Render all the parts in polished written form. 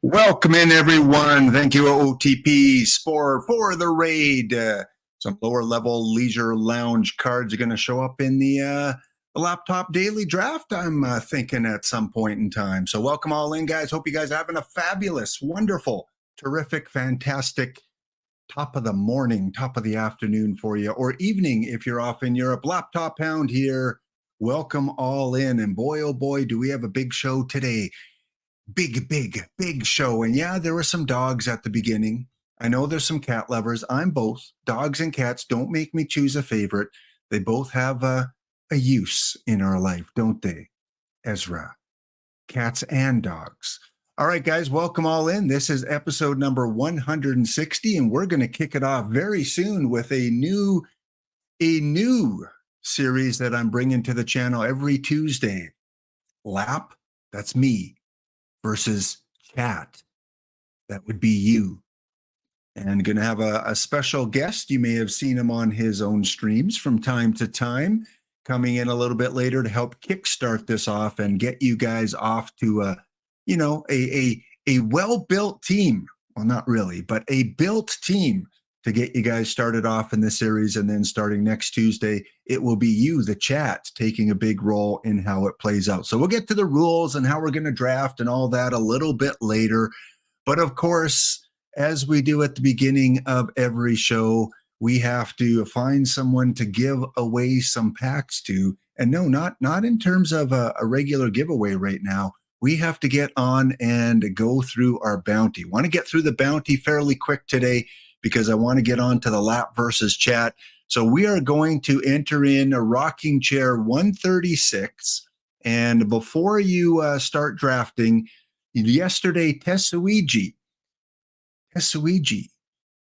Welcome in, everyone. Thank you, OOTP Sport, for the raid. Some lower level leisure lounge cards are going to show up in the laptop daily draft, I'm thinking, at some point in time. So welcome all in, guys. Hope you guys are having a fabulous, wonderful, terrific, fantastic top of the morning, top of the afternoon for you, or evening if you're off in Europe. Laptop Hound here. Welcome all in. And boy, oh boy, do we have a big show today. Big show. And yeah, there were some dogs at the beginning. I know there's some cat lovers. I'm both. Dogs and cats don't make me choose a favorite. They both have a use in our life, don't they, Ezra? Cats and dogs. All right, guys, welcome all in. This is episode number 160, and we're going to kick it off very soon with a new series that I'm bringing to the channel every Tuesday. Lap, that's me, versus chat, that would be you. And going to have a special guest. You may have seen him on his own streams from time to time, coming in a little bit later to help kickstart this off and get you guys off to a well-built team. Well, not really, but a built team to get you guys started off in this series. And then starting next Tuesday, it will be you, the chat, taking a big role in how it plays out. So we'll get to the rules and how we're going to draft and all that a little bit later. But of course, as we do at the beginning of every show, we have to find someone to give away some packs to. And no, not in terms of a regular giveaway right now. We have to get on and go through our bounty. Want to get through the bounty fairly quick today, because I want to get on to the lap versus chat. So we are going to enter in a rocking chair 136. And before you start drafting, yesterday, TehSuigi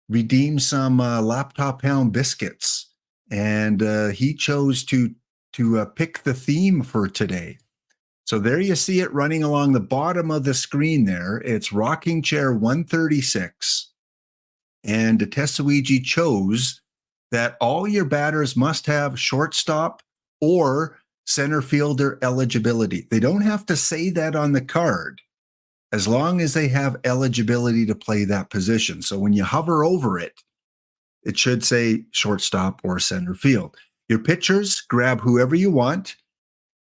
redeemed some Laptop Hound biscuits. And he chose to pick the theme for today. So there you see it running along the bottom of the screen there. It's rocking chair 136. And TehSuigi chose that all your batters must have shortstop or center fielder eligibility. They don't have to say that on the card, as long as they have eligibility to play that position. So when you hover over it, it should say shortstop or center field. Your pitchers, grab whoever you want.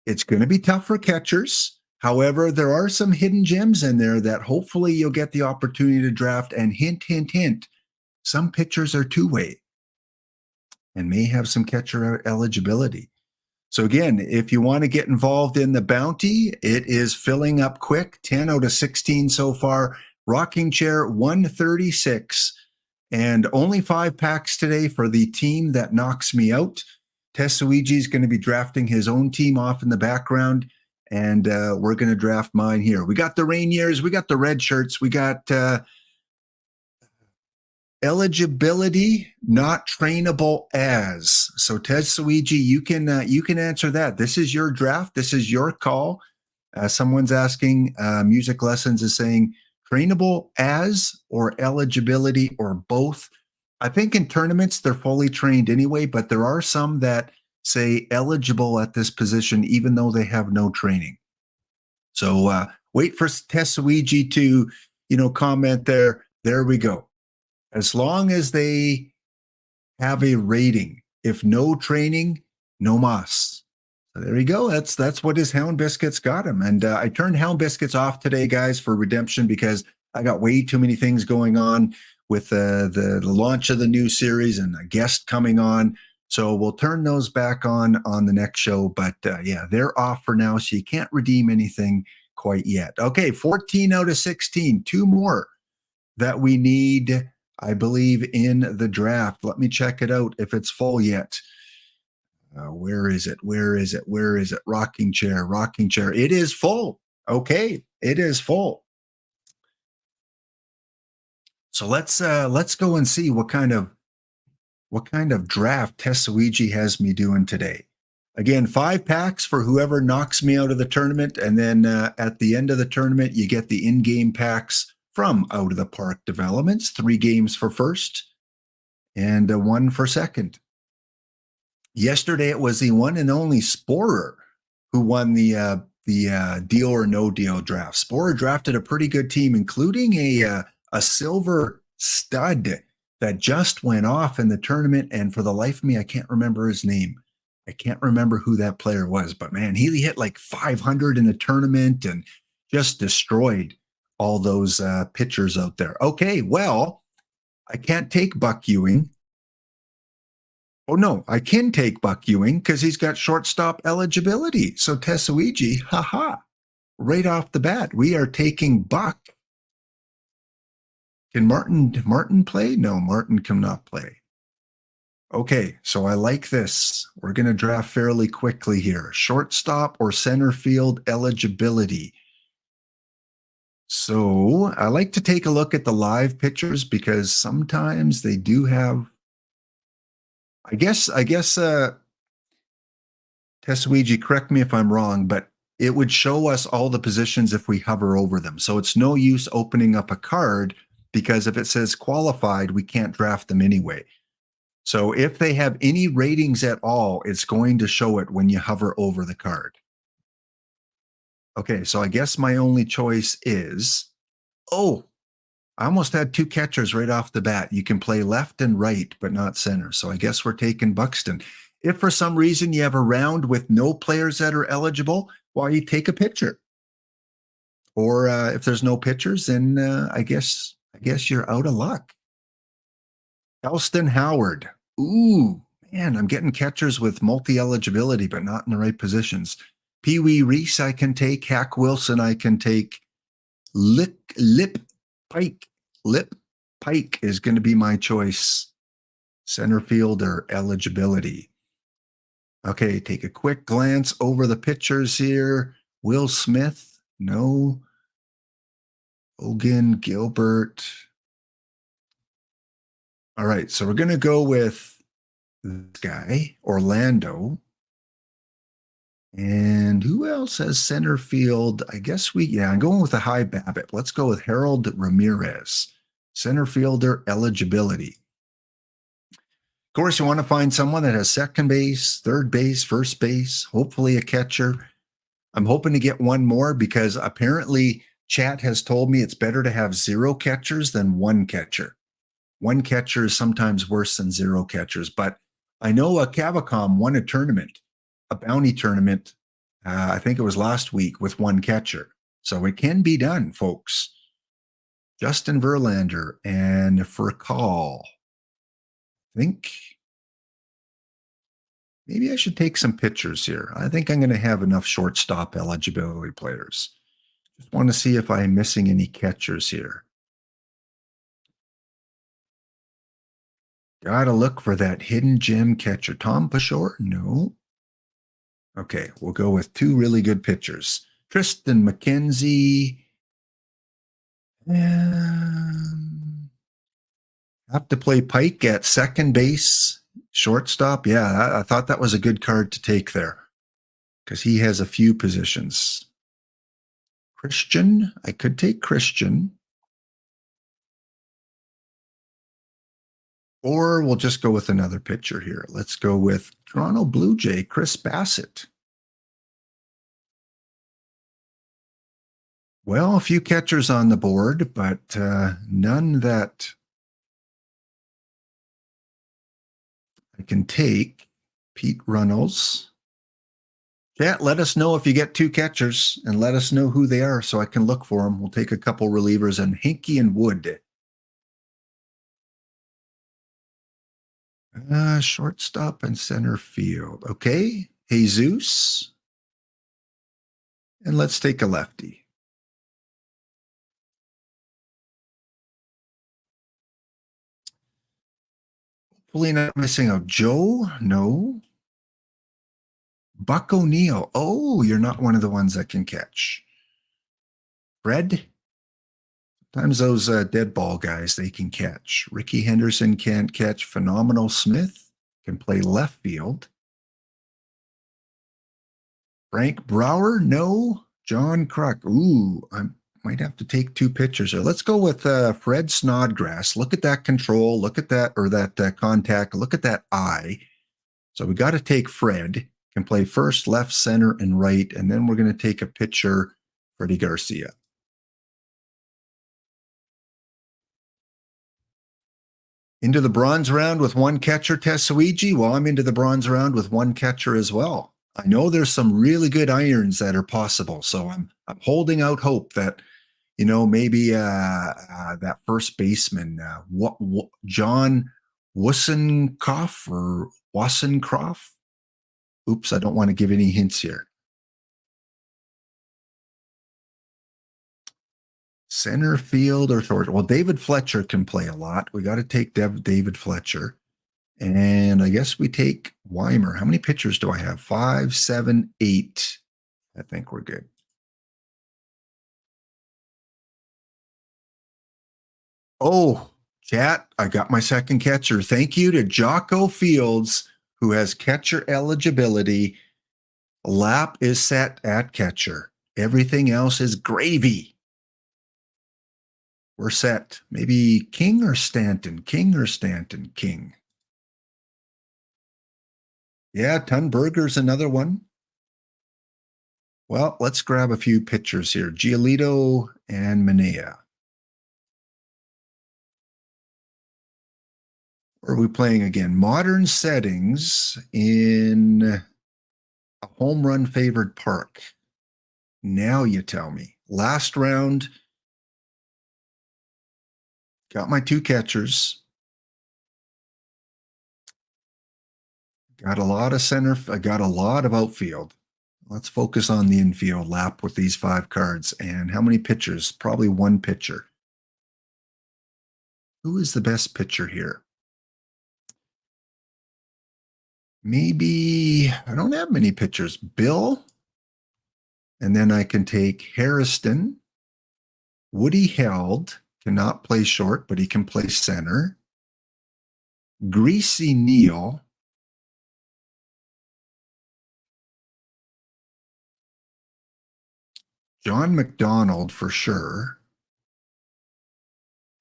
It's going to be tough for catchers. However, there are some hidden gems in there that hopefully you'll get the opportunity to draft. And hint, hint, hint, some pitchers are two-way and may have some catcher eligibility. So again, if you want to get involved in the bounty, it is filling up quick. 10 out of 16 so far. Rocking chair 136. And only 5 packs today for the team that knocks me out. TehSuigi is going to be drafting his own team off in the background. And we're going to draft mine here. We got the Rainiers. We got the red shirts. We got eligibility, not trainable as. So TehSuigi, you can answer that. This is your draft. This is your call. Someone's asking, Music Lessons is saying trainable as or eligibility or both. I think in tournaments they're fully trained anyway, but there are some that say eligible at this position even though they have no training. So wait for TehSuigi to comment there. There we go. As long as they have a rating. If no training, no mas. So there you go. That's what his Hound Biscuits got him. And I turned Hound Biscuits off today, guys, for redemption because I got way too many things going on with the launch of the new series and a guest coming on. So we'll turn those back on the next show. But yeah, they're off for now, so you can't redeem anything quite yet. Okay, 14 out of 16. 2 more that we need, I believe, in the draft. Let me check it out if it's full yet. Where is it? Rocking chair. It is full. Okay, it is full. So let's go and see what kind of draft TehSuigi has me doing today. Again, 5 packs for whoever knocks me out of the tournament, and then at the end of the tournament, you get the in-game packs from Out of the Park Developments. 3 games for first and 1 for second. Yesterday, it was the one and only Sporer who won the the deal or no deal draft. Sporer drafted a pretty good team, including a silver stud that just went off in the tournament. And for the life of me, I can't remember his name. I can't remember who that player was, but man, he hit like 500 in the tournament and just destroyed all those pitchers out there. Okay, well, I can't take Buck Ewing. Oh, no, I can take Buck Ewing because he's got shortstop eligibility. So TehSuigi, haha, right off the bat, we are taking Buck. Can Martin play? No, Martin cannot play. Okay, so I like this. We're going to draft fairly quickly here. Shortstop or center field eligibility. So I like to take a look at the live pitchers because sometimes they do have, I guess, TehSuigi, correct me if I'm wrong, but it would show us all the positions if we hover over them. So it's no use opening up a card because if it says qualified, we can't draft them anyway. So if they have any ratings at all, it's going to show it when you hover over the card. Okay, so I guess my only choice is, oh, I almost had two catchers right off the bat. You can play left and right, but not center. So I guess we're taking Buxton. If for some reason you have a round with no players that are eligible, well, you take a pitcher. Or if there's no pitchers, then I guess you're out of luck. Elston Howard. Ooh, man, I'm getting catchers with multi-eligibility, but not in the right positions. Pee Wee Reese I can take. Hack Wilson I can take. Lip Pike is going to be my choice. Center fielder eligibility. Okay, take a quick glance over the pitchers here. Will Smith, no. Hogan, Gilbert. All right, so we're going to go with this guy, Orlando. And who else has center field? I guess I'm going with a high BABIP. Let's go with Harold Ramirez, center fielder eligibility. Of course, you want to find someone that has second base, third base, first base, hopefully a catcher. I'm hoping to get one more because apparently chat has told me it's better to have 0 catchers than 1 catcher. 1 catcher is sometimes worse than 0 catchers, but I know Cavacom won a tournament, a bounty tournament. I think it was last week with 1 catcher. So it can be done, folks. Justin Verlander and Furcal. I think maybe I should take some pitchers here. I think I'm going to have enough shortstop eligibility players. Just want to see if I'm missing any catchers here. Gotta look for that hidden gem catcher. Tom Pashore? No. Okay, we'll go with 2 really good pitchers. Tristan McKenzie. Have to play Pike at second base, shortstop. Yeah, I thought that was a good card to take there because he has a few positions. Christian, I could take Christian. Or we'll just go with another pitcher here. Let's go with Toronto Blue Jay, Chris Bassett. Well, a few catchers on the board, but none that I can take. Pete Runnels. Chat, let us know if you get 2 catchers and let us know who they are so I can look for them. We'll take a couple relievers and Hinkie and Wood. Shortstop and center field. Okay, Jesus. And let's take a lefty. Hopefully not missing out. Joe? No. Buck O'Neill. Oh, you're not one of the ones that can catch. Fred? Sometimes those dead ball guys, they can catch. Ricky Henderson can't catch. Phenomenal Smith can play left field. Frank Brower? No. John Kruk. Ooh, I might have to take 2 pitchers here. Let's go with Fred Snodgrass. Look at that control. Look at that, or that contact. Look at that eye. So we got to take Fred Can play first, left, center, and right. And then we're going to take a picture, Freddie Garcia. Into the bronze round with one catcher, TehSuigi. Well, I'm into the bronze round with one catcher as well. I know there's some really good irons that are possible, so I'm holding out hope that maybe that first baseman, John Wassenkopf or Wassenkopf. Oops, I don't want to give any hints here. Center field or short. Well, David Fletcher can play a lot. We got to take David Fletcher. And I guess we take Weimer. How many pitchers do I have? 5, 7, 8. I think we're good. Oh, chat, I got my second catcher. Thank you to Jocko Fields, who has catcher eligibility. Lap is set at catcher. Everything else is gravy. We're set. Maybe King or Stanton? King or Stanton? King. Yeah, Tunberger's another one. Well, let's grab a few pictures here. Giolito and Manea. Or are we playing again? Modern settings in a home run favored park. Now you tell me. Last round, got my two catchers. Got a lot of center. I got a lot of outfield. Let's focus on the infield lap with these 5 cards. And how many pitchers? Probably one pitcher. Who is the best pitcher here? Maybe, I don't have many pitchers. Bill. And then I can take Harrison. Woody Held cannot play short, but he can play center. Greasy Neal. John McDonald for sure.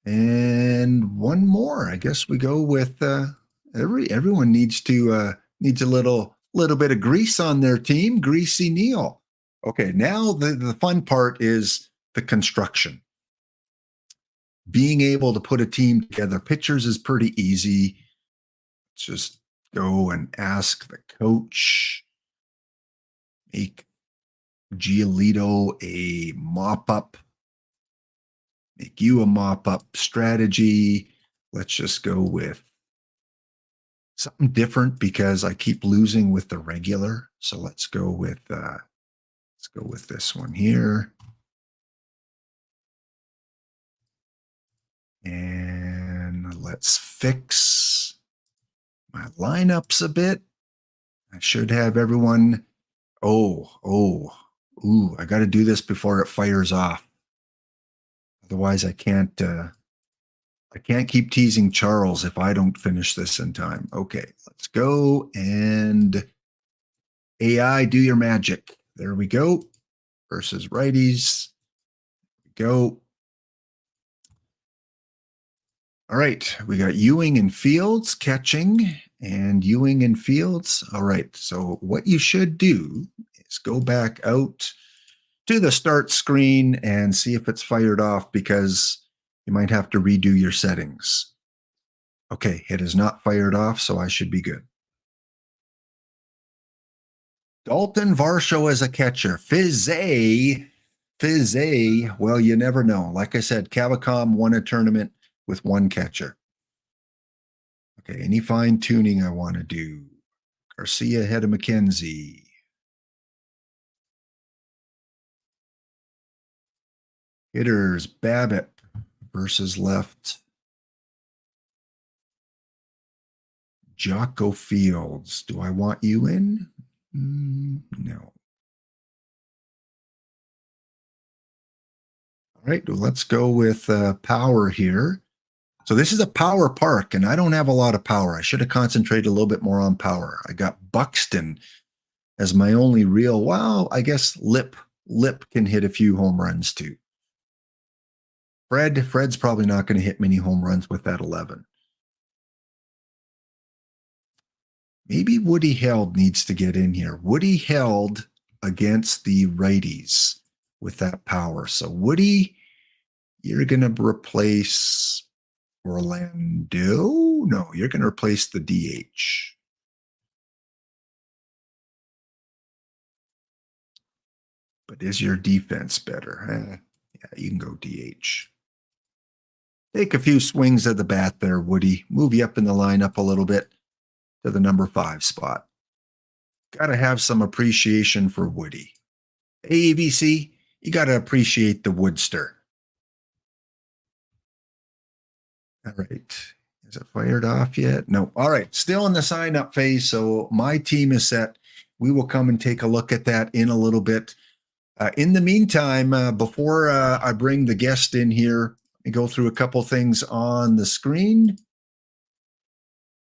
And one more. I guess we go with everyone needs a little bit of grease on their team. Greasy Neal. Okay, now the fun part is the construction. Being able to put a team together. Pitchers is pretty easy. Just go and ask the coach. Make Giolito a mop-up. Make you a mop-up strategy. Let's just go with something different because I keep losing with the regular. So let's go with this one here. And let's fix my lineups a bit. I should have everyone. Ooh, I got to do this before it fires off. Otherwise, I can't keep teasing Charles if I don't finish this in time. Okay, let's go and AI, do your magic. There we go. Versus righties. Go. All right, we got Ewing and Fields catching, and Ewing and Fields. All right, so what you should do is go back out to the start screen and see if it's fired off because you might have to redo your settings. Okay, it is not fired off, so I should be good. Dalton Varsho as a catcher. Fizzy. Well, you never know. Like I said, Cavacom won a tournament with one catcher. Okay, any fine tuning I want to do. Garcia ahead of McKenzie. Hitters, Babbitt versus left. Jocko Fields. Do I want you in? No. All right, well, let's go with power here. So this is a power park, and I don't have a lot of power. I should have concentrated a little bit more on power. I got Buxton as my only real, wow, I guess Lip can hit a few home runs too. Fred's probably not going to hit many home runs with that 11. maybe Woody Held needs to get in here. Woody Held against the righties with that power. So Woody, you're going to replace Orlando? No, you're going to replace the DH. But is your defense better? Yeah, you can go DH. Take a few swings at the bat there, Woody. Move you up in the lineup a little bit to the number 5 spot. Got to have some appreciation for Woody. AABC, you got to appreciate the Woodster. All right. Is it fired off yet? No. All right. Still in the sign up phase. So my team is set. We will come and take a look at that in a little bit. In the meantime, before I bring the guest in here and go through a couple things on the screen.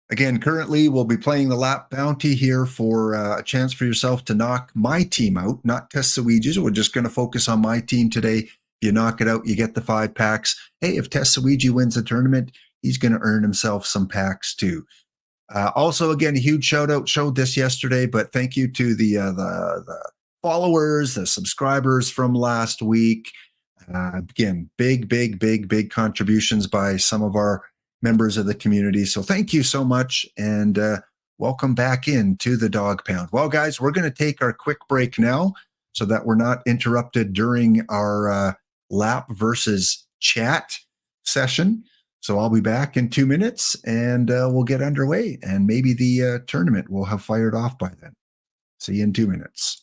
Again, currently we'll be playing the Lap Bounty here for a chance for yourself to knock my team out, not TehSuigi's. We're just going to focus on my team today. If you knock it out, you get the 5 packs. Hey, if TehSuigi wins the tournament, he's going to earn himself some packs too. Also, again, a huge shout out. Showed this yesterday, but thank you to the followers, the subscribers from last week. Again, big contributions by some of our members of the community. So thank you so much, and welcome back into the Dog Pound. Well, guys, we're going to take our quick break now so that we're not interrupted during our lap versus chat session. So I'll be back in 2 minutes, and we'll get underway, and maybe the tournament will have fired off by then. See you in 2 minutes.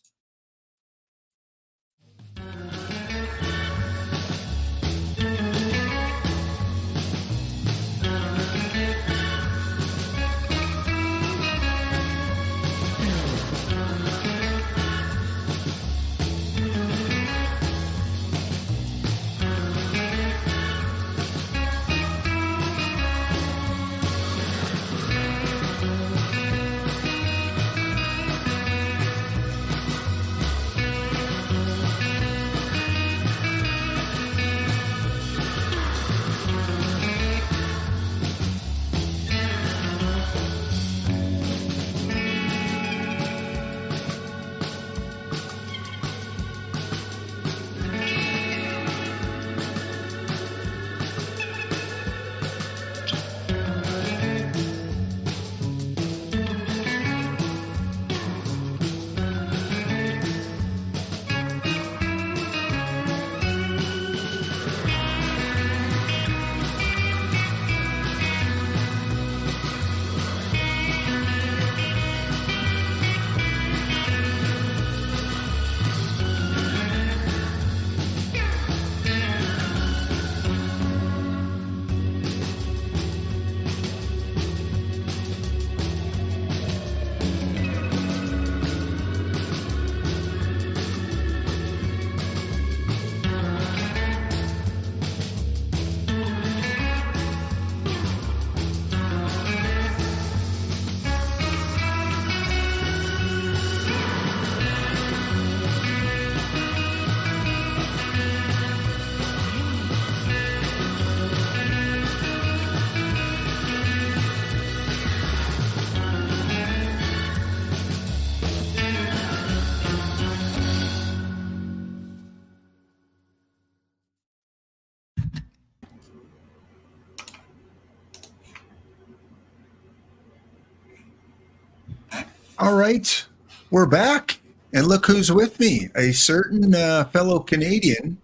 All right, we're back, and look who's with me, a certain fellow Canadian.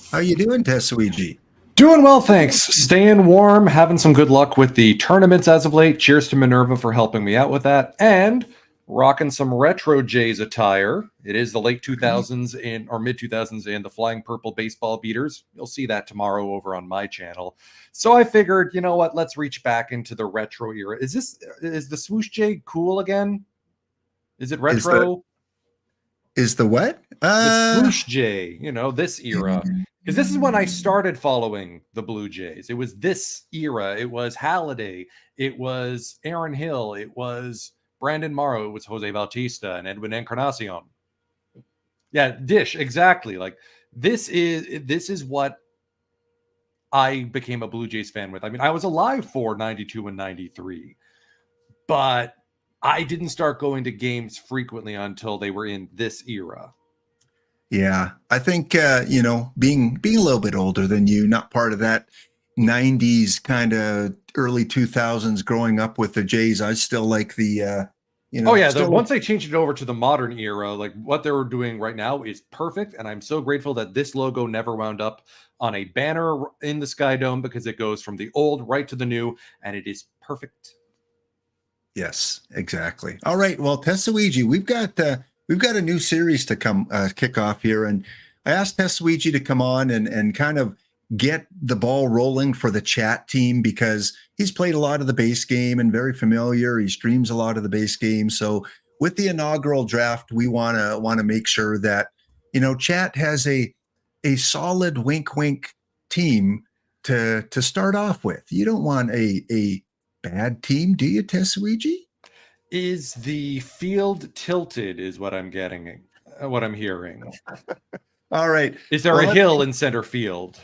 How you doing, TehSuigi? Doing well, thanks. Staying warm, having some good luck with the tournaments as of late. Cheers to Minerva for helping me out with that, and rocking some Retro Jays attire. It is the late 2000s or mid 2000s and the flying purple baseball beaters. You'll see that tomorrow over on my channel. So I figured, you know what? Let's reach back into the retro era. Is the swoosh Jay cool again? Is it retro? Is the what? The swoosh Jay, this era. Because this is when I started following the Blue Jays. It was this era. It was Halliday. It was Aaron Hill. It was Brandon Morrow. It was Jose Bautista and Edwin Encarnacion. Yeah, Dish, exactly. Like this is what I became a Blue Jays fan with. I mean, I was alive for 92 and 93, but I didn't start going to games frequently until they were in this era. Yeah, I think being a little bit older than you, not part of that '90s kind of early 2000s growing up with the Jays. I still like the Oh yeah, still once they changed it over to the modern era, like what they're doing right now is perfect, and I'm so grateful that this logo never wound up on a banner in the Sky Dome because it goes from the old right to the new, and it is perfect. Yes, exactly. All right, well, TehSuigi, we've got a new series to come kick off here, and I asked TehSuigi to come on and kind of get the ball rolling for the chat team because he's played a lot of the base game and very familiar. He streams a lot of the base game, so with the inaugural draft, we want to make sure that chat has a solid wink wink team to start off with. You don't want a bad team, do you, TehSuigi? Is the field tilted? Is what I'm getting, what I'm hearing. All right. Is there a hill in center field?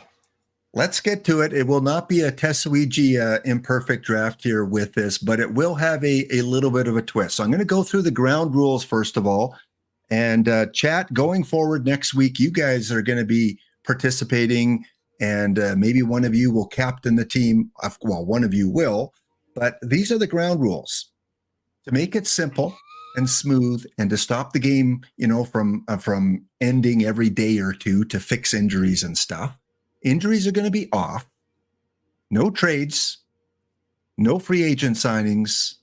Let's get to it. It will not be a TehSuigi imperfect draft here with this, but it will have a little bit of a twist. So I'm going to go through the ground rules first of all. And chat, going forward next week, you guys are going to be participating, and maybe one of you will captain the team. Well, one of you will, but these are the ground rules. To make it simple and smooth, and to stop the game, from ending every day or two, to fix injuries and stuff. Injuries are going to be off. No trades, no free agent signings,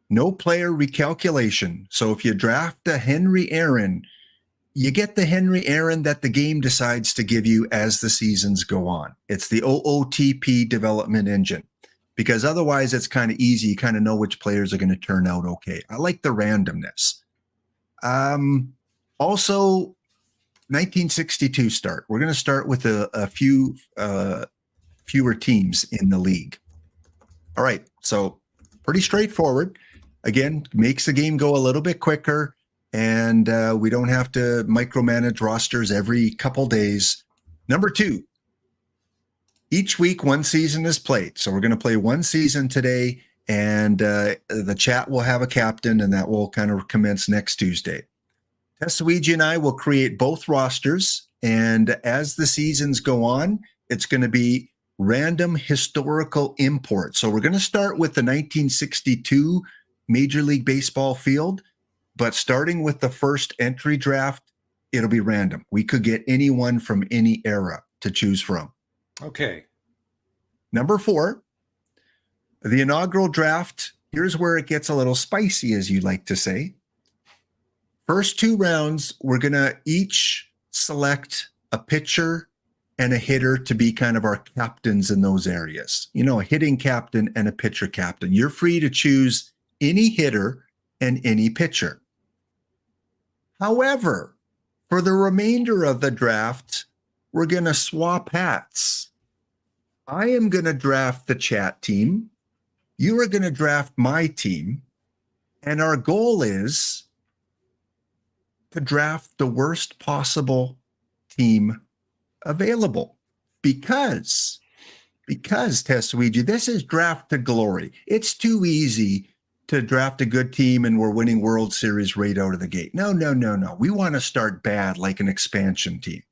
no player recalculation. So if you draft a Henry Aaron, you get the Henry Aaron that the game decides to give you as the seasons go on. It's the OOTP development engine, because otherwise it's kind of easy. You kind of know which players are going to turn out okay. I like the randomness. Also, 1962 start. We're going to start with a few fewer teams in the league. All right, so pretty straightforward. Again, makes the game go a little bit quicker, and we don't have to micromanage rosters every couple days. Number 2, each week one season is played. So we're going to play one season today, and the chat will have a captain, and that will kind of commence next Tuesday. TehSuigi and I will create both rosters, and as the seasons go on, it's going to be random historical import. So we're going to start with the 1962 Major League Baseball field, but starting with the first entry draft, it'll be random. We could get anyone from any era to choose from. Okay. Number 4, the inaugural draft. Here's where it gets a little spicy, as you like to say. First 2 rounds, we're going to each select a pitcher and a hitter to be kind of our captains in those areas. A hitting captain and a pitcher captain. You're free to choose any hitter and any pitcher. However, for the remainder of the draft, we're going to swap hats. I am going to draft the chat team. You are going to draft my team. And our goal is to draft the worst possible team available. Because TehSuigi, this is draft to glory. It's too easy to draft a good team and we're winning World Series right out of the gate. No. We want to start bad, like an expansion team.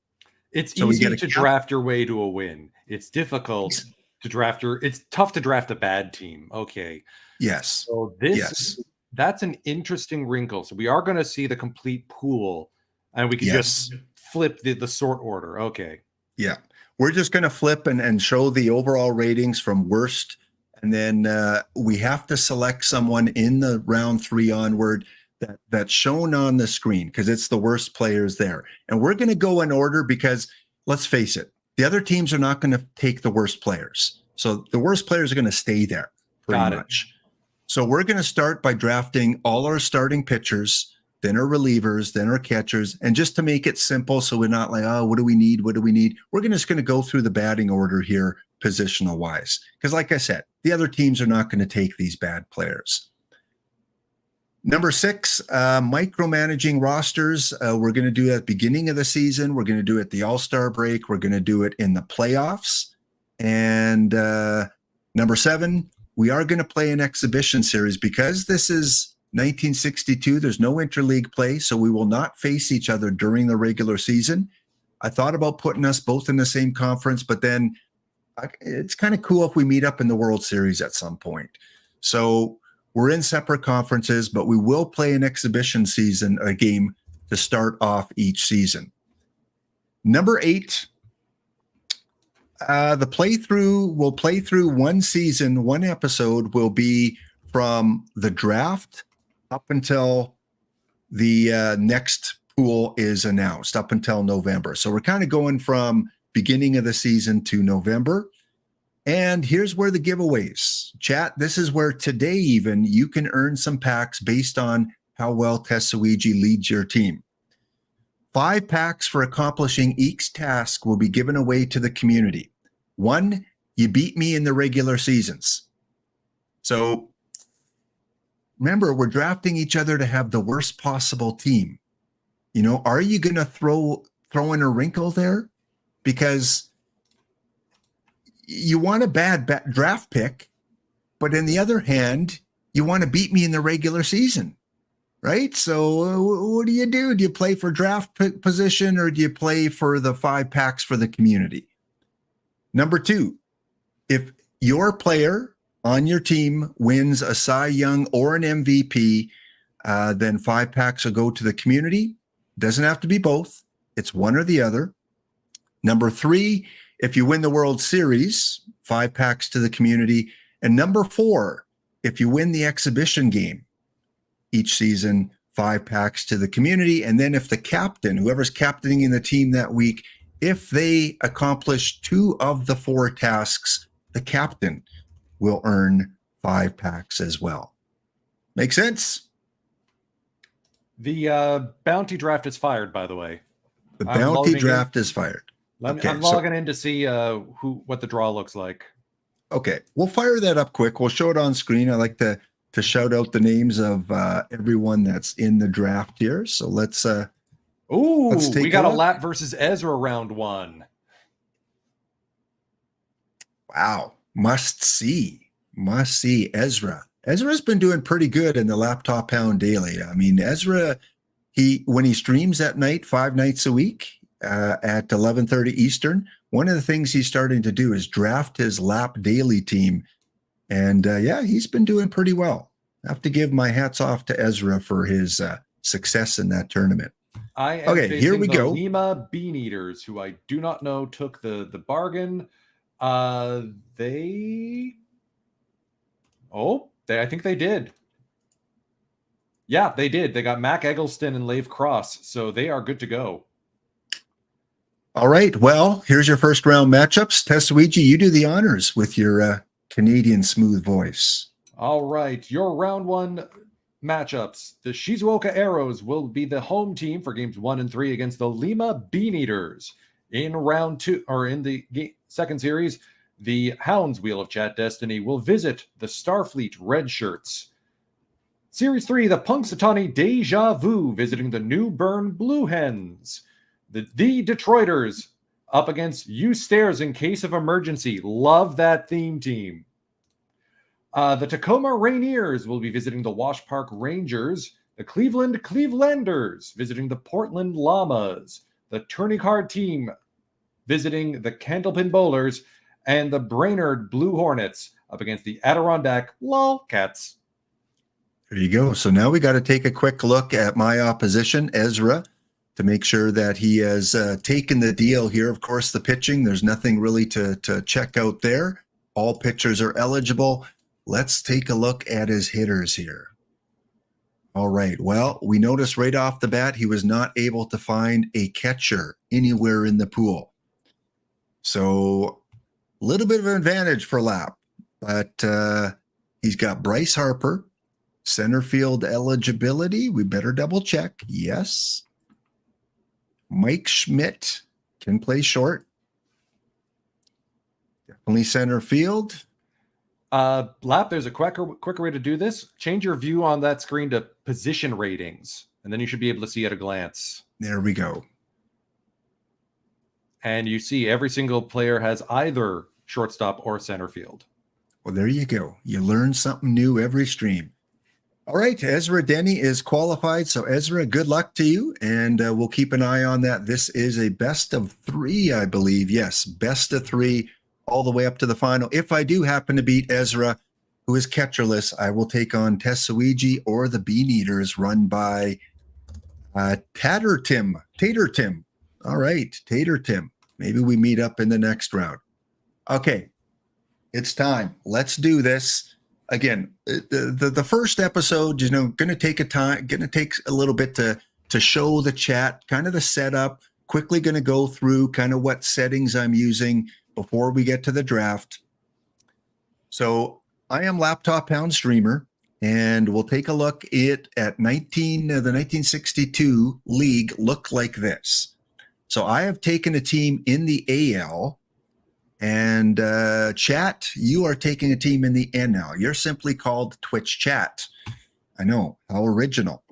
It's easy to draft your way to a win. It's difficult to draft it's tough to draft a bad team. Okay. Yes. So that's an interesting wrinkle. So we are going to see the complete pool, and we can just flip the sort order. Okay. Yeah. We're just going to flip and show the overall ratings from worst. And then we have to select someone in the round 3 onward that's shown on the screen, because it's the worst players there. And we're going to go in order because, let's face it, the other teams are not going to take the worst players. So the worst players are going to stay there pretty much. So we're going to start by drafting all our starting pitchers, then our relievers, then our catchers. And just to make it simple, so we're not like, oh, what do we need? We're just going to go through the batting order here, positional wise. Because like I said, the other teams are not going to take these bad players. Number 6, micromanaging rosters. We're going to do it at the beginning of the season. We're going to do it at the All-Star break. We're going to do it in the playoffs. And number 7, we are going to play an exhibition series, because this is 1962, there's no interleague play, so we will not face each other during the regular season. I thought about putting us both in the same conference, but then it's kind of cool if we meet up in the World Series at some point. So we're in separate conferences, but we will play an exhibition season, a game to start off each season. Number 8, the playthrough will play through one season. One episode will be from the draft up until the next pool is announced, up until November. So we're kind of going from beginning of the season to November. And here's where the giveaways. Chat, this is where today even you can earn some packs based on how well TehSuigi leads your team. 5 packs for accomplishing each task will be given away to the community. 1, you beat me in the regular seasons. So remember, we're drafting each other to have the worst possible team. You know, are you going to throw in a wrinkle there? Because you want a bad draft pick, but on the other hand, you want to beat me in the regular season, right? So what do? Do you play for draft position, or do you play for the 5 packs for the community? Number 2, if your player on your team wins a Cy Young or an MVP, then 5 packs will go to the community. Doesn't have to be both. It's one or the other. Number 3, if you win the World Series, 5 packs to the community. And number 4, if you win the exhibition game each season, 5 packs to the community. And then if the captain, whoever's captaining the team that week, if they accomplish 2 of the 4 tasks, the captain will earn 5 packs as well. Make sense? The bounty draft is fired, by the way. The bounty draft is fired. I'm logging in to see what the draw looks like. Okay, we'll fire that up quick. We'll show it on screen. I like to shout out the names of everyone that's in the draft here. So let's take we got a Lap versus Ezra round 1. Wow, must see Ezra. Ezra's been doing pretty good in the Laptop Pound Daily. I mean, Ezra, when he streams at night, 5 nights a week at 11:30 Eastern, one of the things he's starting to do is draft his Lap Daily team. And he's been doing pretty well. I have to give my hats off to Ezra for his success in that tournament. Here we go. Lima Bean Eaters, who I do not know took the bargain. I think they did. Yeah, they did. They got Mac Eggleston and Lave Cross, so they are good to go. All right. Well, here's your first round matchups. TehSuigi, you do the honors with your Canadian smooth voice. All right. Your round 1 matchups. The Shizuoka Arrows will be the home team for games 1 and 3 against the Lima Bean Eaters. In round 2, or in the second series, the Hounds Wheel of Chat Destiny will visit the Starfleet Red Shirts. Series 3, the Punxsutawney Deja Vu visiting the New Bern Blue Hens. The Detroiters up against You Stairs in case of emergency. Love that theme team. The Tacoma Rainiers will be visiting the Wash Park Rangers. The Cleveland Clevelanders visiting the Portland Llamas. The Tourney Card team visiting the Candlepin Bowlers. And the Brainerd Blue Hornets up against the Adirondack Lolcats. There you go. So now we got to take a quick look at my opposition, Ezra, to make sure that he has taken the deal here. Of course, the pitching, there's nothing really to check out there. All pitchers are eligible. Let's take a look at his hitters here. All right. Well, we noticed right off the bat, he was not able to find a catcher anywhere in the pool. So a little bit of an advantage for Lap, but he's got Bryce Harper, center field eligibility. We better double check. Yes. Mike Schmidt can play short. Definitely center field. Lap, there's a quicker way to do this. Change your view on that screen to position ratings, and then you should be able to see at a glance. There we go. And you see every single player has either shortstop or center field. Well, there you go. You learn something new every stream. All right, Ezra Denny is qualified. So Ezra, good luck to you, and we'll keep an eye on that. This is a best of 3, I believe. Yes, best of 3, all the way up to the final. If I do happen to beat Ezra, who is catcherless, I will take on TehSuigi or the Bean Eaters, run by Tater Tim. All right, Tater Tim. Maybe we meet up in the next round. Okay, it's time. Let's do this. Again, the first episode, going to take a little bit to show the chat, kind of the setup. Quickly going to go through kind of what settings I'm using before we get to the draft. So I am Laptop Hound Streamer, and we'll take a look at the 1962 league looked like this. So I have taken a team in the AL, and chat, you are taking a team in the NL. You're simply called Twitch Chat. I know, how original.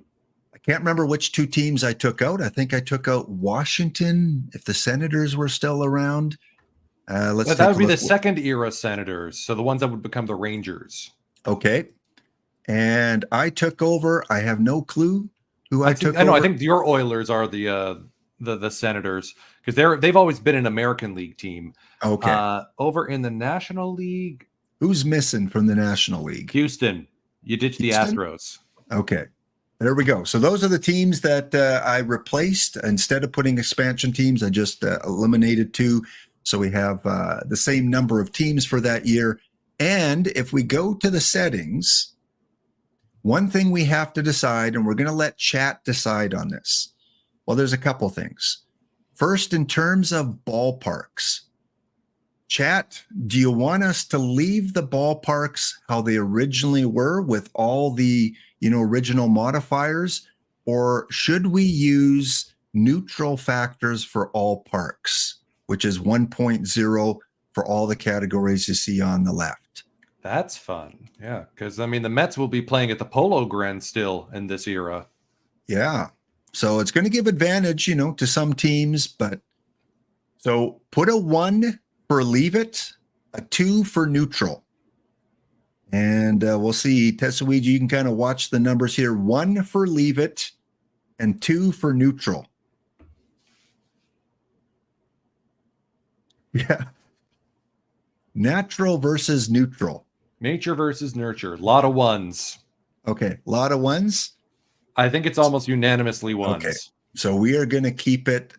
I can't remember which 2 teams I took out. I think I took out Washington, if the Senators were still around. That would be the second era Senators, so the ones that would become the Rangers. Okay. And I took over. I have no clue who I took over. I think your Oilers are the Senators, because they've always been an American League team. Okay. Over in the National League, who's missing from the National League? Houston. You ditched the Astros. Okay. There we go. So those are the teams that I replaced. Instead of putting expansion teams, I just eliminated 2. So we have the same number of teams for that year. And if we go to the settings, one thing we have to decide, and we're going to let chat decide on this. Well, there's a couple things. First, in terms of ballparks, chat, do you want us to leave the ballparks how they originally were with all the, original modifiers, or should we use neutral factors for all parks, which is 1.0 for all the categories you see on the left? That's fun. Yeah, because the Mets will be playing at the Polo Grounds still in this era. Yeah. So it's going to give advantage, to some teams, but so put a 1 for leave it, a 2 for neutral. And we'll see. TehSuigi, you can kind of watch the numbers here. 1 for leave it and 2 for neutral. Yeah. Natural versus neutral. Nature versus nurture. A lot of 1s. Okay. A lot of 1s. I think it's almost unanimously 1s. Okay. So we are going to keep it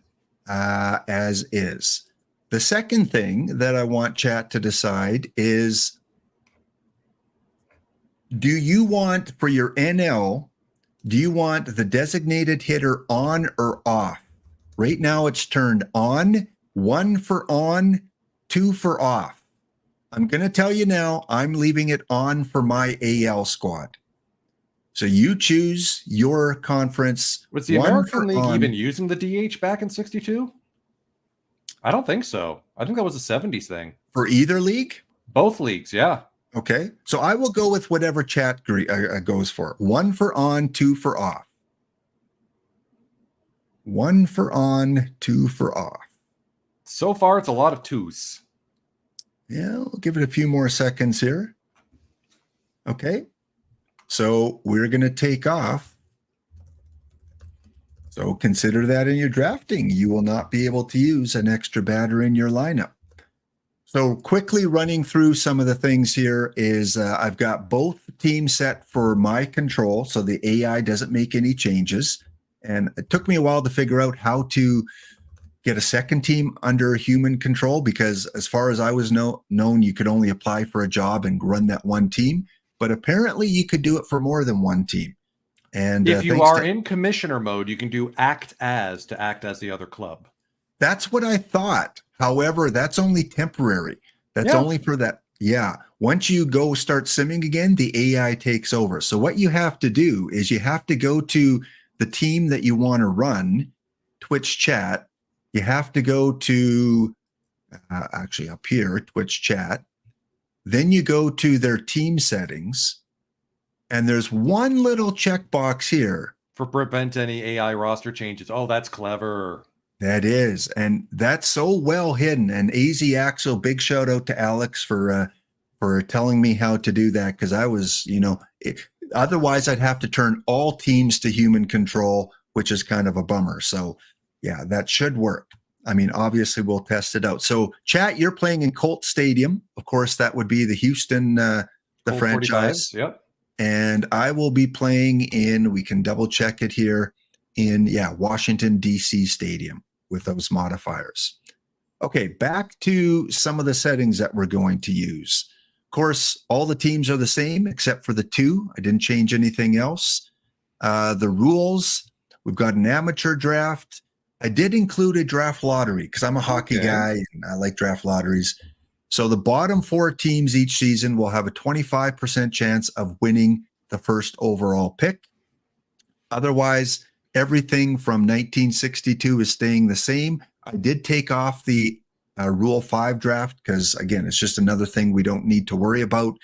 as is. The second thing that I want chat to decide is, do you want, for your NL, do you want the designated hitter on or off? Right now it's turned on, 1 for on, 2 for off. I'm going to tell you now, I'm leaving it on for my AL squad. So you choose your conference. Was the American League even using the DH back in 62? I don't think so. I think that was a 70s thing. For either league? Both leagues, yeah. Okay. So I will go with whatever chat goes for. 1 for on, 2 for off. 1 for on, 2 for off. So far, it's a lot of 2s. Yeah, we'll give it a few more seconds here. Okay. So we're going to take off. So consider that in your drafting. You will not be able to use an extra batter in your lineup. So quickly running through some of the things here is I've got both teams set for my control, so the AI doesn't make any changes. And it took me a while to figure out how to get a second team under human control, because as far as I was known, you could only apply for a job and run that one team. But apparently you could do it for more than one team. And if you are in commissioner mode, you can do act as the other club. That's what I thought. However, that's only temporary. That's only for that. Yeah. Once you go start simming again, the AI takes over. So what you have to do is you have to go to the team that you want to run, Twitch chat. You have to go to actually up here, Twitch chat. Then you go to their team settings. And there's one little checkbox here. For prevent any AI roster changes. Oh, that's clever. That is. And that's so well hidden. And AZ Axel, big shout out to Alex for telling me how to do that. Because I was, Otherwise, I'd have to turn all teams to human control, which is kind of a bummer. So, yeah, that should work. I mean, obviously, we'll test it out. So, chat, you're playing in Colt Stadium. Of course, that would be the Houston, the Colt franchise. 45s, yep. And I will be playing in, we can double check it here, in, Washington, D.C. Stadium with those modifiers. Okay, back to some of the settings that we're going to use. Of course, all the teams are the same except for the two. I didn't change anything else. The rules, we've got an amateur draft. I did include a draft lottery because I'm a hockey guy and I like draft lotteries. So the bottom 4 teams each season will have a 25% chance of winning the first overall pick. Otherwise, everything from 1962 is staying the same. I did take off the Rule 5 draft because, again, it's just another thing we don't need to worry about.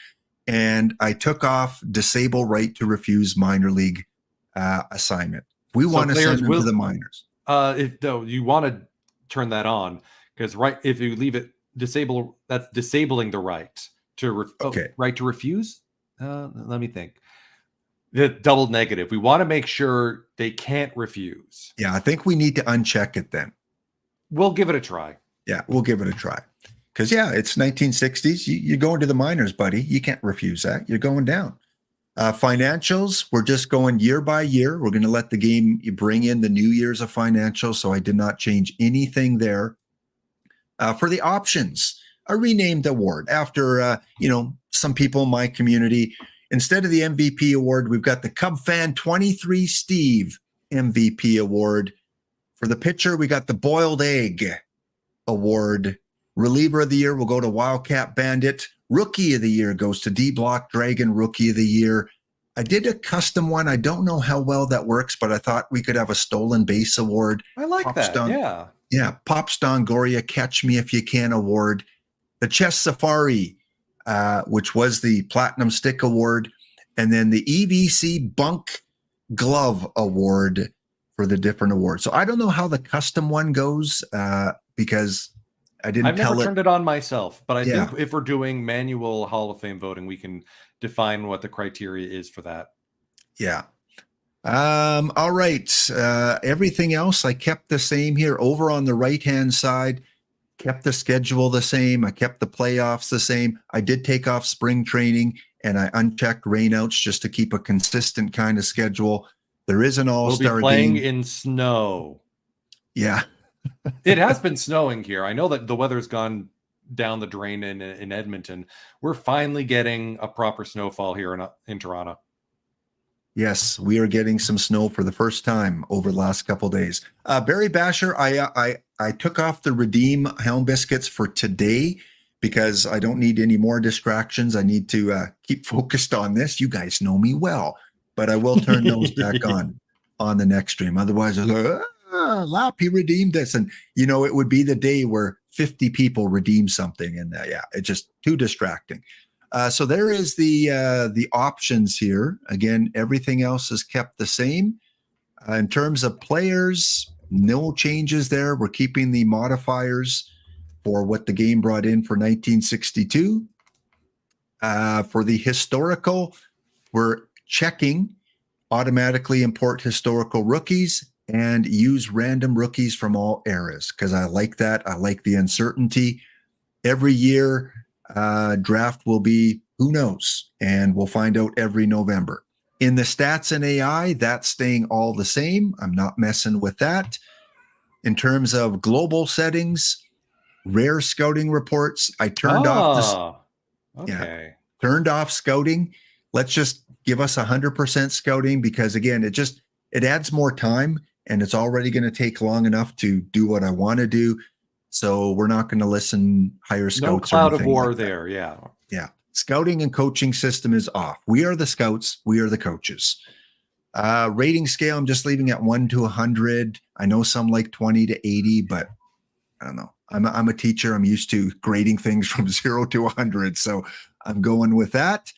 And I took off disable right to refuse minor league assignment. We want to send them to the minors. If though you want to turn that on, because if you leave it disable, that's disabling the right to right to refuse. Let me think. The double negative. We want to make sure they can't refuse. Yeah, I think we need to uncheck it then. We'll give it a try. Yeah, we'll give it a try. Because, it's 1960s. You're going to the minors, buddy. You can't refuse that. You're going down. Financials, we're just going year by year. We're going to let the game bring in the new years of financials, so I did not change anything there. For the options, a renamed award after, some people in my community. Instead of the MVP award, we've got the Cub Fan 23 Steve MVP award. For the pitcher, we got the Boiled Egg award. Reliever of the year will go to Wildcat Bandit. Rookie of the year goes to D-Block Dragon Rookie of the Year. I did a custom one. I don't know how well that works, but I thought we could have a Stolen Base award. I like that. Yeah. Yeah. Pop Stongoria Catch Me If You Can award. The Chess Safari, which was the Platinum Stick award. And then the EVC Bunk Glove award for the different awards. So I don't know how the custom one goes because I've never turned it on myself, but I think if we're doing manual Hall of Fame voting, we can define what the criteria is for that. Yeah. All right. Everything else I kept the same here. Over on the right-hand side, kept the schedule the same. I kept the playoffs the same. I did take off spring training and I unchecked rainouts just to keep a consistent kind of schedule. There is an all-star We'll be playing game in snow. Yeah. It has been snowing here. I know that the weather's gone down the drain in Edmonton. We're finally getting a proper snowfall here in Toronto. Yes, we are getting some snow for the first time over the last couple of days. Barry Basher, I took off the Redeem Helm Biscuits for today because I don't need any more distractions. I need to keep focused on this. You guys know me well, but I will turn those back on the next stream. Otherwise, Lap, he redeemed this. And, it would be the day where 50 people redeem something. And it's just too distracting. So there is the options here. Again, everything else is kept the same. In terms of players, no changes there. We're keeping the modifiers for what the game brought in for 1962. For the historical, we're checking automatically import historical rookies and use random rookies from all eras because I like that. I like the uncertainty. Every year, draft will be who knows, and we'll find out every November. In the stats and AI, that's staying all the same. I'm not messing with that. In terms of global settings, rare scouting reports, I turned off this. Okay. Turned off scouting. Let's just give us 100% scouting because again, it adds more time and it's already going to take long enough to do what I want to do. So we're not going to hire scouts. No cloud of war like there. Yeah. Yeah. Scouting and coaching system is off. We are the scouts. We are the coaches. Rating scale, I'm just leaving at 1 to 100. I know some like 20 to 80, but I don't know. I'm a teacher. I'm used to grading things from 0 to 100. So I'm going with that.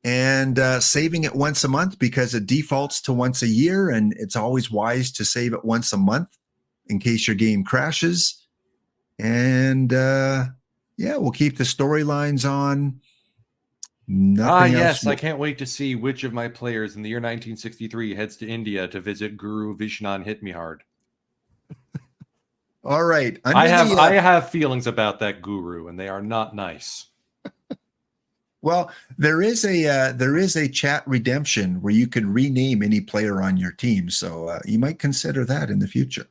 And saving it once a month because it defaults to once a year. And it's always wise to save it once a month in case your game crashes. And we'll keep the storylines on. Nothing yes, else. I can't wait to see which of my players in the year 1963 heads to India to visit Guru Vishnan Hit Me Hard. All right. I have feelings about that guru, and they are not nice. Well, there is a chat redemption where you can rename any player on your team, so you might consider that in the future.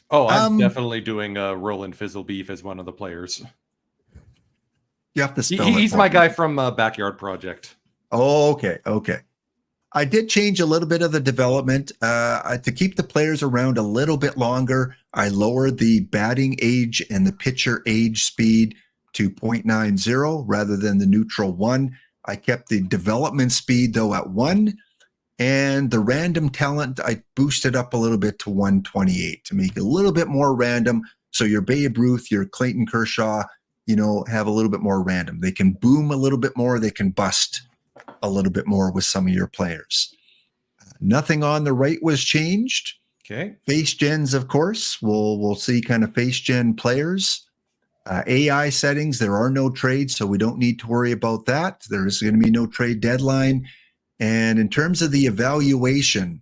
Oh, I'm definitely doing Roland Fizzlebeef as one of the players. You have to spell it. He's my guy from Backyard Project. Oh, okay. I did change a little bit of the development to keep the players around a little bit longer. I lowered the batting age and the pitcher age speed to 0.90 rather than the neutral 1. I kept the development speed, though, at 1. And the random talent, I boosted up a little bit to 128 to make it a little bit more random. So your Babe Ruth, your Clayton Kershaw, have a little bit more random. They can boom a little bit more. They can bust a little bit more with some of your players. Nothing on the right was changed. Okay. Face gens, of course, we'll see kind of face gen players. AI settings, there are no trades, so we don't need to worry about that. There is going to be no trade deadline. And in terms of the evaluation,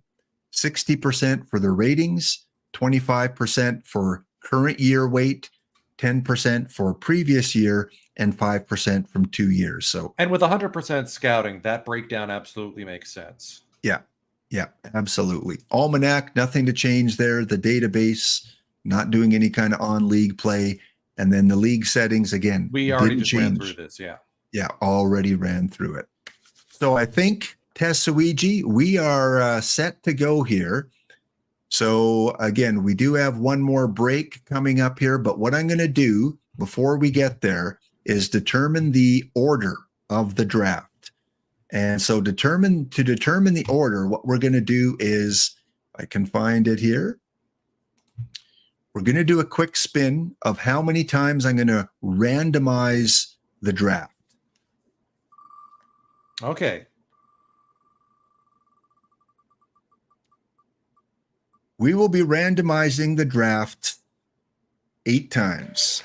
60% for the ratings, 25% for current year weight, 10% for previous year, and 5% from 2 years. So, and with 100% scouting, that breakdown absolutely makes sense. Yeah, absolutely. Almanac, nothing to change there. The database, not doing any kind of on-league play. And then the league settings, again, we already just ran through this, yeah. Yeah, already ran through it. So I think, TehSuigi, we are set to go here. So again, we do have one more break coming up here, but what I'm going to do before we get there is determine the order of the draft. And so to determine the order, what we're going to do is, I can find it here. We're going to do a quick spin of how many times I'm going to randomize the draft. Okay. We will be randomizing the draft 8 times.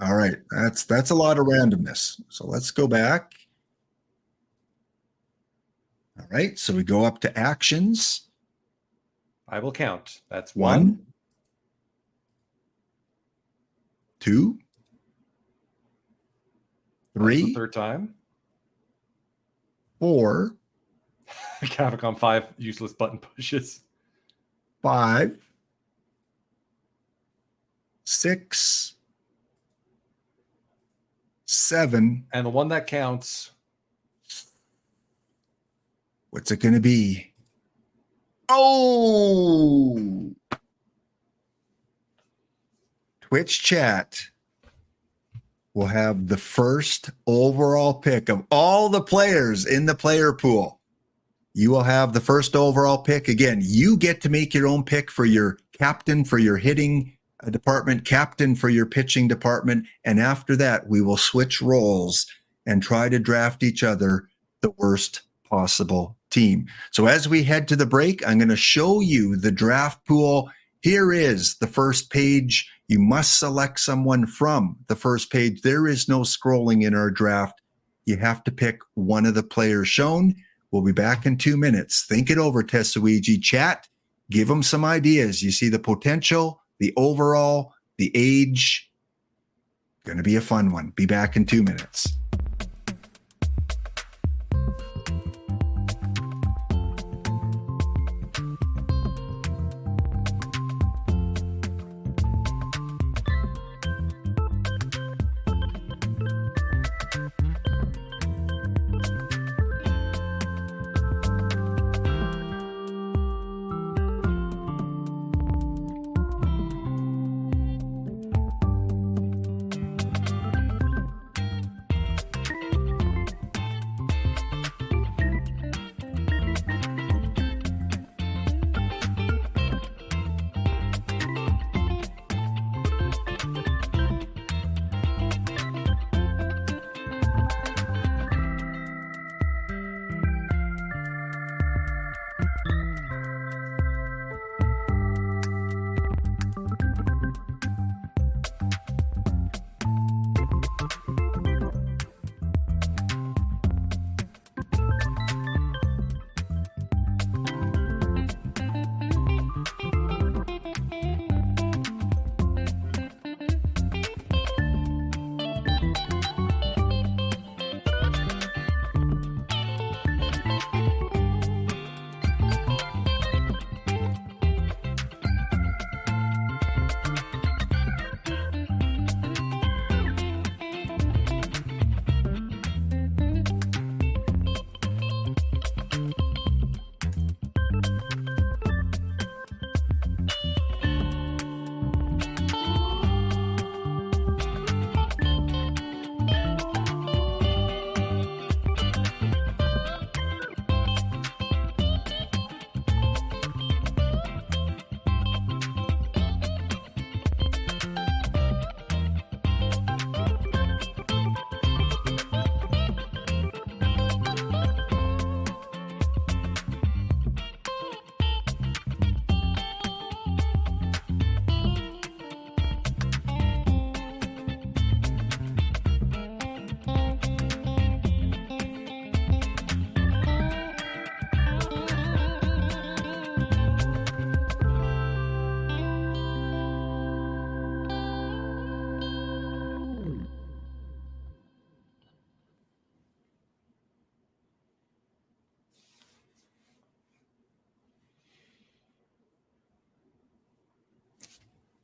All right, that's a lot of randomness. So let's go back. All right, so we go up to actions. I will count. That's 1, 2, 3, the third time. 4, Capcom 5 useless button pushes. 5, 6, 7. And the one that counts. What's it going to be? Oh! Twitch chat will have the first overall pick of all the players in the player pool. You will have the first overall pick. Again, you get to make your own pick for your captain, for your hitting department, captain for your pitching department. And after that, we will switch roles and try to draft each other the worst possible team. So as we head to the break, I'm going to show you the draft pool. Here is the first page. You must select someone from the first page. There is no scrolling in our draft. You have to pick one of the players shown. We'll be back in 2 minutes. Think it over, TehSuigi. Chat, give them some ideas. You see the potential, the overall, the age. Going to be a fun one. Be back in 2 minutes.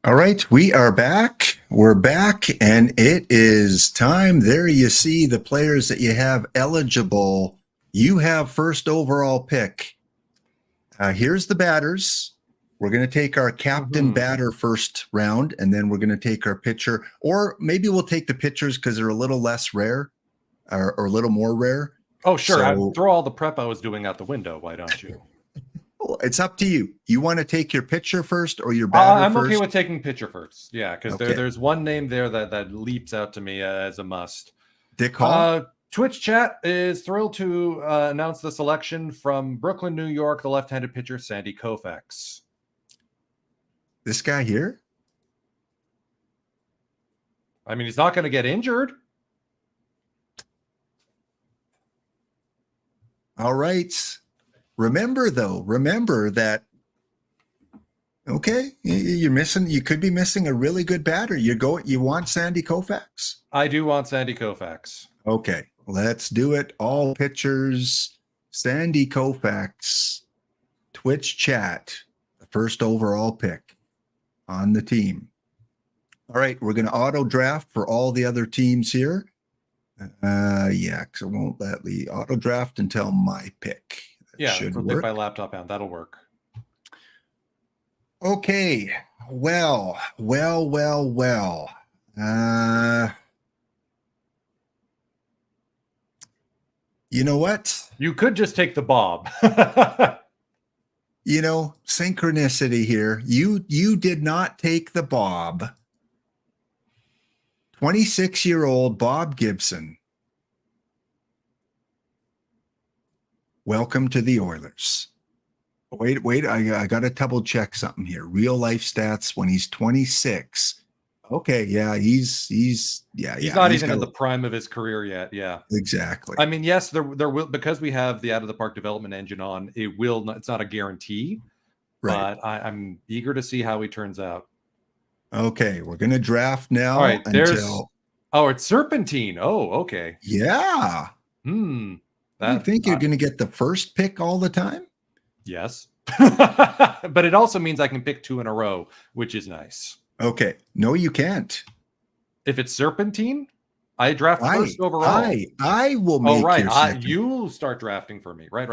All right, we are back. We're back, and it is time. There you see the players that you have eligible. You have first overall pick. Here's the batters. We're going to take our captain batter first round, and then we're going to take our pitcher, or maybe we'll take the pitchers because they're a little less rare or a little more rare. Oh, sure. So, Throw all the prep I was doing out the window. Why don't you? it's up to you. You want to take your pitcher first or your batter I'm first? okay with taking pitcher first. Yeah, because Okay. there's one name there that leaps out to me as a must. Dick Hall? Twitch chat is thrilled to announce the selection from Brooklyn, New York, the left-handed pitcher Sandy Koufax. This guy here? I mean, he's not going to get injured. All right. Remember that. Okay, you could be missing a really good batter. You want Sandy Koufax? I do want Sandy Koufax. Okay, let's do it. All pitchers, Sandy Koufax, Twitch chat, the first overall pick on the team. All right, we're going to auto draft for all the other teams here. Yeah, because it won't let me auto draft until my pick. That should work. My laptop out. That'll work. Okay. Well. You know what? You could just take the Bob. Synchronicity here. You did not take the Bob. 26-year-old Bob Gibson. Welcome to the Oilers. Wait, I got to double check something here. Real life stats when he's 26. Okay, yeah, he's not even in the prime of his career yet. Yeah, exactly. I mean, yes, there will, because we have the out of the park development engine on. It's not a guarantee, right? But I'm eager to see how he turns out. Okay, we're gonna draft now. All right, it's Serpentine. Oh, okay. Yeah. I think you're gonna get the first pick all the time. Yes, but it also means I can pick 2 in a row, which is nice. Okay. No, you can't. If it's Serpentine, I draft first overall. I will make your second. You'll start drafting for me. Right.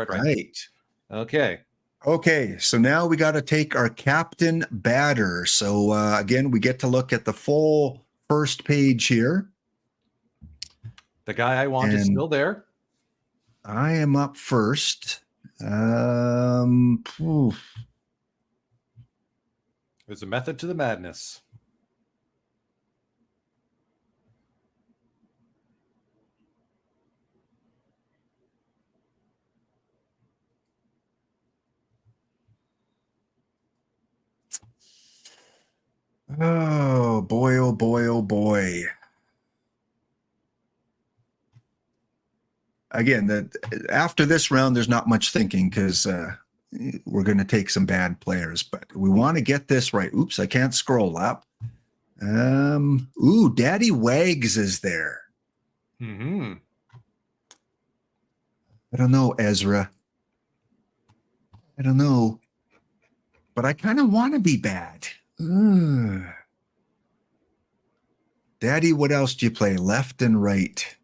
Okay. Okay. So now we got to take our captain batter. So again, we get to look at the full first page here. The guy I want is still there. I am up first. There's a method to the madness. Oh boy, oh boy, oh boy. Again, after this round, there's not much thinking because we're going to take some bad players, but we want to get this right. Oops, I can't scroll up. Daddy Wags is there. Mm-hmm. I don't know, Ezra. I don't know, but I kind of want to be bad. Daddy, what else do you play? Left and right.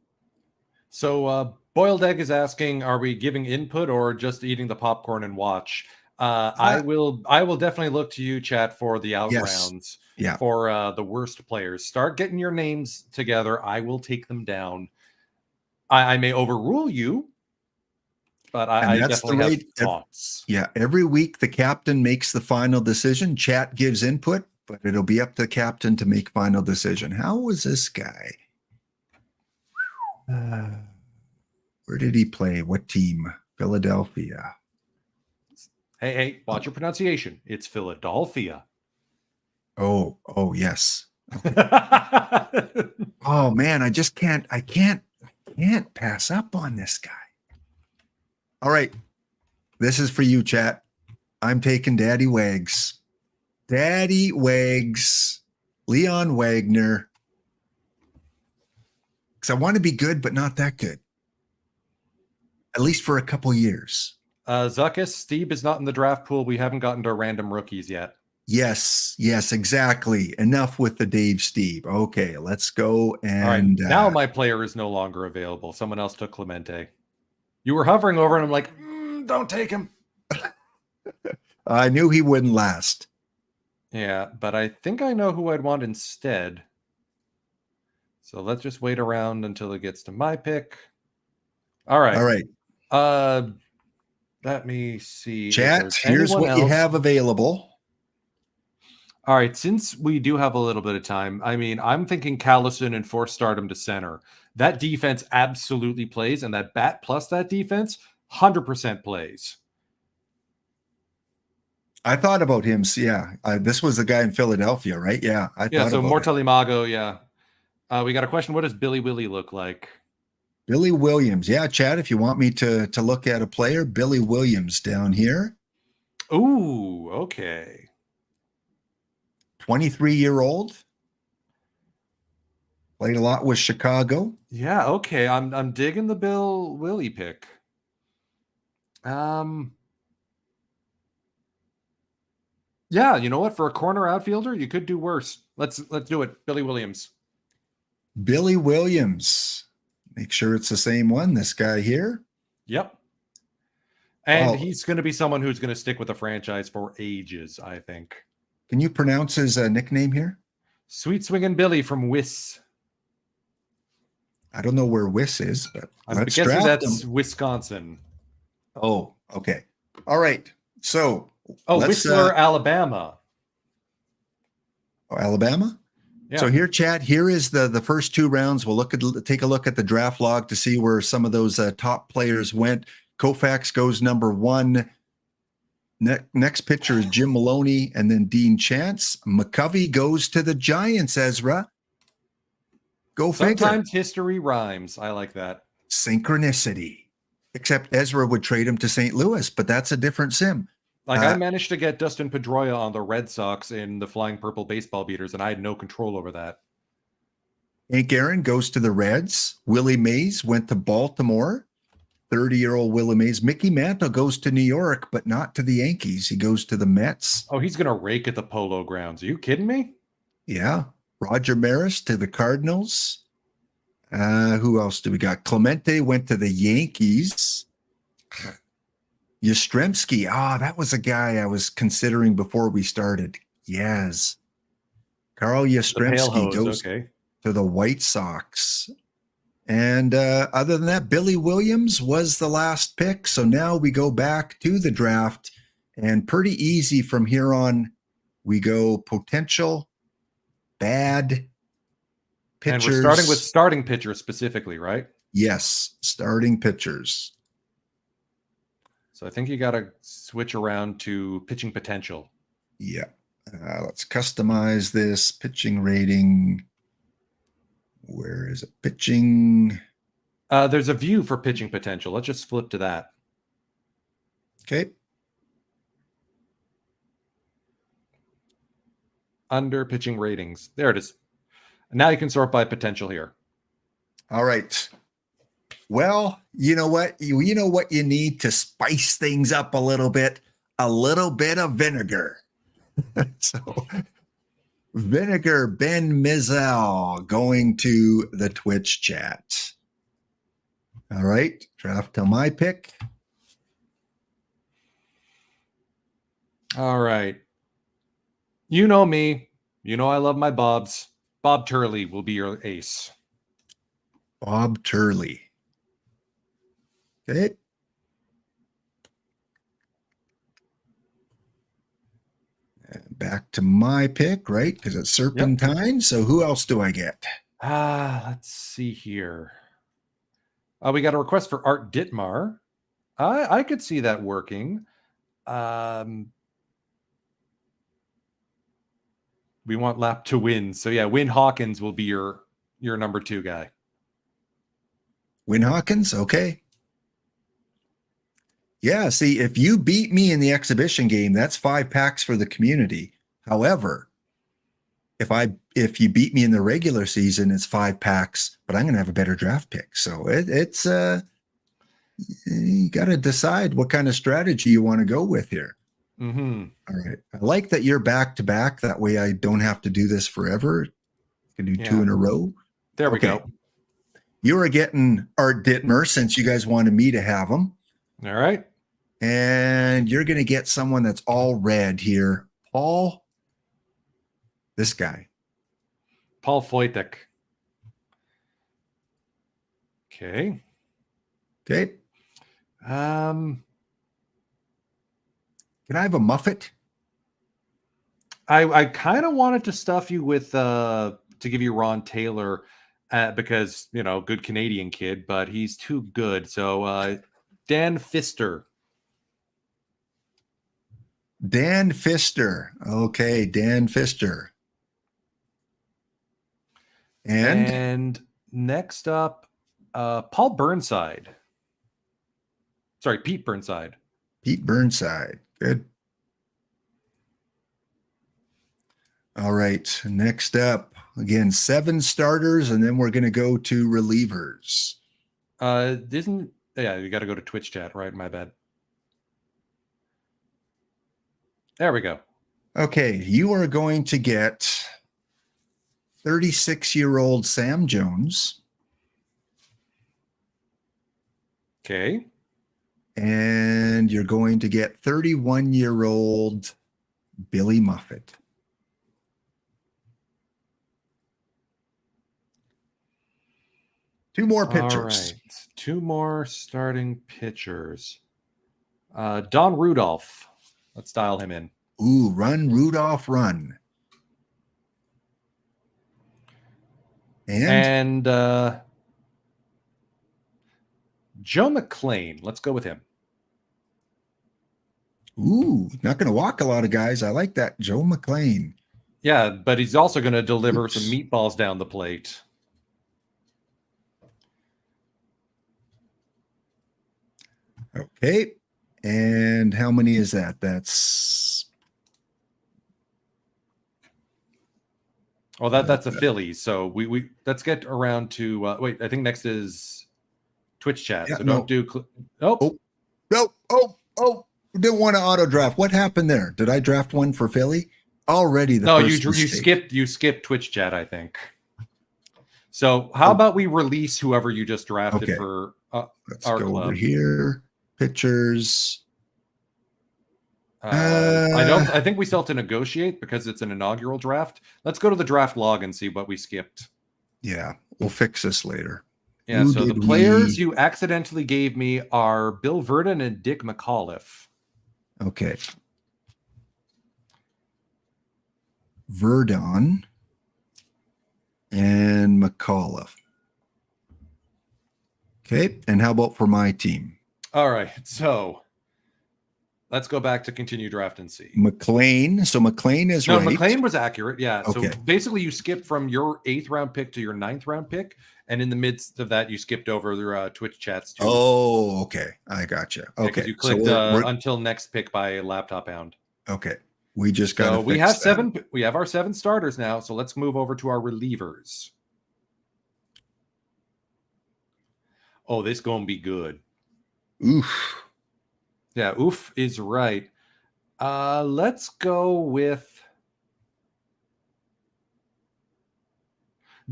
So, Boiled Egg is asking, are we giving input or just eating the popcorn and watch? I will definitely look to you, chat, for the out rounds. Yeah. For the worst players. Start getting your names together. I will take them down. I may overrule you, but I definitely have thoughts. Yeah, every week the captain makes the final decision. Chat gives input, but it'll be up to the captain to make final decision. How was this guy? Where did he play? What team? Philadelphia. Hey, watch your pronunciation. It's Philadelphia. Oh, yes. Okay. Oh man, I can't pass up on this guy. All right. This is for you, chat. I'm taking Daddy Wags. Daddy Wags. Leon Wagner. Because I want to be good, but not that good. At least for a couple years. Zuckus, Steve is not in the draft pool. We haven't gotten to random rookies yet. Yes, exactly. Enough with the Dave Steve. Okay, let's go. All right, And now my player is no longer available. Someone else took Clemente. You were hovering over, and I'm like, don't take him. I knew he wouldn't last. Yeah, but I think I know who I'd want instead. So let's just wait around until it gets to my pick. All right. All right, Let me see. chat, here's what you have available. All right, since we do have a little bit of time, I mean, I'm thinking Callison and force stardom to center. That defense absolutely plays, and that bat plus that defense 100% plays. I thought about him. So yeah, this was the guy in Philadelphia, right? Yeah, I thought So about it. Mortalimago, yeah. We got a question. What does Billy Willie look like? Billy Williams. Yeah, Chad, if you want me to look at a player, Billy Williams down here. Ooh, okay. 23-year-old. Played a lot with Chicago. Yeah, okay. I'm digging the Bill Willie pick. Yeah, you know what? For a corner outfielder, you could do worse. Let's do it. Billy Williams. Billy Williams. Make sure it's the same one. This guy here. Yep. And he's going to be someone who's going to stick with the franchise for ages, I think. Can you pronounce his nickname here? Sweet Swingin' Billy from Wiss. I don't know where Wiss is, but I'm guessing that's Wisconsin. Oh, okay. All right. So, Whistler, Alabama. Oh, Alabama? Yeah. So here, chat, here is the first two rounds. We'll take a look at the draft log to see where some of those top players went. Koufax goes number 1. Next pitcher is Jim Maloney and then Dean Chance. McCovey goes to the Giants, Ezra. Go figure. Sometimes history rhymes. I like that. Synchronicity. Except Ezra would trade him to St. Louis, but that's a different sim. Like I managed to get Dustin Pedroia on the Red Sox in the Flying Purple baseball beaters, and I had no control over that. Hank Aaron goes to the Reds. Willie Mays went to Baltimore. 30-year-old Willie Mays. Mickey Mantle goes to New York, but not to the Yankees. He goes to the Mets. Oh, he's going to rake at the Polo Grounds. Are you kidding me? Yeah. Roger Maris to the Cardinals. Who else do we got? Clemente went to the Yankees. Yastrzemski. That was a guy I was considering before we started. Yes. Carl Yastrzemski goes to the White Sox. And other than that, Billy Williams was the last pick. So now we go back to the draft. And pretty easy from here on, we go potential, bad pitchers. And we're starting with starting pitchers specifically, right? Yes, starting pitchers. So I think you got to switch around to pitching potential. Yeah. Let's customize this pitching rating. Where is it? Pitching. There's a view for pitching potential. Let's just flip to that. Okay. Under pitching ratings. There it is. Now you can sort by potential here. All right. Well, you know what? You know what you need to spice things up a little bit? A little bit of vinegar. So Vinegar Ben Mizell going to the Twitch chat. All right. Draft to my pick. All right. You know me. You know I love my Bobs. Bob Turley will be your ace. Bob Turley. Okay. Back to my pick, right? Because it's Serpentine. Yep. So who else do I get? Let's see here. We got a request for Art Ditmar. I could see that working. We want Lap to win. So yeah, Win Hawkins will be your number 2 guy. Win Hawkins? Okay. Yeah, see, if you beat me in the exhibition game, that's 5 packs for the community. However, if you beat me in the regular season, it's 5 packs, but I'm going to have a better draft pick. So it's you got to decide what kind of strategy you want to go with here. Mm-hmm. All right. I like that you're back to back. That way I don't have to do this forever. I can do two Yeah. in a row. There we Okay. go. You are getting Art Dittmer since you guys wanted me to have him. All right. And you're going to get someone that's all red here. Paul, this guy. Paul Foytik. Okay. Okay. Um, Can I have a Muffet? I kind of wanted to stuff you with to give you Ron Taylor because good Canadian kid, but he's too good. So Dan Pfister. Dan Pfister. Okay, Dan Pfister. And next up, Paul Burnside. Sorry, Pete Burnside. Pete Burnside. Good. All right. Next up, again, 7 starters, and then we're going to go to relievers. You got to go to Twitch chat, right? My bad. There we go. Okay, you are going to get 36-year-old Sam Jones. Okay. And you're going to get 31-year-old Billy Muffet. Two more pitchers. All right. 2 more starting pitchers. Don Rudolph. Let's dial him in. Ooh, run, Rudolph, run. And Joe McClain. Let's go with him. Ooh, not going to walk a lot of guys. I like that. Joe McClain. Yeah, but he's also going to deliver some meatballs down the plate. Okay. And how many is that? That's... Oh, that's a Phillies. So we let's get around to wait. I think next is Twitch chat. Yeah, so no. don't do. Oh, didn't want to auto draft. What happened there? Did I draft one for Philly already? You skipped Twitch chat, I think. So how about we release whoever you just drafted for Let's our go club over here. Pitchers. I think we still have to negotiate because it's an inaugural draft. Let's go to the draft log and see what we skipped. Yeah, we'll fix this later. Yeah, so the players you accidentally gave me are Bill Verdon and Dick McAuliffe. Okay. Verdon and McAuliffe. Okay, and how about for my team? All right, so let's go back to continue draft and see. McLean. So McLean is right. No, McLean was accurate. Yeah. Okay. So basically, you skipped from your 8th round pick to your 9th round pick, and in the midst of that, you skipped over the Twitch chats too. Oh, okay. I gotcha. Okay. You clicked until next pick by Laptop Hound. Okay. We just got. So we have 7. We have our 7 starters now. So let's move over to our relievers. Oh, this gonna be good. Oof. Yeah, oof is right. Let's go with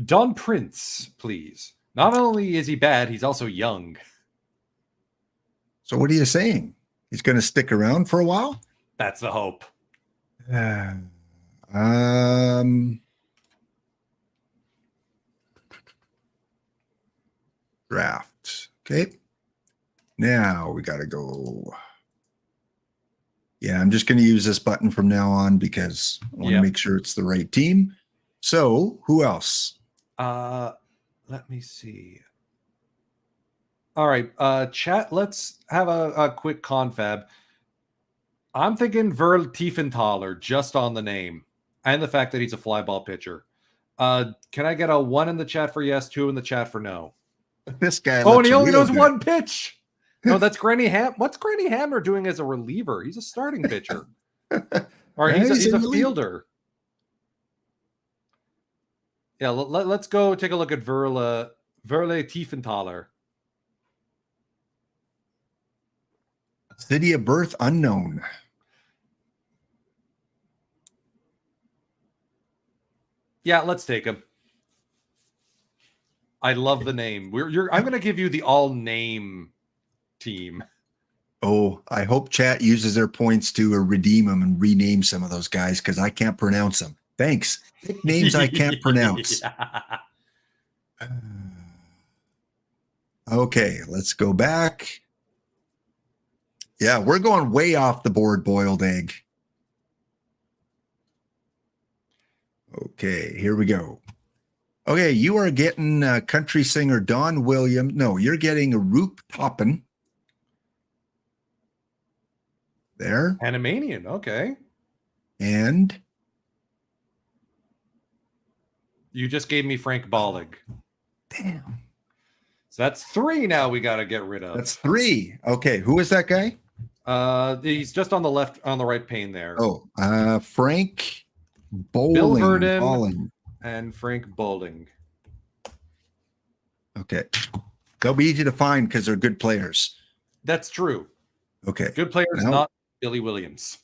Don Prince, please. Not only is he bad, he's also young. So what are you saying? He's going to stick around for a while? That's the hope. Draft. Okay. Now we got to go. Yeah, I'm just going to use this button from now on because I want to make sure it's the right team. So who else? Let me see. All right, chat. Let's have a quick confab. I'm thinking Verl Tiefenthaler just on the name and the fact that he's a fly ball pitcher. Can I get a 1 in the chat for yes, 2 in the chat for no? This guy. Oh, and he only knows 1 pitch. No, that's Granny Ham. What's Granny Hammer doing as a reliever? He's a starting pitcher. Or he's a fielder. Yeah, let's go take a look at Verle Tiefenthaler. City of birth unknown. Yeah, let's take him. I love the name. I'm going to give you the all name team. Oh, I hope chat uses their points to redeem them and rename some of those guys because I can't pronounce them. Thanks. Pick names I can't pronounce. Yeah. Okay, let's go back. Yeah, we're going way off the board, boiled egg. Okay, here we go. Okay, you are getting country singer Don Williams. No, you're getting a Roop Toppin. There. Panamanian, okay. And you just gave me Frank Bollig. damn. So that's 3 now we got to get rid of. That's 3. Okay, who is that guy? He's just on the right pane there. Oh, Frank Bowling. Bill Verdon Bowling. and Frank Bowling. Okay. They'll be easy to find because they're good players. That's true. Okay. Good players, Now, not Billy Williams.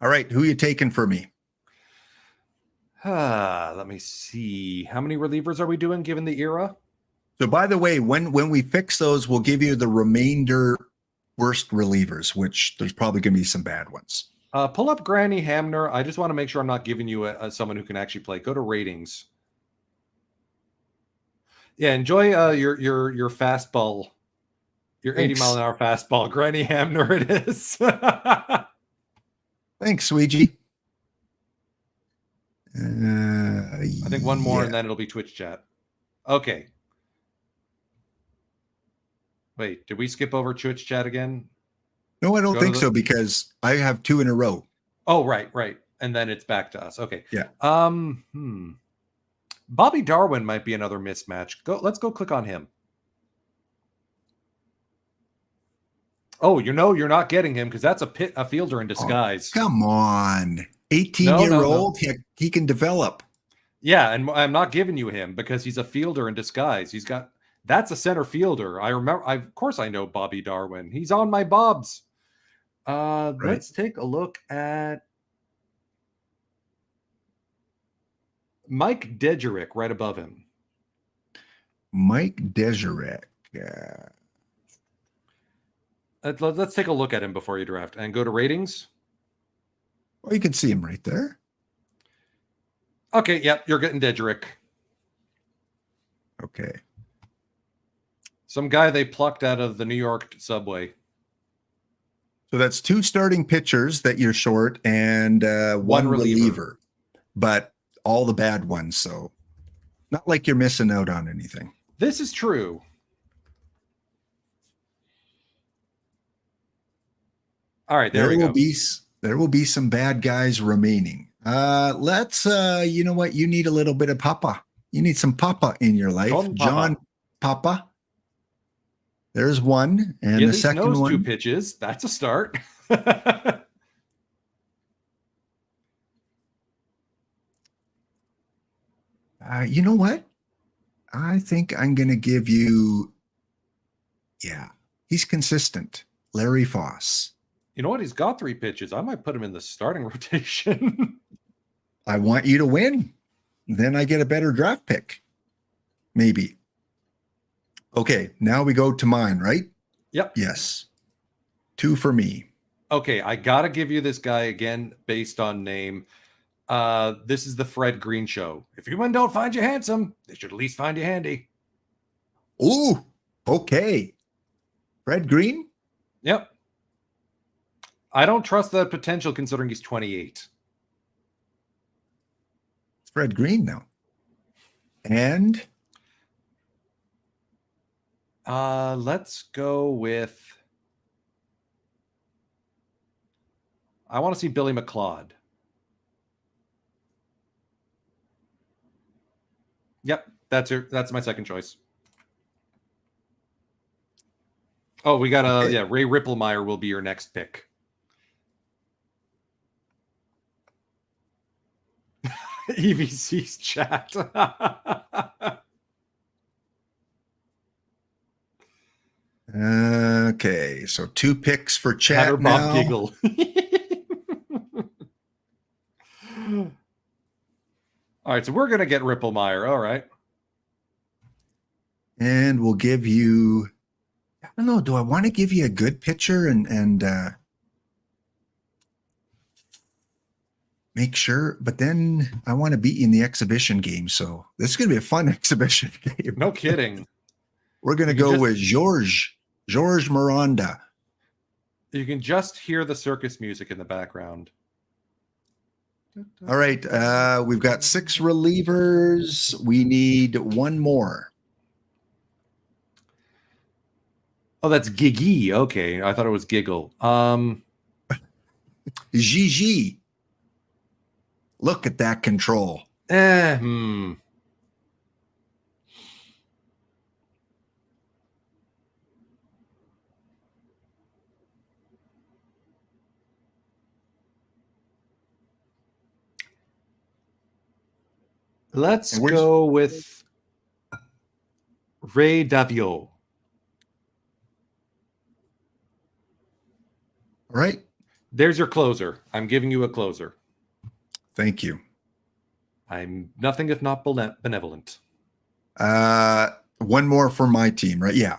all right, who are you taking for me? Let me see. How many relievers are we doing given the era? So by the way, when we fix those, we'll give you the remainder worst relievers, which there's probably going to be some bad ones. Pull up Granny Hamner. I just want to make sure I'm not giving you someone who can actually play. Go to ratings. Yeah, enjoy your fastball, your 80 mile an hour fastball. Granny Hamner, it is. Thanks, Suigi. I think one more and then it'll be Twitch chat. Okay. Wait, did we skip over Twitch chat again? No, I don't think so because I have 2 in a row. Oh, right. And then it's back to us. Okay. Yeah. Bobby Darwin might be another mismatch. Let's go click on him. Oh, you're not getting him because that's a fielder in disguise. Oh, come on. 18-year-old, he can develop. Yeah, and I'm not giving you him because he's a fielder in disguise. That's a center fielder. Of course I know Bobby Darwin. He's on my Bobs. Right. Let's take a look at Mike Dejerick right above him. Mike Dejerick. Let's take a look at him before you draft and go to ratings. Well, you can see him right there. Okay, yep, you're getting Dejerick. Okay. Some guy they plucked out of the New York subway. So that's 2 starting pitchers that you're short and 1 reliever. But all the bad ones. So not like you're missing out on anything. This is true. All right, there we go. There will be some bad guys remaining. Let's you know what? You need a little bit of Papa. You need some Papa in your life. John Papa. There's one, and the second one. 2 pitches. That's a start. You know what? I think I'm going to give you. Yeah, he's consistent. Larry Foss. You know what? He's got 3 pitches. I might put him in the starting rotation. I want you to win. Then I get a better draft pick. Maybe. Okay, now we go to mine, right? Yep. Yes. 2 for me. Okay, I got to give you this guy again based on name. This is the Fred Green show. If human don't find you handsome, they should at least find you handy. Ooh, okay. Fred Green? Yep. I don't trust that potential considering he's 28. It's Fred Green now. And let's go with. I want to see Billy McLeod. Yep, that's my second choice. Oh, we got Ray Ripplemeyer will be your next pick. EVC's chat. Okay, so 2 picks for chat Bob now. Giggle. All right, so we're going to get Ripplemeyer. All right. And we'll give you, I don't know, do I want to give you a good pitcher and make sure? But then I want to beat you in the exhibition game. So this is going to be a fun exhibition game. No kidding. We're going to go with George Miranda. You can just hear the circus music in the background. All right. We've got 6 relievers. We need 1 more. Oh, that's Gigi. Okay. I thought it was Giggle. Gigi. Look at that control. Let's go with Ray Davio. All right. There's your closer. I'm giving you a closer. Thank you. I'm nothing if not benevolent. 1 more for my team, right? Yeah.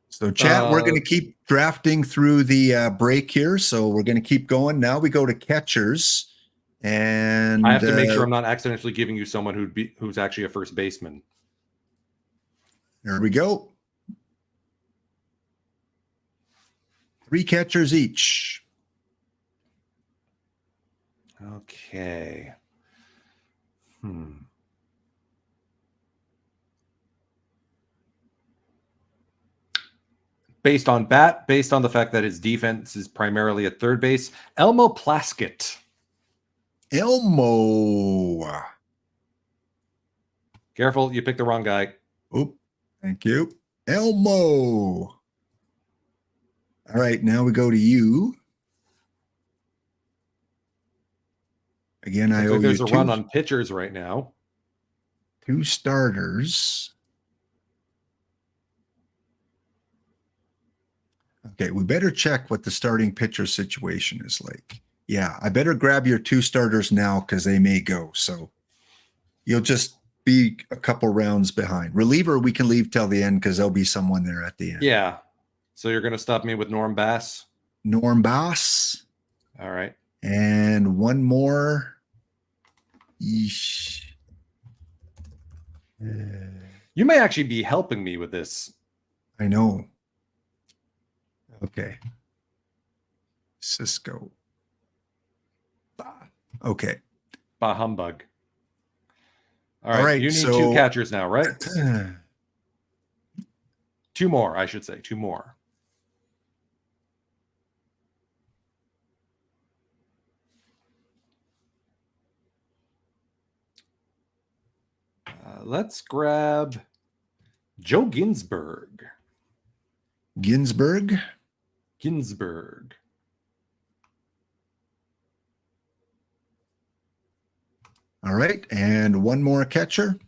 So, chat, we're going to keep drafting through the break here. So we're going to keep going. Now we go to catchers. And I have to make sure I'm not accidentally giving you someone who's actually a first baseman. There we go. 3 catchers each. Okay. Based on the fact that his defense is primarily at third base, Elmo Plaskett. Elmo. Careful, you picked the wrong guy. Oh, thank you. Elmo. All right, now we go to you. Again, I owe you there's a run on pitchers right now. 2 starters. Okay, we better check what the starting pitcher situation is like. Yeah, I better grab your 2 starters now because they may go. So you'll just be a couple rounds behind. Reliever, we can leave till the end because there'll be someone there at the end. Yeah. So you're going to stop me with Norm Bass? Norm Bass. All right. And 1 more. Yeesh. You may actually be helping me with this. I know. Okay. Cisco. Okay. Bah humbug. All right. You need 2 catchers now, right? 2 more, I should say. 2 more. Let's grab Joe Ginsberg. Ginsberg. All right. And 1 more catcher.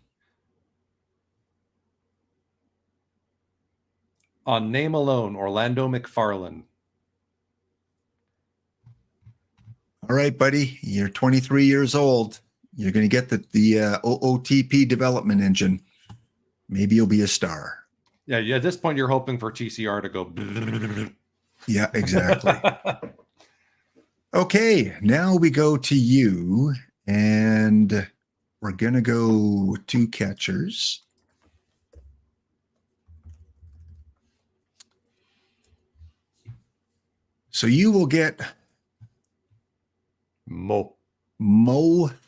On name alone, Orlando McFarlane. All right, buddy. You're 23 years old. You're going to get the OOTP development engine. Maybe you'll be a star. Yeah. At this point, you're hoping for TCR to go. Yeah, exactly. Okay. Now we go to you. And we're going to go 2 catchers. So you will get Mo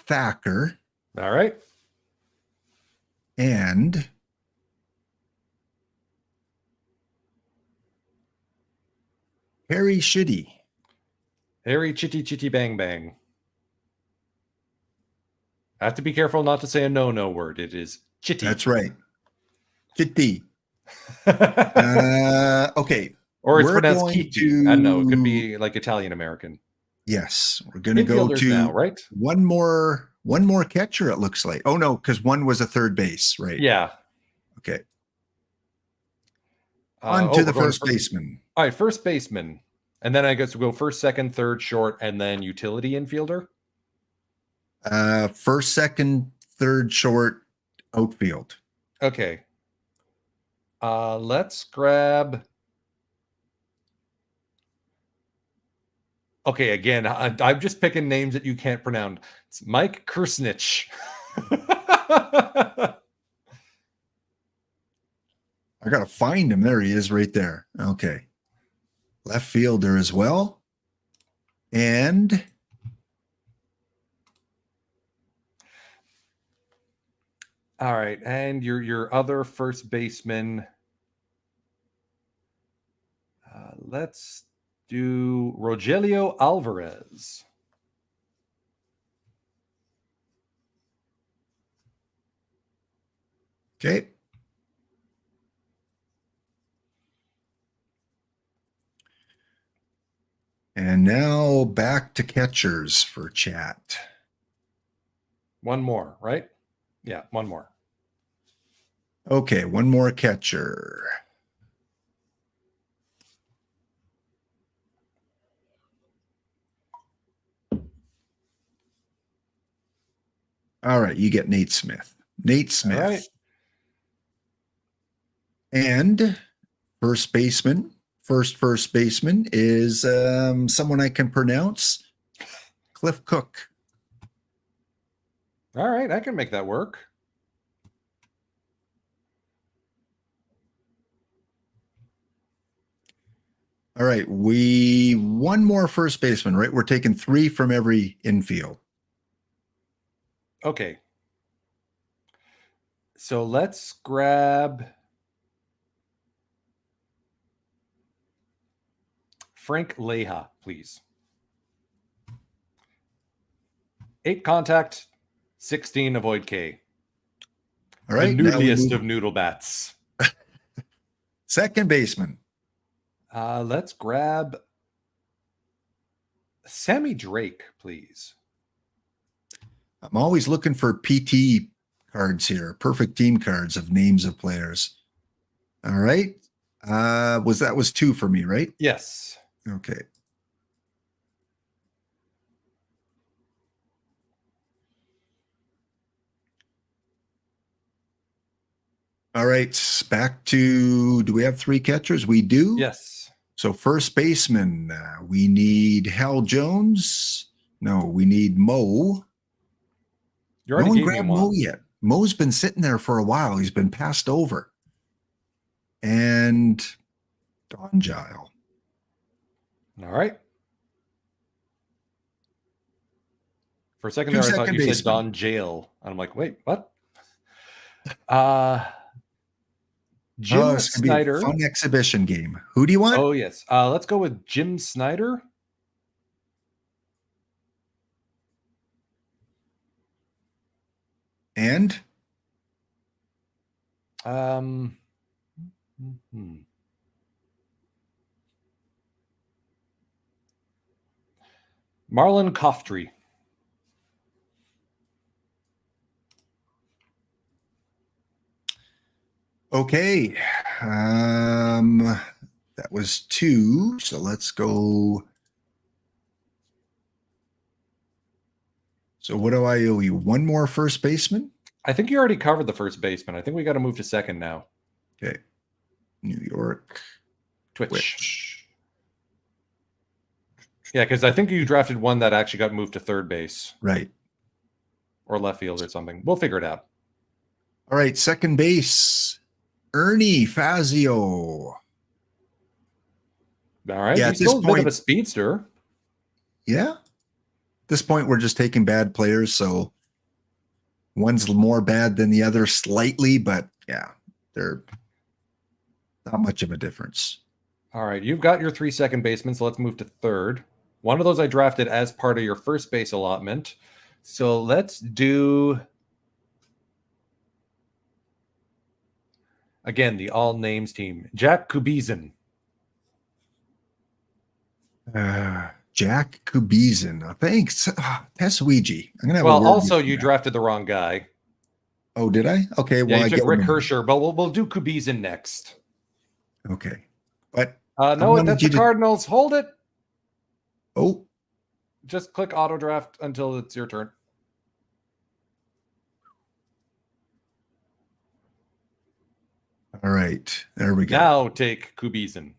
Thacker. All right. And Harry Chitty. Harry Chitty Bang Bang. I have to be careful not to say a no word. It is Chitty. That's right. Chitty. Okay. Or it's pronounced Kitty. I don't know. It could be like Italian American. Yes. We're going to go to now, right? one more catcher, it looks like. Oh, no, because 1 was a third base, right? Yeah. Okay. On to the first baseman. All right, first baseman. And then I guess we'll go first, second, third, short, and then utility infielder. First, second, third short, outfield. Okay. Let's grab. Okay, again, I'm just picking names that you can't pronounce. It's Mike Kersnich. I gotta find him. There he is, right there. Okay, left fielder as well, and all right, and your other first baseman. Let's do Rogelio Alvarez. okay. And now back to catchers for chat. One more, right? Yeah, one more. Okay, one more catcher. All right, you get Nate Smith. Nate Smith. All right. And first baseman is someone I can pronounce, Cliff Cook. All right, I can make that work. All right, one more first baseman, right? We're taking 3 from every infield. Okay. So let's grab Frank Leja, please. 8 contact, 16 avoid K. All right, the noodliest of noodle bats. Second baseman. Let's grab Sammy Drake, please. I'm always looking for PT cards here, perfect team cards of names of players. All right. Was 2 for me, right? Yes. Okay. All right, back to, do we have 3 catchers? We do. Yes. So first baseman, we need Hal Jones. No, we need Mo. You already No one gave me grabbed one. Mo yet. Mo's been sitting there for a while. He's been passed over. And Don Gile. All right. For a second there, I thought you said Don Jail. And I'm like, wait, what? Jim this could Snyder. be a fun exhibition game. Who do you want? Oh, yes. Let's go with Jim Snyder. And? Marlon Coftry. Okay. That was 2. So let's go. So what do I owe you? One more first baseman? I think you already covered the first baseman. I think we got to move to second now. Okay. New York. Twitch. Yeah, because I think you drafted one that actually got moved to third base. Right. Or left field or something. We'll figure it out. All right. Second base. Ernie Fazio. All right. Yeah, He's still a bit of a speedster. Yeah. At this point, we're just taking bad players. So one's more bad than the other slightly, but yeah, they're not much of a difference. All right. You've got your 3 second basemen. So let's move to third. One of those I drafted as part of your first base allotment. So let's do, again, the all names team. Jack Kubizin. Jack Kubizin. Thanks. TehSuigi. I'm gonna have well, also you drafted the wrong guy. Oh, did I? Okay. Well, yeah, you took Rick Hersher, but we'll do Kubizin next. Okay. But no, that's the Cardinals. Hold it. Oh. Just click auto draft until it's your turn. All right. There we go. Now take Kubizin.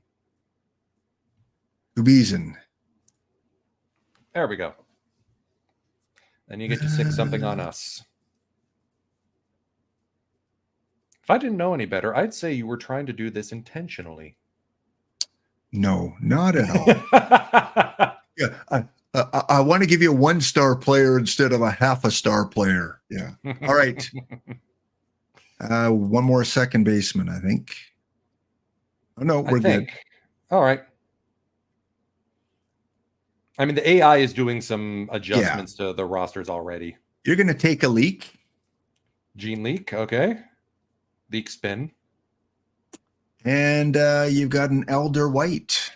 Kubizin. There we go. Then you get to sick something on us. If I didn't know any better, I'd say you were trying to do this intentionally. No, not at all. Yeah, I want to give you a 1-star player instead of a half-a-star player. Yeah. All right. One more second baseman, I think. Oh, no, we're good. All right. I mean, the AI is doing some adjustments to the rosters already. You're going to take a leak. Gene Leak, okay. Leak spin. And you've got an Elder White.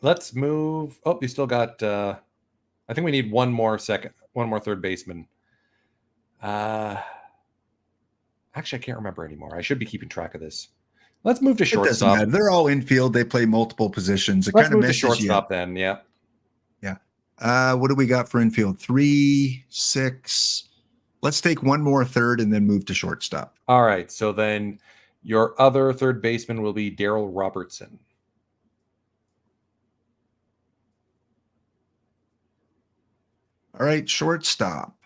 Let's move. Oh, you still got... I think we need one more third baseman. Actually, I can't remember anymore. I should be keeping track of this. Let's move to shortstop. It doesn't matter. They're all infield. They play multiple positions. It Let's kind of move to messes shortstop you. then. Yeah. Yeah. What do we got for infield? 3, 6. Let's take one more third and then move to shortstop. All right. So then your other third baseman will be Daryl Robertson. All right, shortstop.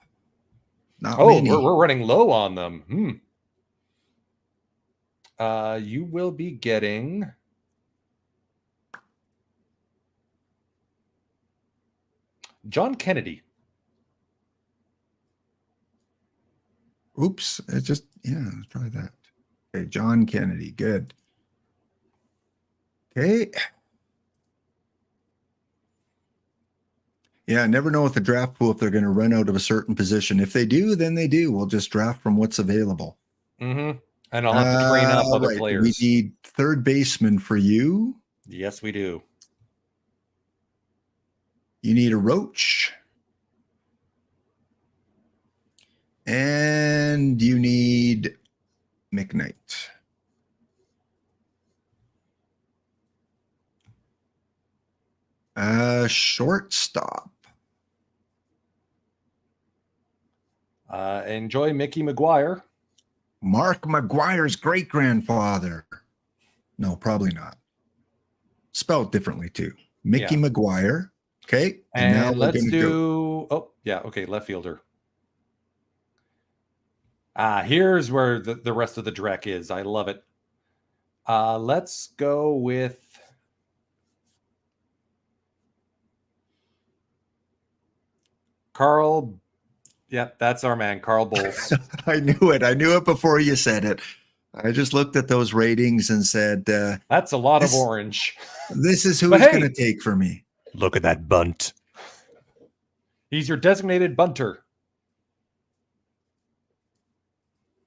Not Oh, many. we're running low on them. You will be getting John Kennedy. Oops. It's just, let's try that. Okay, John Kennedy. Good. Okay. Yeah, never know with the draft pool if they're going to run out of a certain position. If they do, then they do. We'll just draft from what's available. And I'll have to train up other players. We need third baseman for you. Yes, we do. You need a Roach. And you need McKnight. Shortstop. Enjoy Mickey McGuire. Mark McGuire's great-grandfather. No, probably not. Spelled differently, too. Mickey McGuire. Okay. And now let's do... Oh, yeah. Okay, left fielder. Here's where the rest of the Drek is. I love it. Let's go with... Carl... Yep, that's our man, Carl Bowles. I knew it. I knew it before you said it. I just looked at those ratings and said... that's a lot of orange. This is who he's going to take for me. Look at that bunt. He's your designated bunter.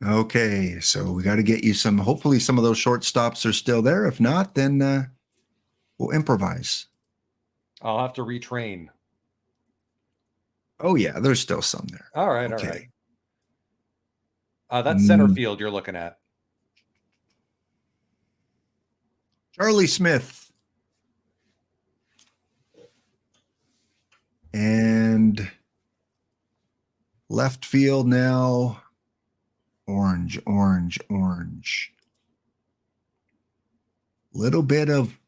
Okay, so we got to get you some... Hopefully some of those shortstops are still there. If not, then we'll improvise. I'll have to retrain. Oh, yeah, there's still some there. All right, okay. All right. That's center field you're looking at. Charlie Smith. And left field now. Orange, orange, orange. Little bit of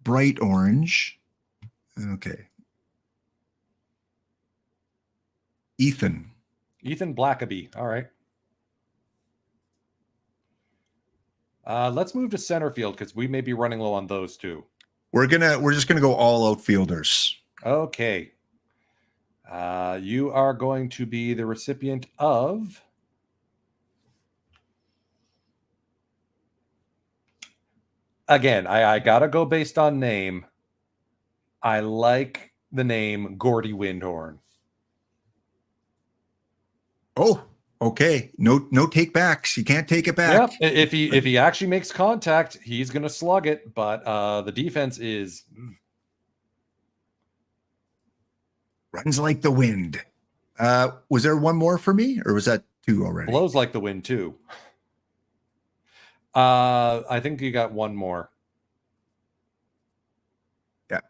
bright orange. Okay. Ethan Blackaby. All right. Let's move to center field because we may be running low on those two. We're just gonna go all outfielders. Okay. You are going to be the recipient of... Again, I gotta go based on name. I like the name Gordy Windhorn. Oh, okay. No take backs. You can't take it back. Yeah, if he actually makes contact, he's gonna slug it. But the defense is runs like the wind. Was there one more for me, or was that two already? Blows like the wind too. I think you got one more. Yeah.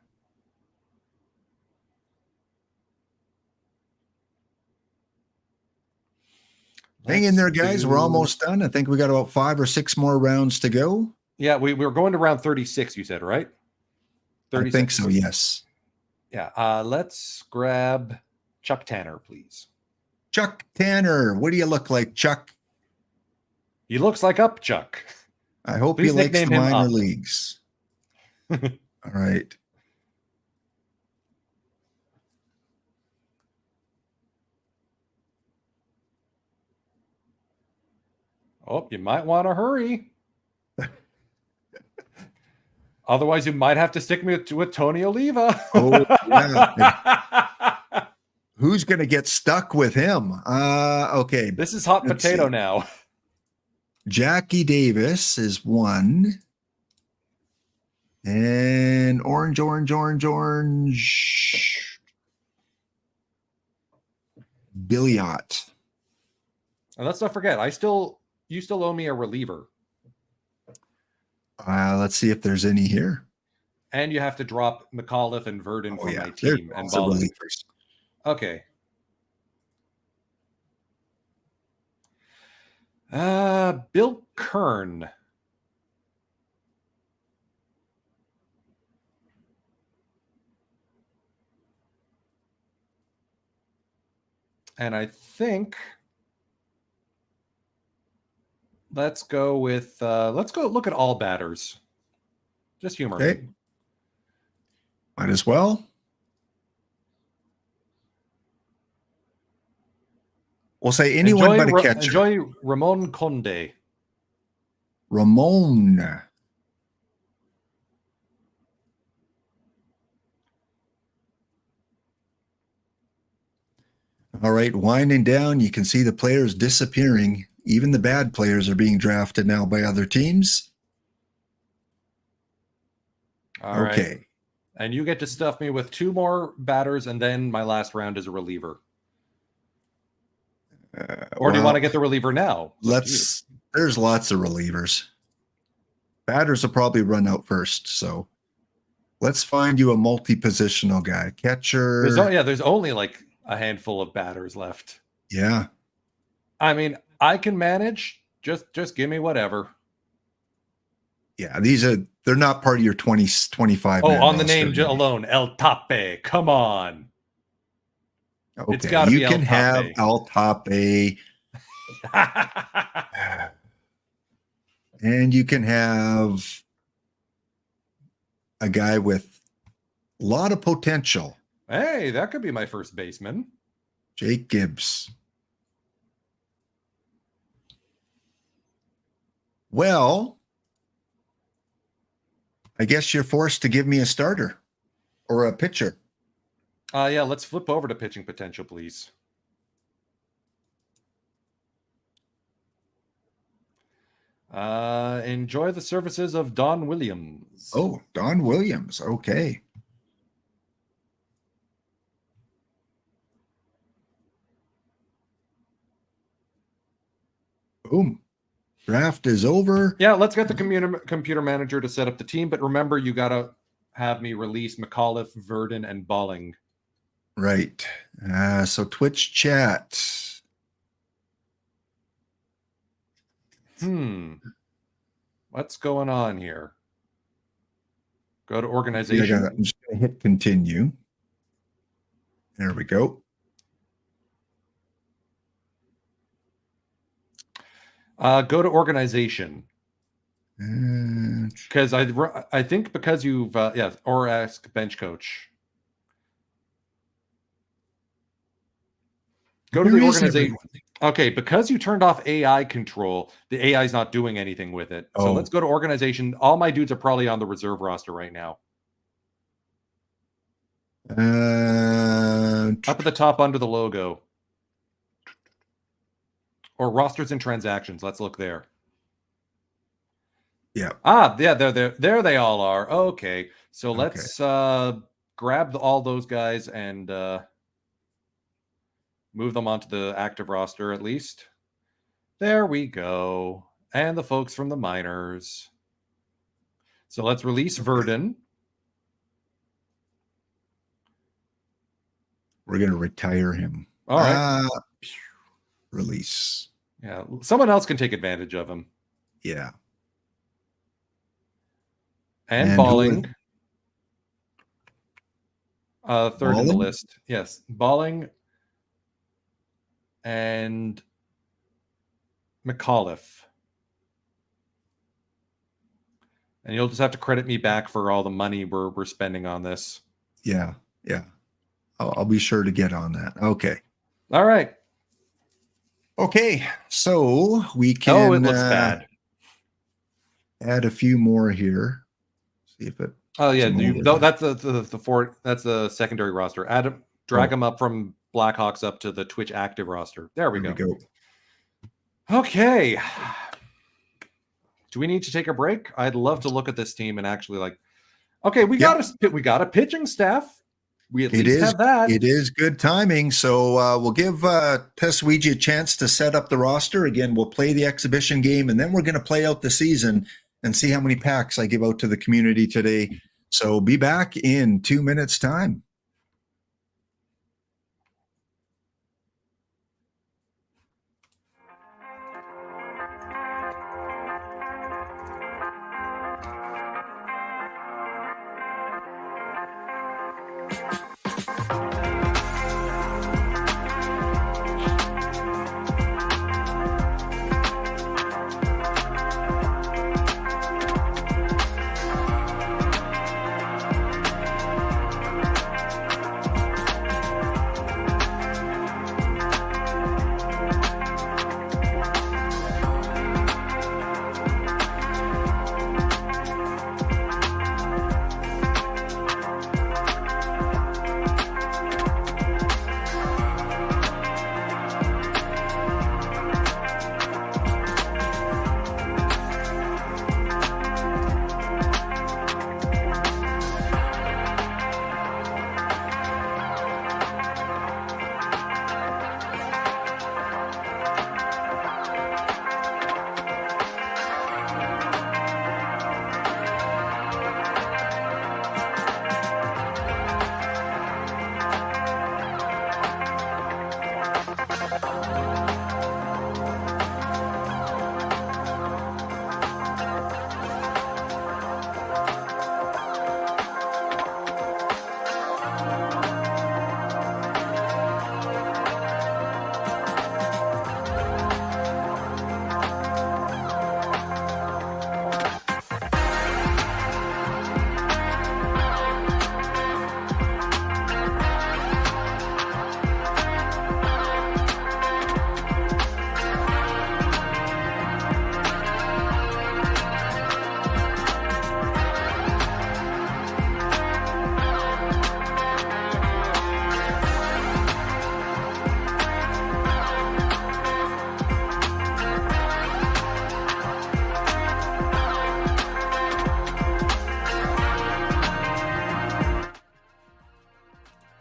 Hang in there, guys. We're almost done. I think we got about 5 or 6 more rounds to go. Yeah, we're going to round 36, you said, right? 36. I think so, yes. Yeah, let's grab Chuck Tanner, please. Chuck Tanner. What do you look like, Chuck? He looks like Up Chuck. I hope he likes the minor leagues. All right. Oh, you might want to hurry. Otherwise, you might have to stick me with Tony Oliva. Oh, yeah. Who's going to get stuck with him? Okay. This is hot potato now. Jackie Davis is 1. And orange. Billiot. And let's not forget, you still owe me a reliever. Let's see if there's any here. And you have to drop McAuliffe and Verdon from my team. And relievers. Okay. Bill Kern. And I think let's go with let's go look at all batters. Just humor me. Might as well. We'll say anyone but a catcher. Enjoy Ramon Conde. Ramon. All right, winding down, you can see the players disappearing. Even the bad players are being drafted now by other teams. All right. And you get to stuff me with 2 more batters, and then my last round is a reliever. Or do you want to get the reliever now? There's lots of relievers. Batters will probably run out first, so let's find you a multi-positional guy. Catcher. There's only like a handful of batters left. Yeah. I mean, I can manage. Just give me whatever. Yeah, they're not part of your 25. Oh, on the name alone, El Tape. Come on. Okay, it's got to be El Tape. You can have El Tape. And you can have a guy with a lot of potential. Hey, that could be my first baseman. Jake Gibbs. Well, I guess you're forced to give me a starter or a pitcher. Yeah, let's flip over to pitching potential, please. Enjoy the services of Don Williams. Oh, Don Williams. Okay. Boom. Draft is over. Yeah, let's get the computer manager to set up the team. But remember, you got to have me release McAuliffe, Verdon, and Balling. Right. So Twitch chat. What's going on here? Go to organization. I'm just going to hit continue. There we go. Go to organization. Because I think because you've or ask bench coach. Go to the organization. Okay, because you turned off AI control, the AI is not doing anything with it. So let's go to organization. All my dudes are probably on the reserve roster right now. Up at the top under the logo. Or rosters and transactions. Let's look there. Yeah. Yeah, there they all are. Okay. So let's grab all those guys and move them onto the active roster at least. There we go. And the folks from the minors. So let's release Verdon. We're going to retire him. All right. Release. Yeah, someone else can take advantage of him. Yeah. And And Balling. Third in the Balling? list. Yes, Balling and McAuliffe. And you'll just have to credit me back for all the money we're spending on this. Yeah. Yeah. I'll be sure to get on that. Okay. All right. Okay. So we can Oh, it looks bad. add a few more here. See if it. Oh yeah, that's the four. That's the secondary roster. Drag them up from Blackhawks up to the Twitch active roster. There we go. Okay. Do we need to take a break? I'd love to look at this team and actually okay, we got a pitching staff. We at least have that. It is good timing. So we'll give TehSuigi a chance to set up the roster. Again, we'll play the exhibition game, and then we're going to play out the season and see how many packs I give out to the community today. So be back in 2 minutes' time.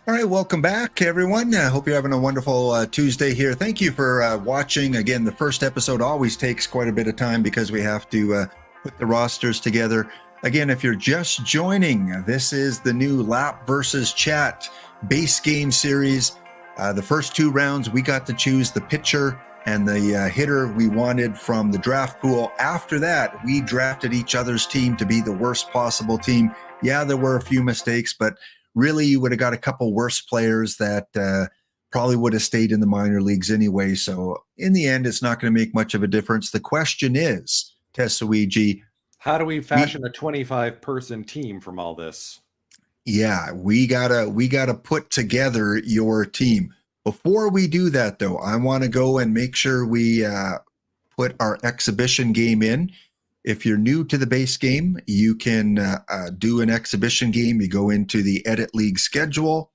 All right, welcome back, everyone. I hope you're having a wonderful Tuesday here. Thank you for watching. Again, the first episode always takes quite a bit of time because we have to put the rosters together. Again, if you're just joining, this is the new Lap versus Chat base game series. The first 2 rounds, we got to choose the pitcher and the hitter we wanted from the draft pool. After that, we drafted each other's team to be the worst possible team. Yeah, there were a few mistakes, but really, you would have got a couple worse players that probably would have stayed in the minor leagues anyway. So in the end, it's not going to make much of a difference. The question is, TehSuigi, how do we fashion a 25-person team from all this? Yeah, we gotta put together your team. Before we do that, though, I want to go and make sure we put our exhibition game in. If you're new to the base game, you can do an exhibition game. You go into the Edit League schedule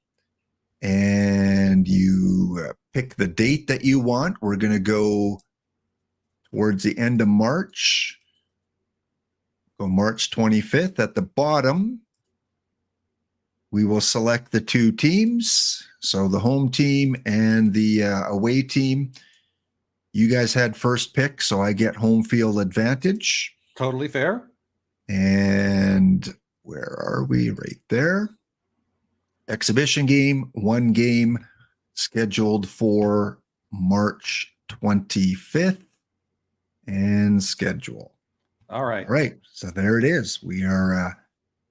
and you pick the date that you want. We're going to go towards the end of March. Go March 25th. At the bottom, we will select the 2 teams. So the home team and the away team. You guys had first pick, so I get home field advantage. Totally fair. And where are we? Right there. Exhibition game, 1 game scheduled for March 25th and schedule. All right. All right. So there it is. We are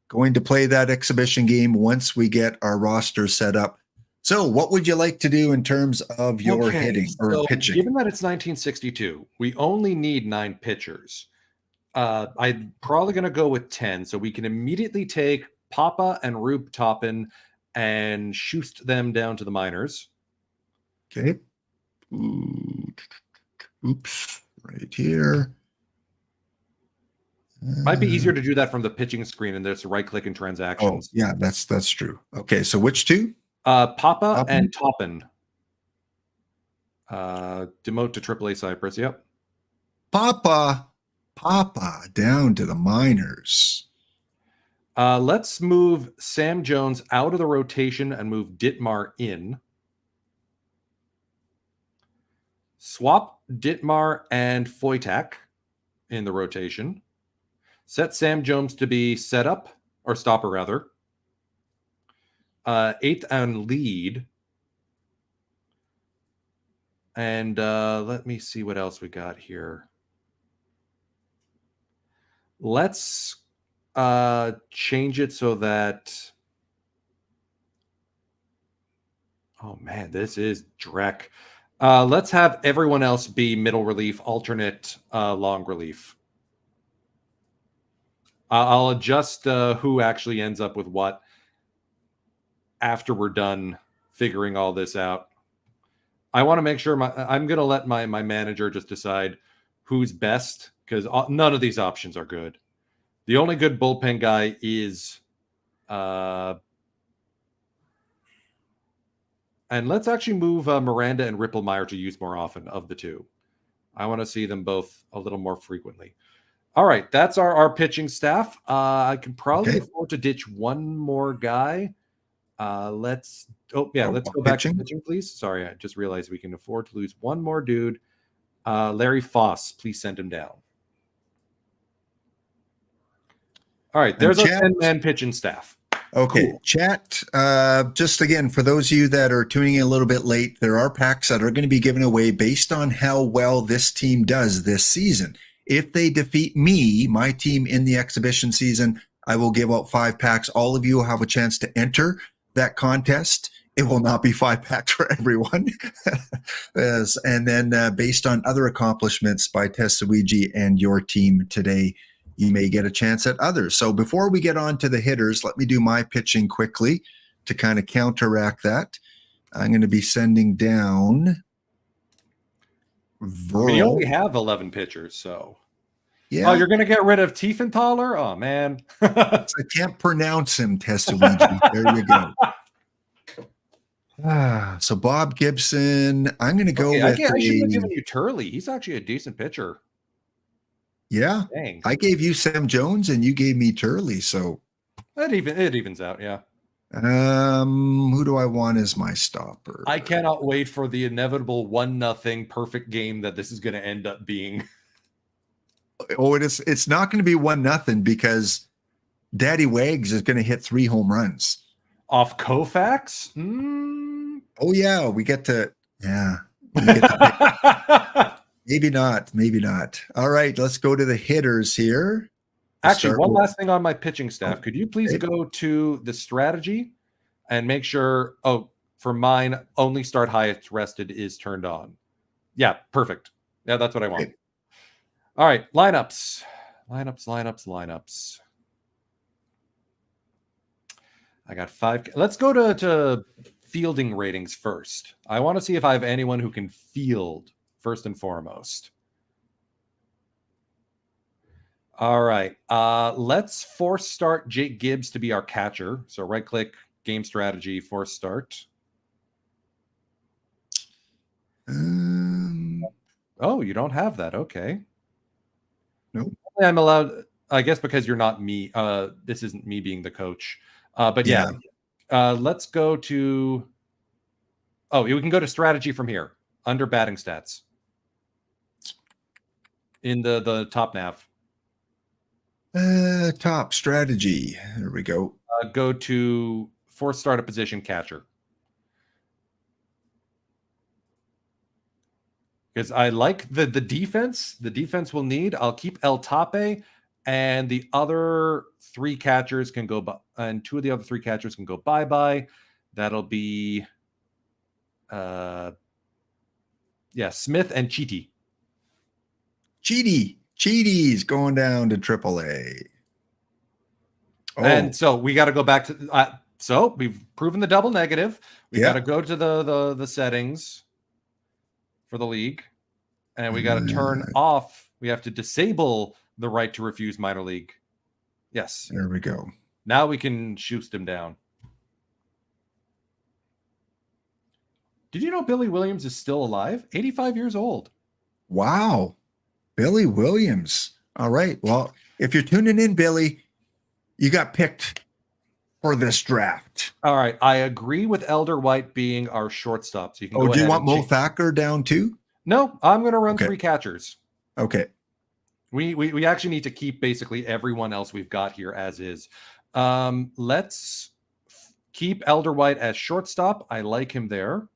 going to play that exhibition game once we get our roster set up. So what would you like to do in terms of your hitting or pitching? Given that it's 1962, we only need 9 pitchers. I'm probably going to go with 10, so we can immediately take Papa and Rube Toppin and shoost them down to the minors. Okay. Oops. Right here. Might be easier to do that from the pitching screen, and there's a right-click in transactions. Oh, yeah, that's true. Okay, so which two? Papa and Toppin. Demote to AAA Cyprus. Yep. Papa down to the minors. Let's move Sam Jones out of the rotation and move Ditmar in. Swap Ditmar and Foytak in the rotation. Set Sam Jones to be setup, or stopper rather. 8th and lead. And let me see what else we got here. Let's change it so that... Oh, man, this is Drek. Let's have everyone else be middle relief, alternate long relief. I'll adjust who actually ends up with what after we're done figuring all this out. I want to make sure I'm going to let my manager just decide who's best, because none of these options are good. The only good bullpen guy is... and let's actually move Miranda and Ripplemeyer to use more often of the two. I want to see them both a little more frequently. All right, that's our pitching staff. I can probably afford to ditch one more guy. Let's go back to pitching, please. Sorry, I just realized we can afford to lose one more dude. Larry Foss, please send him down. All right, there's our 10-man pitching staff. Okay, cool. Chat. Just again, for those of you that are tuning in a little bit late, there are packs that are going to be given away based on how well this team does this season. If they defeat me, my team in the exhibition season, I will give out 5 packs. All of you will have a chance to enter that contest. It will not be 5 packs for everyone. And then based on other accomplishments by TehSuigi and your team today, you may get a chance at others. So before we get on to the hitters, let me do my pitching quickly to kind of counteract that. I'm going to be sending down Verl. We only have 11 pitchers, so... Yeah. Oh, you're going to get rid of Tiefenthaler? Oh, man. I can't pronounce him, TehSuigi. There you go. So Bob Gibson, I'm going to go with... I should have given you Turley. He's actually a decent pitcher. Yeah. Dang. I gave you Sam Jones and you gave me Turley, so... It evens out, yeah. Who do I want as my stopper? I cannot wait for the inevitable 1-0 perfect game that this is going to end up being. Oh, it's not going to be 1-0 because Daddy Wags is going to hit 3 home runs. Off Koufax? Oh, yeah. We get to Maybe not. All right, let's go to the hitters here. Actually, one last thing on my pitching staff. Could you please go to the strategy and make sure, for mine, only start highest rested is turned on. Yeah, perfect. Yeah, that's what I want. All right, lineups. I got 5. Let's go to fielding ratings first. I want to see if I have anyone who can field first and foremost. All right, let's force start Jake Gibbs to be our catcher. So right click, game strategy, force start. Oh, you don't have that. Okay. Nope. I'm allowed, I guess, because you're not me. This isn't me being the coach. But yeah, let's go to... Oh, we can go to strategy from here, under batting stats. In the top nav. Top strategy. There we go. Go to force start a position catcher. because I like the defense. The defense will need. I'll keep El Tape, and the other 3 catchers can go. And 2 of the other 3 catchers can go bye. That'll be, Smith and Chiti. Cheaty's going down to AAA. Oh, And so we got to go back to. So we've proven the double negative. We got to go to the settings for the league, and we got to turn off. We have to disable the right to refuse minor league. Yes. There we go. Now we can shoot him down. Did you know Billy Williams is still alive? 85 years old. Wow. Billy Williams. All right. Well, if you're tuning in, Billy, you got picked for this draft. All right. I agree with Elder White being our shortstop. So you can go do you ahead want and Mo Thacker down too? No, I'm going to run 3 catchers. Okay. We actually need to keep basically everyone else we've got here as is. Let's keep Elder White as shortstop. I like him there.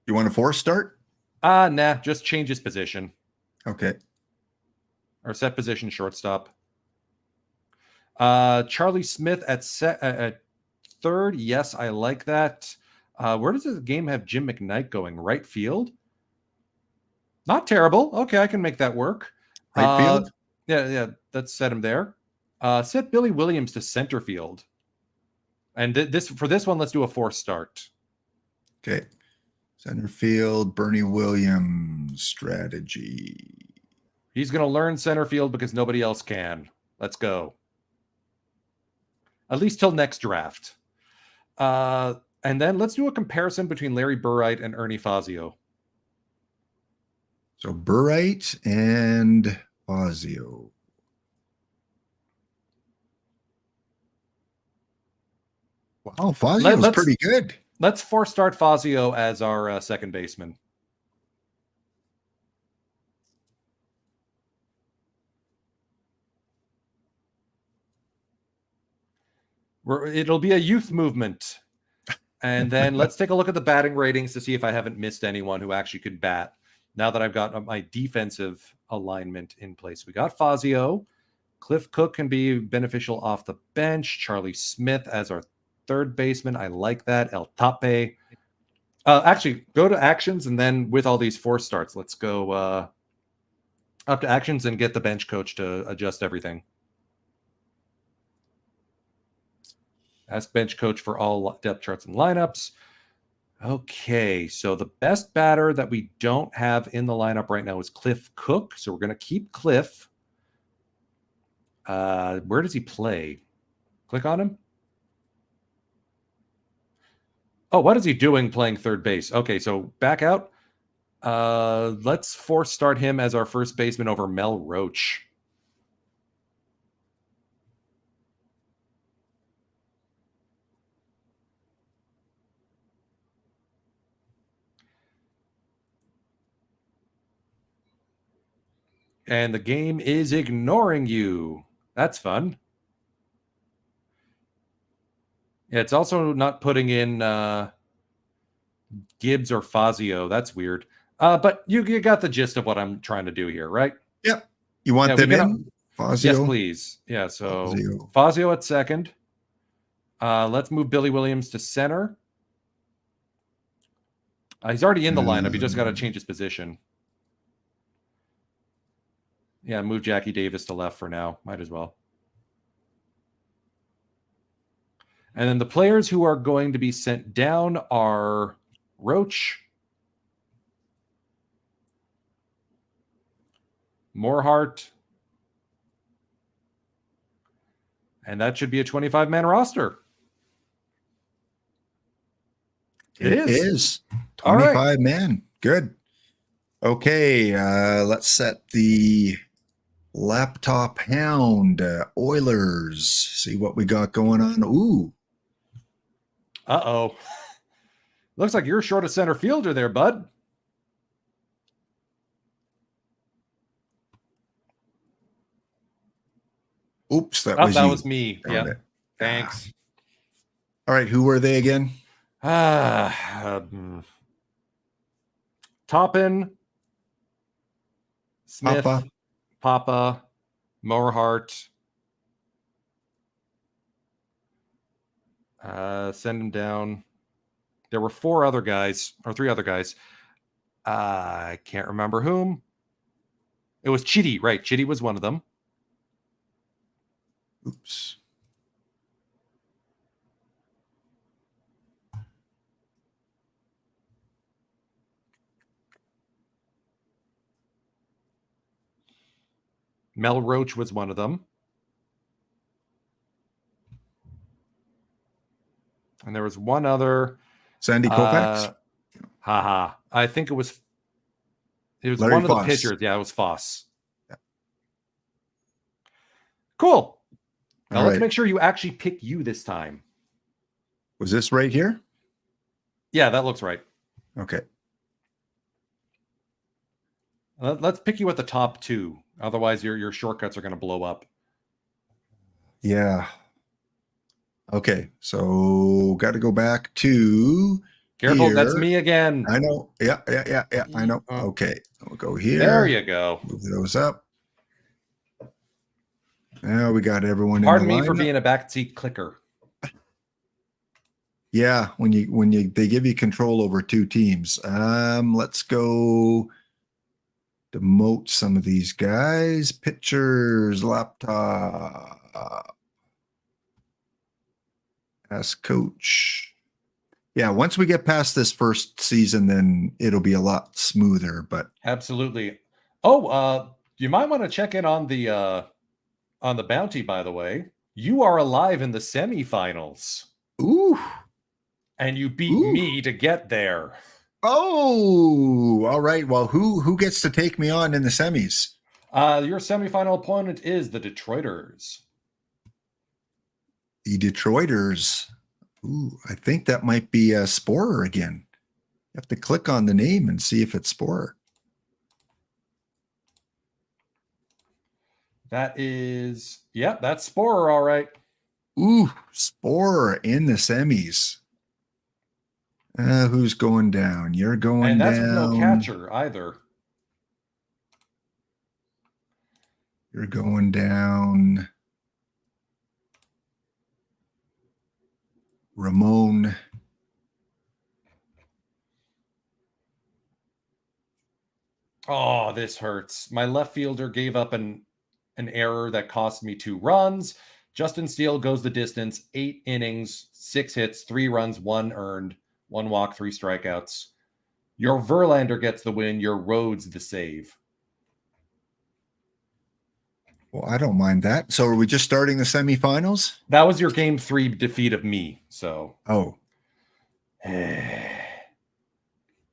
You want a 4 start? Nah, just change his position. Okay. Or set position shortstop. Charlie Smith at third. Yes, I like that. Where does the game have Jim McKnight going? Right field? Not terrible. Okay, I can make that work. Right field? Yeah. Let's set him there. Set Billy Williams to center field. And for this one, let's do a 4 start. Okay. Center field, Bernie Williams strategy. He's going to learn center field because nobody else can. Let's go. At least till next draft. And then let's do a comparison between Larry Burright and Ernie Fazio. So Burright and Fazio. Wow, Fazio's pretty good. Let's 4 start Fazio as our second baseman. It'll be a youth movement. And then let's take a look at the batting ratings to see if I haven't missed anyone who actually could bat. Now that I've got my defensive alignment in place. We got Fazio. Cliff Cook can be beneficial off the bench. Charlie Smith as our third baseman. I like that. El Tape. Actually, go to actions, and then with all these 4 starts, let's go up to actions and get the bench coach to adjust everything. Ask bench coach for all depth charts and lineups. Okay, so the best batter that we don't have in the lineup right now is Cliff Cook. So we're going to keep Cliff. Where does he play? Click on him. Oh, what is he doing playing third base? Okay, so back out. Let's 4 start him as our first baseman over Mel Roach. And the game is ignoring you. That's fun. Yeah, it's also not putting in Gibbs or Fazio. That's weird. But you got the gist of what I'm trying to do here, right? Yep. You want them in? Fazio? Yes, please. Yeah, so Fazio at second. Let's move Billy Williams to center. He's already in the lineup. You just got to change his position. Yeah, move Jackie Davis to left for now. Might as well. And then the players who are going to be sent down are Roach, Morehart, and that should be a 25-man roster. It is 25 man. Good. Okay, let's set the laptop hound Oilers. See what we got going on. Ooh. Uh-oh. Looks like you're short of center fielder there, bud. Oops, that was me. Darn Yeah. it. Thanks. All right, who were they again? Toppin, Smith, Papa. Papa, Mowerhart. Send him down. There were three other guys. I can't remember whom. It was Chitty, right? Chitty was one of them. Oops. Mel Roach was one of them. And there was one other. Sandy Koufax? I think it was Larry one of the Foss. pitchers. Yeah, it was Foss. Yeah. Cool. Now All let's right. make sure you actually pick you this time. Was this right here? Yeah, that looks right. Okay. Let's pick you at the top two. Otherwise, your shortcuts are going to blow up. Yeah. Okay. So got to go back to Careful, here. that's me again. I know. Yeah. I know. Okay. We'll go here. There you go. Move those up. Now we got everyone Pardon in the me for lineup. being a backseat clicker. Yeah, when they give you control over two teams. Let's go demote some of these guys. Pictures, laptop. Ask coach. Yeah, once we get past this first season, then it'll be a lot smoother. But Absolutely. Oh, you might want to check in on the bounty, by the way. You are alive in the semifinals. ooh. And you beat me to get there. Oh, all right. Well, who gets to take me on in the semis? Your semifinal opponent is the Detroiters. The Detroiters. Ooh, I think that might be Sporer again. You have to click on the name and see if it's Sporer. That's Sporer, all right. Ooh, Sporer in the semis. Who's going down? You're going And that's down. with no catcher either. You're going down. Ramon. Oh, this hurts. My left fielder gave up an error that cost me 2 runs. Justin Steele goes the distance, 8 innings, 6 hits, 3 runs, 1 earned, 1 walk, 3 strikeouts. Your Verlander gets the win. Your Rhodes the save. Well, I don't mind that. So are we just starting the semifinals? That was your game 3 defeat of me. So. Oh.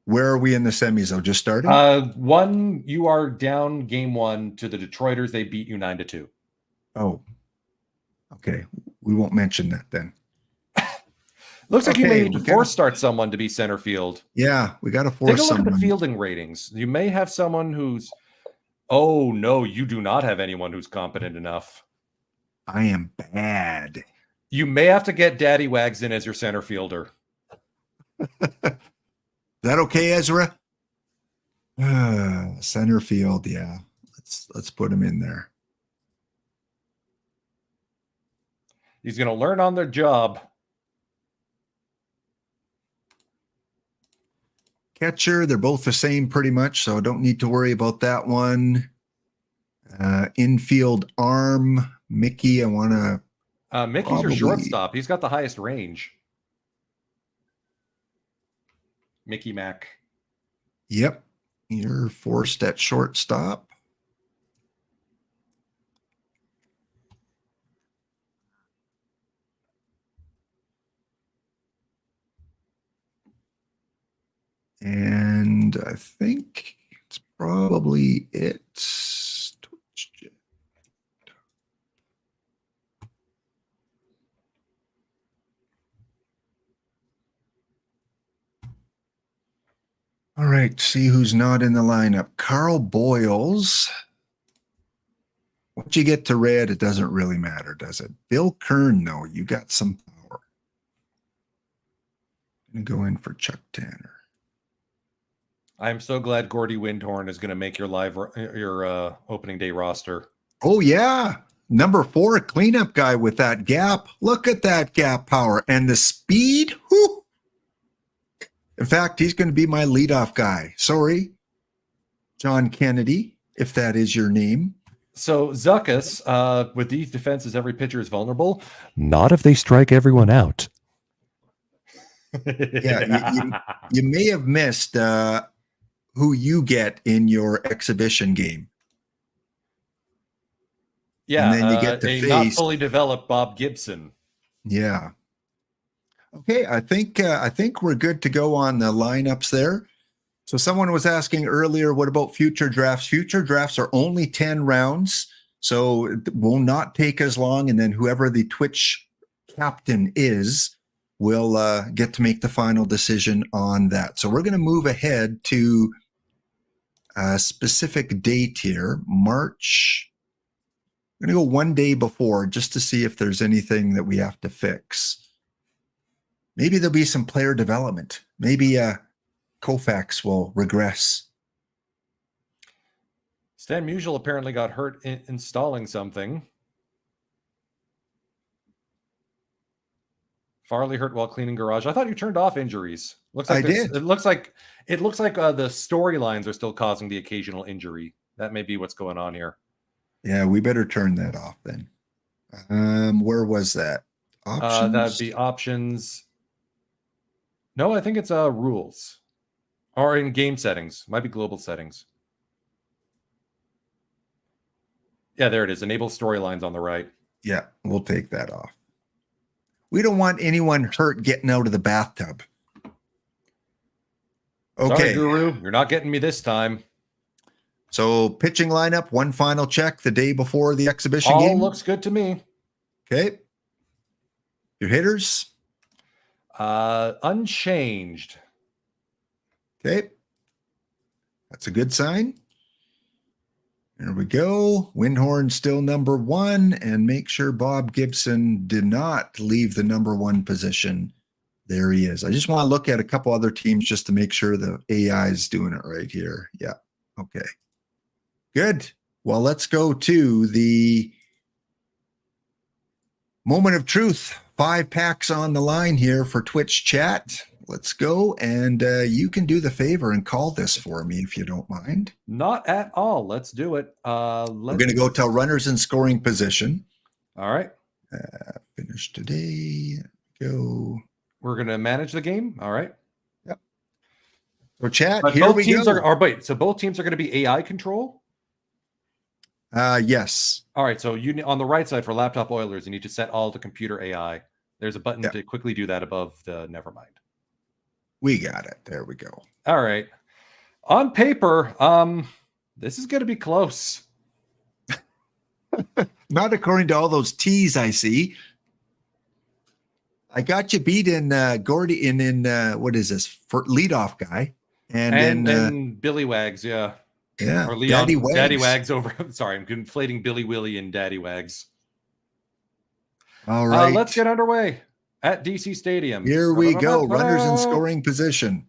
Where are we in the semis, though? Just starting? You are down game 1 to the Detroiters. They beat you 9-2. Oh. Okay. We won't mention that then. Looks like you may need to force start someone to be center field. Yeah, we got to force someone. Take a look at the fielding ratings. You may have someone who's... Oh, no, you do not have anyone who's competent enough. I am bad. You may have to get Daddy Wags in as your center fielder. Is that okay, Ezra? Center field, yeah. Let's put him in there. He's going to learn on the job. Catcher, they're both the same pretty much, so don't need to worry about that one. Infield arm, Mickey, I want to... Mickey's your shortstop. He's got the highest range. Mickey Mac. Yep. You're forced at shortstop. And I think it's probably it. All right, see who's not in the lineup. Carl Boyles. Once you get to red, it doesn't really matter, does it? Bill Kern, though, you got some power. I'm going to go in for Chuck Tanner. I'm so glad Gordy Windhorn is going to make your opening day roster. Oh, yeah. Number 4 cleanup guy with that gap. Look at that gap power and the speed. Whew. In fact, he's going to be my leadoff guy. Sorry, John Kennedy, if that is your name. So Zuckus, with these defenses, every pitcher is vulnerable. Not if they strike everyone out. Yeah, you may have missed who you get in your exhibition game. Yeah, and then you get to a face not fully developed Bob Gibson. Yeah. Okay, I think we're good to go on the lineups there. So someone was asking earlier, what about future drafts? Future drafts are only 10 rounds, so it will not take as long. And then whoever the Twitch captain is will get to make the final decision on that. So we're going to move ahead to a specific date here, March. I'm going to go one day before just to see if there's anything that we have to fix. Maybe there'll be some player development. Maybe Koufax will regress. Stan Musial apparently got hurt installing something. Farley hurt while cleaning garage. I thought you turned off injuries. Looks like I did. It looks like the storylines are still causing the occasional injury. That may be what's going on here. Yeah, we better turn that off then. Where was that? Options? That'd be options. No, I think it's rules. Or in game settings. Might be global settings. Yeah, there it is. Enable storylines on the right. Yeah, we'll take that off. We don't want anyone hurt getting out of the bathtub. Okay. Sorry, Guru. You're not getting me this time. So pitching lineup, one final check the day before the exhibition All game. looks good to me. Okay. Your hitters? Unchanged. Okay. That's a good sign. There we go. Windhorn still number 1, and make sure Bob Gibson did not leave the number 1 position. There he is. I just want to look at a couple other teams just to make sure the AI is doing it right here. Yeah. Okay. Good. Well, let's go to the moment of truth. 5 packs on the line here for Twitch chat. Let's go. And you can do the favor and call this for me if you don't mind. Not at all. Let's do it. We're going to go tell runners in scoring position. All right. Finish today. Go. We're going to manage the game. All right. Yep. So chat, but here both we teams go. So both teams are going to be AI control? Yes. All right. So you on the right side for Laptop Oilers, you need to set all to computer AI. There's a button to quickly do that above the nevermind. We got it. There we go. All right. On paper, this is going to be close. Not according to all those T's I see. I got you beat in Gordy in what is this for leadoff guy and Billy Wags, yeah. Yeah. Or Leon Daddy Wags over. Sorry, I'm conflating Billy Willie and Daddy Wags. All right. Let's get underway at DC Stadium. Here we go. Runners in scoring position.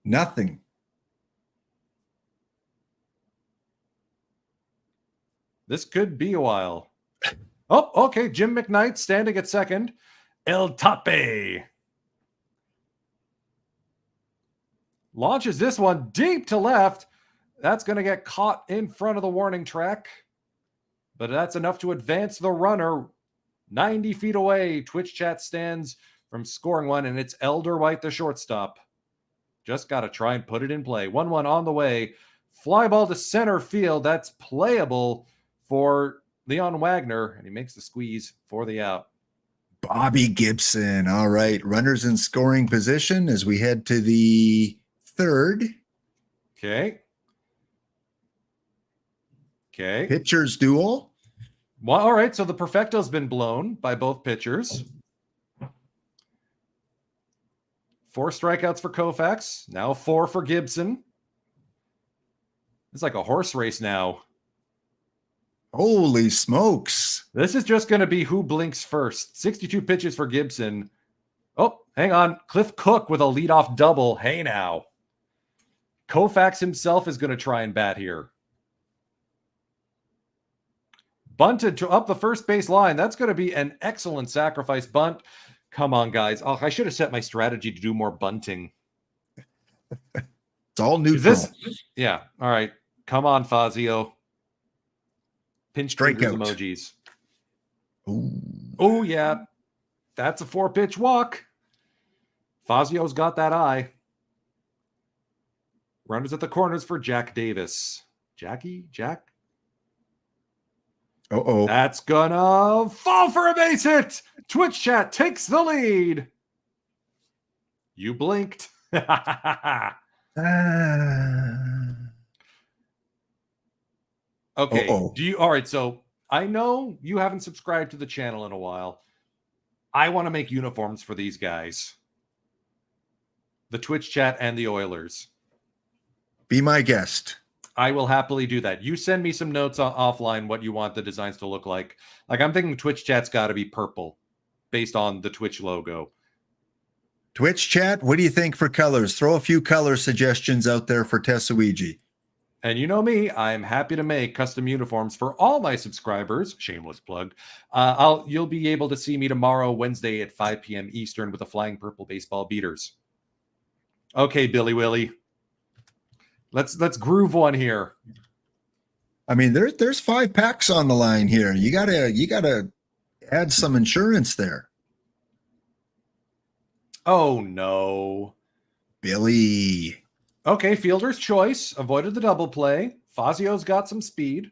Nothing. This could be a while. Oh, okay. Jim McKnight standing at second. El Tape launches this one deep to left. That's going to get caught in front of the warning track. But that's enough to advance the runner 90 feet away. Twitch chat stands from scoring one, and it's Elder White, the shortstop. Just got to try and put it in play. 1-1 on the way. Fly ball to center field. That's playable for Leon Wagner, and he makes the squeeze for the out. Bobby Gibson. All right. Runners in scoring position as we head to the third. Okay. Pitchers duel. Well, all right. So the perfecto's been blown by both pitchers. 4 strikeouts for Koufax. Now 4 for Gibson. It's like a horse race now. Holy smokes. This is just going to be who blinks first. 62 pitches for Gibson. Oh, hang on. Cliff Cook with a leadoff double. Hey now. Koufax himself is going to try and bat here. Bunted to up the first base line. That's going to be an excellent sacrifice bunt. Come on, guys. Oh, I should have set my strategy to do more bunting. It's all neutral. Yeah. All right. Come on, Fazio. Pinch fingers Strikeout. emojis. Ooh. Oh, yeah. That's a 4-pitch walk. Fazio's got that eye. Runners at the corners for Jack Davis. Jack? Uh-oh. That's gonna fall for a base hit. Twitch chat takes the lead. You blinked. Okay. All right, so I know you haven't subscribed to the channel in a while. I want to make uniforms for these guys. The Twitch chat and the Oilers. Be my guest. I will happily do that. You send me some notes offline what you want the designs to look like. Like, I'm thinking Twitch chat's got to be purple based on the Twitch logo. Twitch chat, what do you think for colors? Throw a few color suggestions out there for TehSuigi. And you know me, I'm happy to make custom uniforms for all my subscribers. Shameless plug. You'll be able to see me tomorrow, Wednesday at 5 p.m. Eastern with the Flying Purple Baseball Beaters. Okay, Billy Willie. Let's groove one here. I mean, there's 5 packs on the line here. You gotta add some insurance there. Oh no. Billy. Okay, fielder's choice. Avoided the double play. Fazio's got some speed.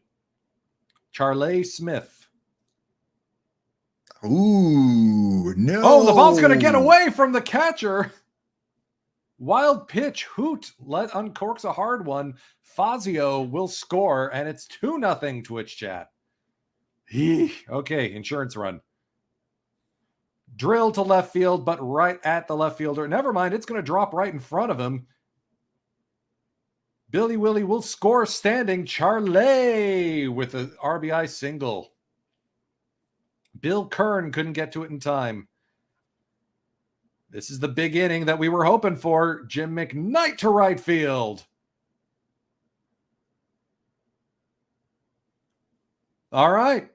Charlie Smith. Ooh, no. Oh, the ball's going to get away from the catcher. Wild pitch. Hoot. Uncorks a hard one. Fazio will score, and it's 2-0 Twitch chat. Okay, insurance run. Drill to left field, but right at the left fielder. Never mind, it's going to drop right in front of him. Billy Willie will score standing. Charlie with an RBI single. Bill Kern couldn't get to it in time. This is the big inning that we were hoping for. Jim McKnight to right field. All right.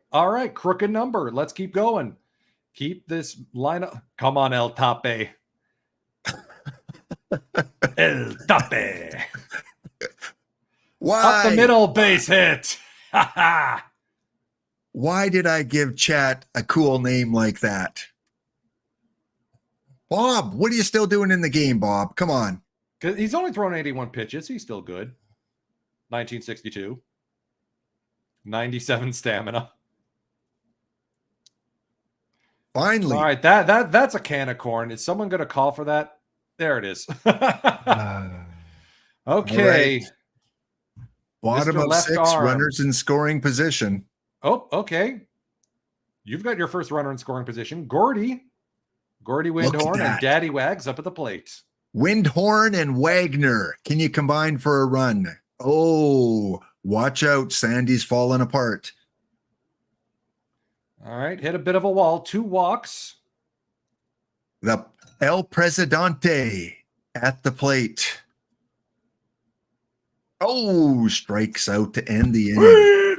Crooked number. Let's keep going. Keep this lineup. Come on, El Tape. El Tape. Why? Up the middle, base hit. Why did I give chat a cool name like that? Bob, what are you still doing in the game, Bob? Come on. He's only thrown 81 pitches. He's still good. 1962. 97 stamina. Finally. All right, that's a can of corn. Is someone going to call for that? There it is. Okay. Right. Bottom Mr. of Left 6, arm. runners in scoring position. Oh, okay. You've got your first runner in scoring position. Gordy Windhorn and Daddy Wags up at the plate. Windhorn and Wagner. Can you combine for a run? Oh, watch out. Sandy's falling apart. All right. Hit a bit of a wall. 2 walks. The El Presidente at the plate. Oh, strikes out to end the inning.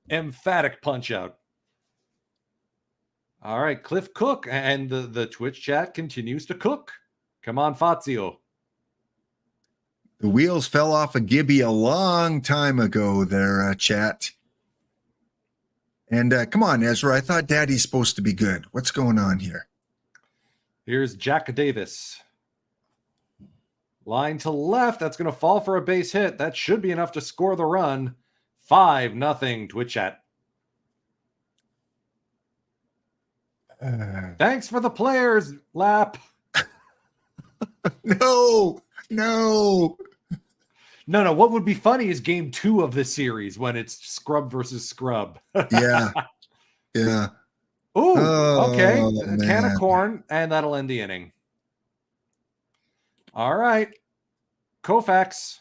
Emphatic punch out. All right, Cliff Cook, and the Twitch chat continues to cook. Come on, Fazio. The wheels fell off a Gibby a long time ago there, chat. And come on, Ezra. I thought Daddy's supposed to be good. What's going on here? Here's Jack Davis. Line to left. That's going to fall for a base hit. That should be enough to score the run. 5-0 Twitch chat. Thanks for the players, Lap. No. What would be funny is game 2 of this series when it's scrub versus scrub. Yeah. Ooh, okay. Man. A can of corn, and that'll end the inning. All right. Koufax.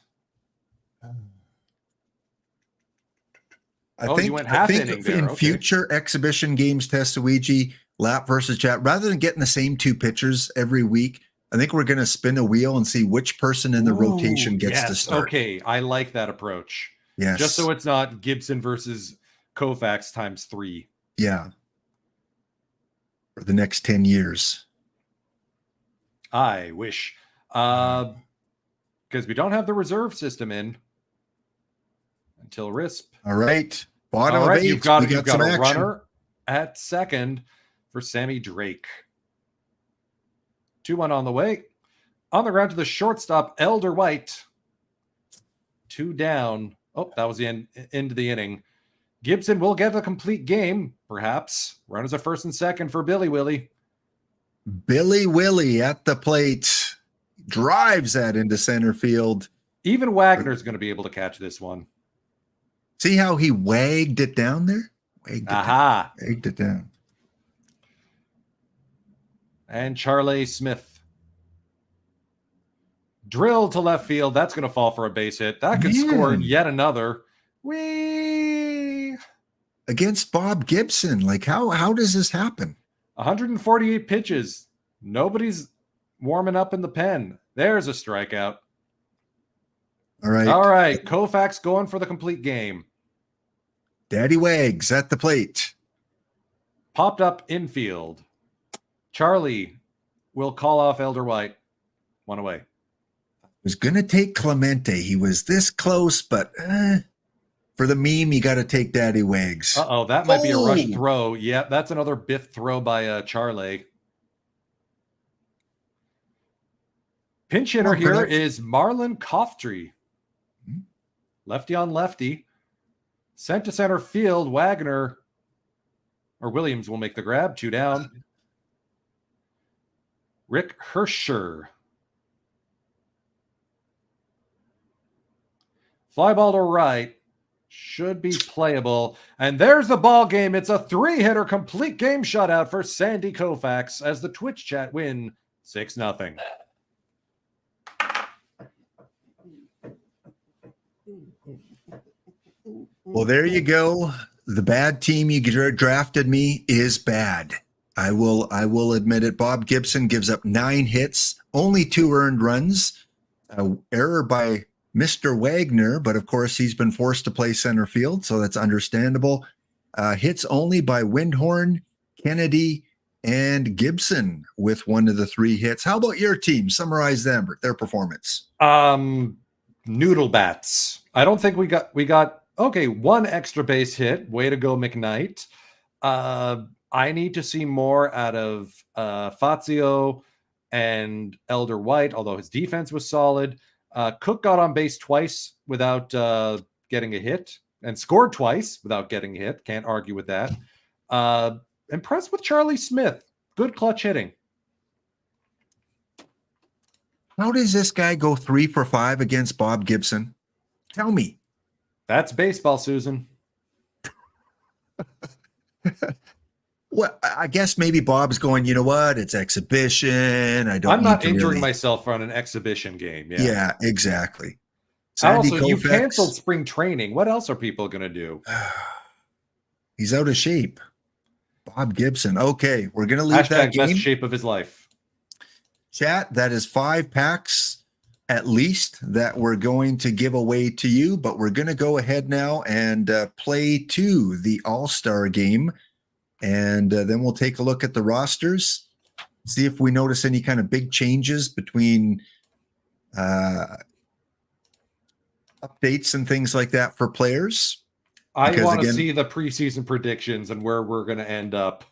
I think, you went half inning there. In Okay. future exhibition games, TehSuigi, Lap versus chat, rather than getting the same 2 pitchers every week, I think we're going to spin a wheel and see which person in the rotation gets to start. Okay, I like that approach. Yes. Just so it's not Gibson versus Koufax times 3. Yeah. For the next 10 years. I wish. Because we don't have the reserve system in until RISP. All right. Bottom All right, of 8. you've got some a action. runner at second for Sammy Drake. 2-1 on the way. On the ground to the shortstop, Elder White. 2 down. Oh, that was the end of the inning. Gibson will get a complete game, perhaps. Runners at first and second for Billy Willie. Billy Willie at the plate. Drives that into center field. Even Wagner's going to be able to catch this one. See how he wagged it down there? Wagged it down. And Charlie Smith. Drilled to left field. That's going to fall for a base hit. That could score yet another. Whee! Against Bob Gibson. Like, how does this happen? 148 pitches. Nobody's warming up in the pen. There's a strikeout. All right. All right. Koufax going for the complete game. Daddy Wags at the plate. Popped up infield. Charlie will call off Elder White. 1 away. Was going to take Clemente. He was this close, but for the meme, you got to take Daddy Wags. Uh-oh, that might be a rush throw. Yeah, that's another biff throw by Charlie. Pinch hitter here is Marlon Coftry. Lefty on lefty. Sent to center field. Wagner or Williams will make the grab. 2 down. Rick Hersher. Fly ball to right. Should be playable. And there's the ball game. It's a 3-hitter complete game shutout for Sandy Koufax as the Twitch chat win 6-0. Well, there you go. The bad team you drafted me is bad. I will admit it. Bob Gibson gives up 9 hits, only 2 earned runs. Error by Mr. Wagner, but of course he's been forced to play center field, so that's understandable. Hits only by Windhorn, Kennedy, and Gibson with 1 of the 3 hits. How about your team? Summarize them, their performance. Noodle bats. I don't think we got 1 extra base hit. Way to go, McKnight. I need to see more out of Fazio and Elder White, although his defense was solid. Cook got on base twice without getting a hit and scored twice without getting a hit. Can't argue with that. Impressed with Charlie Smith. Good clutch hitting. How does this guy go 3 for 5 against Bob Gibson? Tell me. That's baseball, Susan. Well, I guess maybe Bob's going, you know what? It's exhibition. I'm not injuring myself on an exhibition game. Yeah, exactly. Also, you canceled spring training. What else are people going to do? He's out of shape. Bob Gibson. Okay, we're going to leave that game. Best shape of his life. Chat, that is 5 packs at least that we're going to give away to you, but we're going to go ahead now and play to the All-Star game. And then we'll take a look at the rosters, see if we notice any kind of big changes between updates and things like that for players. I want to see the preseason predictions and where we're going to end up.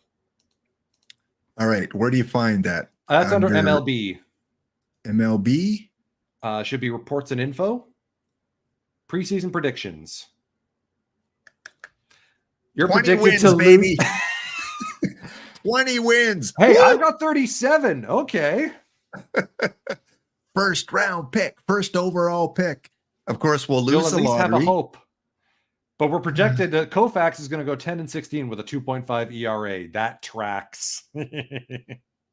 All right. Where do you find that? That's under MLB. MLB? Should be reports and info. Preseason predictions. You're 20 predicted wins, to baby. 20 wins. Hey, Woo! I've got 37. Okay. First round pick, first overall pick. Of course, we'll lose the lottery. You'll at least have a hope. But we're projected that Koufax is going to go 10-16 with a 2.5 ERA. That tracks.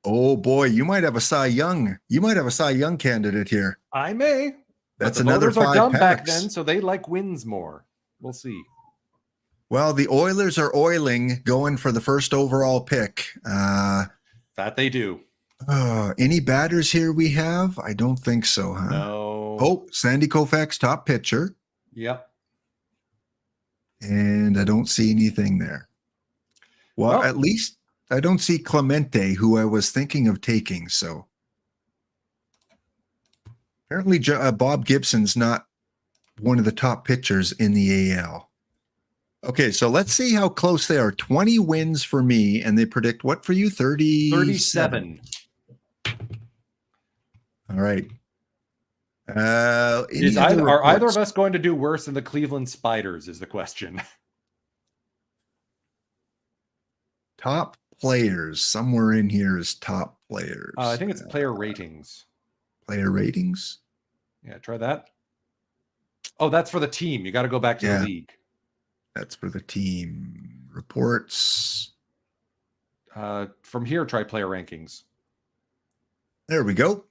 Oh boy, you might have a Cy Young. You might have a Cy Young candidate here. I may. That's but the another voters 5 are dumb packs. back then, so they like wins more. We'll see. Well, the Oilers are oiling, going for the first overall pick. That they do. Any batters here we have? I don't think so, huh? No. Oh, Sandy Koufax, top pitcher. Yep. And I don't see anything there. Well, at least I don't see Clemente, who I was thinking of taking. So apparently Bob Gibson's not one of the top pitchers in the AL. Okay, so let's see how close they are. 20 wins for me, and they predict what for you? 37. All right. Are either of us going to do worse than the Cleveland Spiders is the question. Top players. Somewhere in here is top players. I think it's player ratings. Player ratings? Yeah, try that. Oh, that's for the team. You got to go back to the league. That's for the team. Reports. From here, try player rankings. There we go.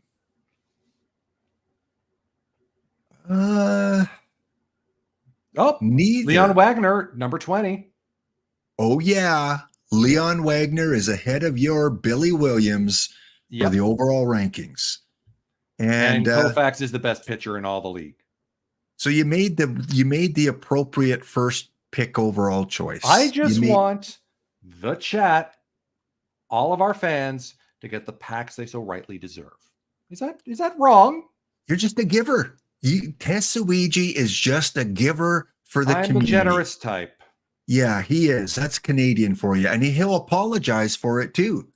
Neither. Leon Wagner, number 20. Oh, yeah. Leon Wagner is ahead of your Billy Williams for the overall rankings. And Koufax is the best pitcher in all the league. So you made the appropriate first pick overall choice. I just want the chat, all of our fans, to get the packs they so rightly deserve. Is that wrong? You're just a giver. TehSuigi is just a giver for the community. I'm the generous type. Yeah, he is. That's Canadian for you. And he'll apologize for it too.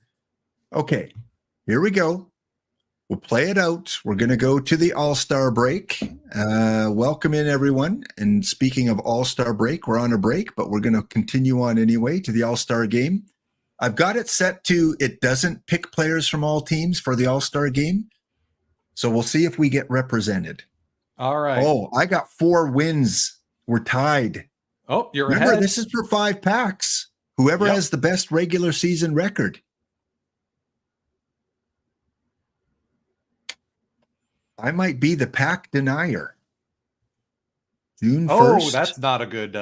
Okay, here we go. We'll play it out. We're going to go to the All-Star break. Welcome in, everyone. And speaking of All-Star break, we're on a break, but we're going to continue on anyway to the All-Star game. I've got it set to it doesn't pick players from all teams for the All-Star game. So we'll see if we get represented. All right. Oh, I got 4 wins. We're tied. Oh, you're Remember, ahead. this is for 5 packs. Whoever has the best regular season record. I might be the pack denier. June 1st. Oh, that's not a good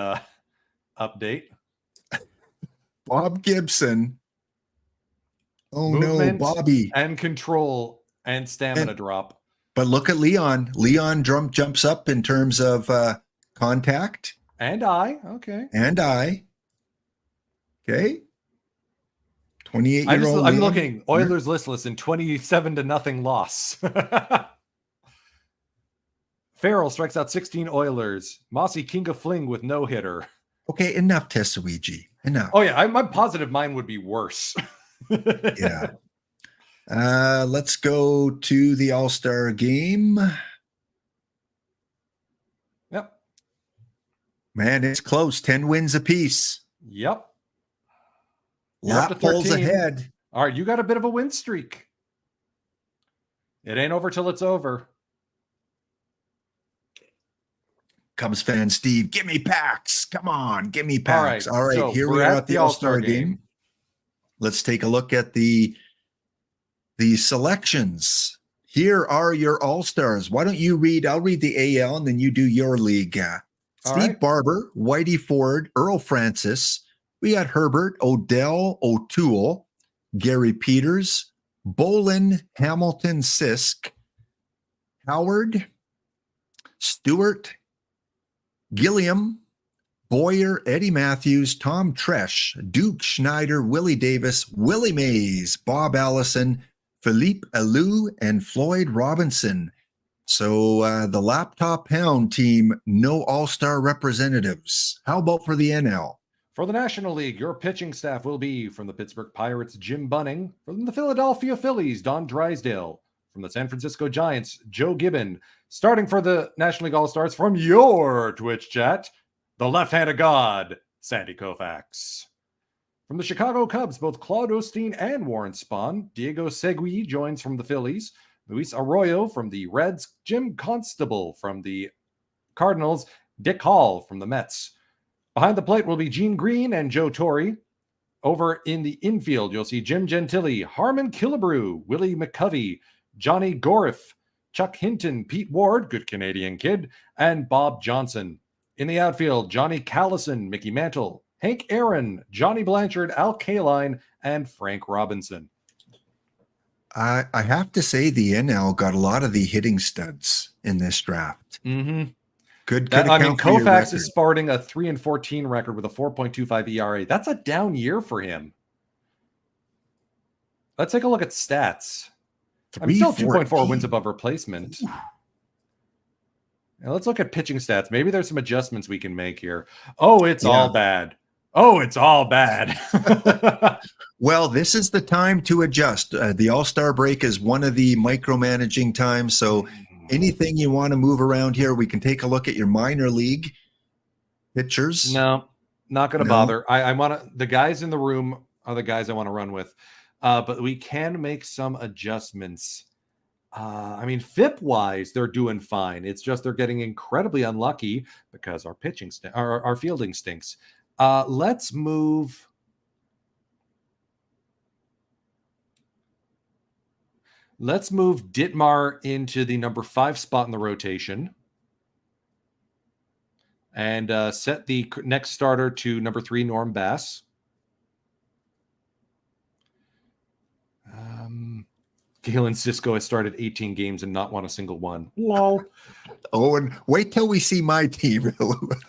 update. Bob Gibson. Oh, Movement no, Bobby. And control and stamina drop. But look at Leon. Leon jumps up in terms of contact. And I. Okay. And I. Okay. 28-year-old I'm looking. Oilers listless in 27-0 loss. Farrell strikes out 16 Oilers. Mossy King of Fling with no hitter. Okay, enough, TehSuigi. Enough. Oh, yeah. I'm positive mine would be worse. Yeah. Let's go to the All-Star game. Yep. Man, it's close. 10 wins apiece. Yep. Lap pulls ahead. All right, you got a bit of a win streak. It ain't over till it's over. Cubs fan Steve, give me packs. Come on, give me packs. All right, so here we are at the All-Star game. Let's take a look at the selections. Here are your All-Stars. Why don't you read? I'll read the AL and then you do your league. Steve Barber, Whitey Ford, Earl Francis. We got Herbert, Odell, O'Toole, Gary Peters, Bolin, Hamilton, Sisk, Howard, Stewart, Gilliam, Boyer, Eddie Matthews, Tom Tresh, Duke Schneider, Willie Davis, Willie Mays, Bob Allison, Philippe Alou, and Floyd Robinson. So the Laptop Hound team, no All-Star representatives. How about for the NL? For the National League, your pitching staff will be from the Pittsburgh Pirates, Jim Bunning. From the Philadelphia Phillies, Don Drysdale. From the San Francisco Giants, Joe Gibbon. Starting for the National League All-Stars from your Twitch chat, the left-handed god, Sandy Koufax. From the Chicago Cubs, both Claude Osteen and Warren Spahn. Diego Segui joins from the Phillies. Luis Arroyo from the Reds. Jim Constable from the Cardinals. Dick Hall from the Mets. Behind the plate will be Gene Green and Joe Torre. Over in the infield, you'll see Jim Gentili, Harmon Killebrew, Willie McCovey, Johnny Gorif, Chuck Hinton, Pete Ward, good Canadian kid, and Bob Johnson. In the outfield, Johnny Callison, Mickey Mantle, Hank Aaron, Johnny Blanchard, Al Kaline, and Frank Robinson. I have to say the NL got a lot of the hitting studs in this draft. Mm-hmm. Could I mean, account for your Koufax record. is sporting a 3-14 record with a 4.25 ERA. That's a down year for him. Let's take a look at stats. I'm still 2.4 wins above replacement. Now let's look at pitching stats. Maybe there's some adjustments we can make here. Oh, it's all bad. Oh, it's all bad. Well, this is the time to adjust. The All-Star break is one of the micromanaging times. So anything you want to move around here, we can take a look at your minor league pitchers. No, not going to bother. I want to. The guys in the room are the guys I want to run with. But we can make some adjustments. I mean, FIP-wise, they're doing fine. It's just they're getting incredibly unlucky because our pitching, our fielding stinks. Let's move. Let's move Ditmar into the number 5 spot in the rotation. And set the next starter to number 3, Norm Bass. Galen Cisco has started 18 games and not won a single one. Lol. Oh, and wait till we see my team.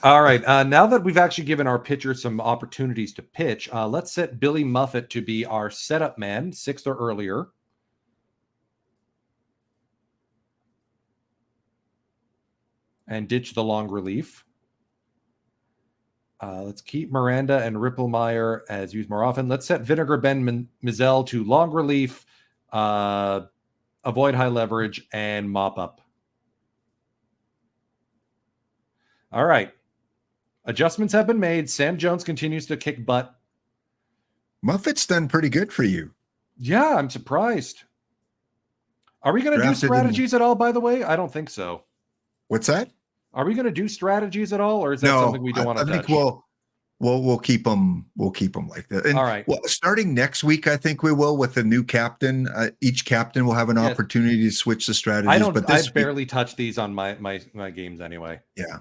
All right. Now that we've actually given our pitchers some opportunities to pitch, let's set Billy Muffet to be our setup man, 6th or earlier. And ditch the long relief. Let's keep Miranda and Ripplemeyer as used more often. Let's set Vinegar Ben Mizell to long relief, avoid high leverage, and mop up. All right. Adjustments have been made. Sam Jones continues to kick butt. Muffet's done pretty good for you. Yeah, I'm surprised. Are we going to do strategies at all, by the way? I don't think so. What's that? Are we going to do strategies at all, or is that something we don't want to touch? I think we'll keep them. We'll keep them like that. And, all right. Well, starting next week, I think we will with the new captain. Each captain will have an opportunity to switch the strategies. I barely touch these on my games anyway. Yeah.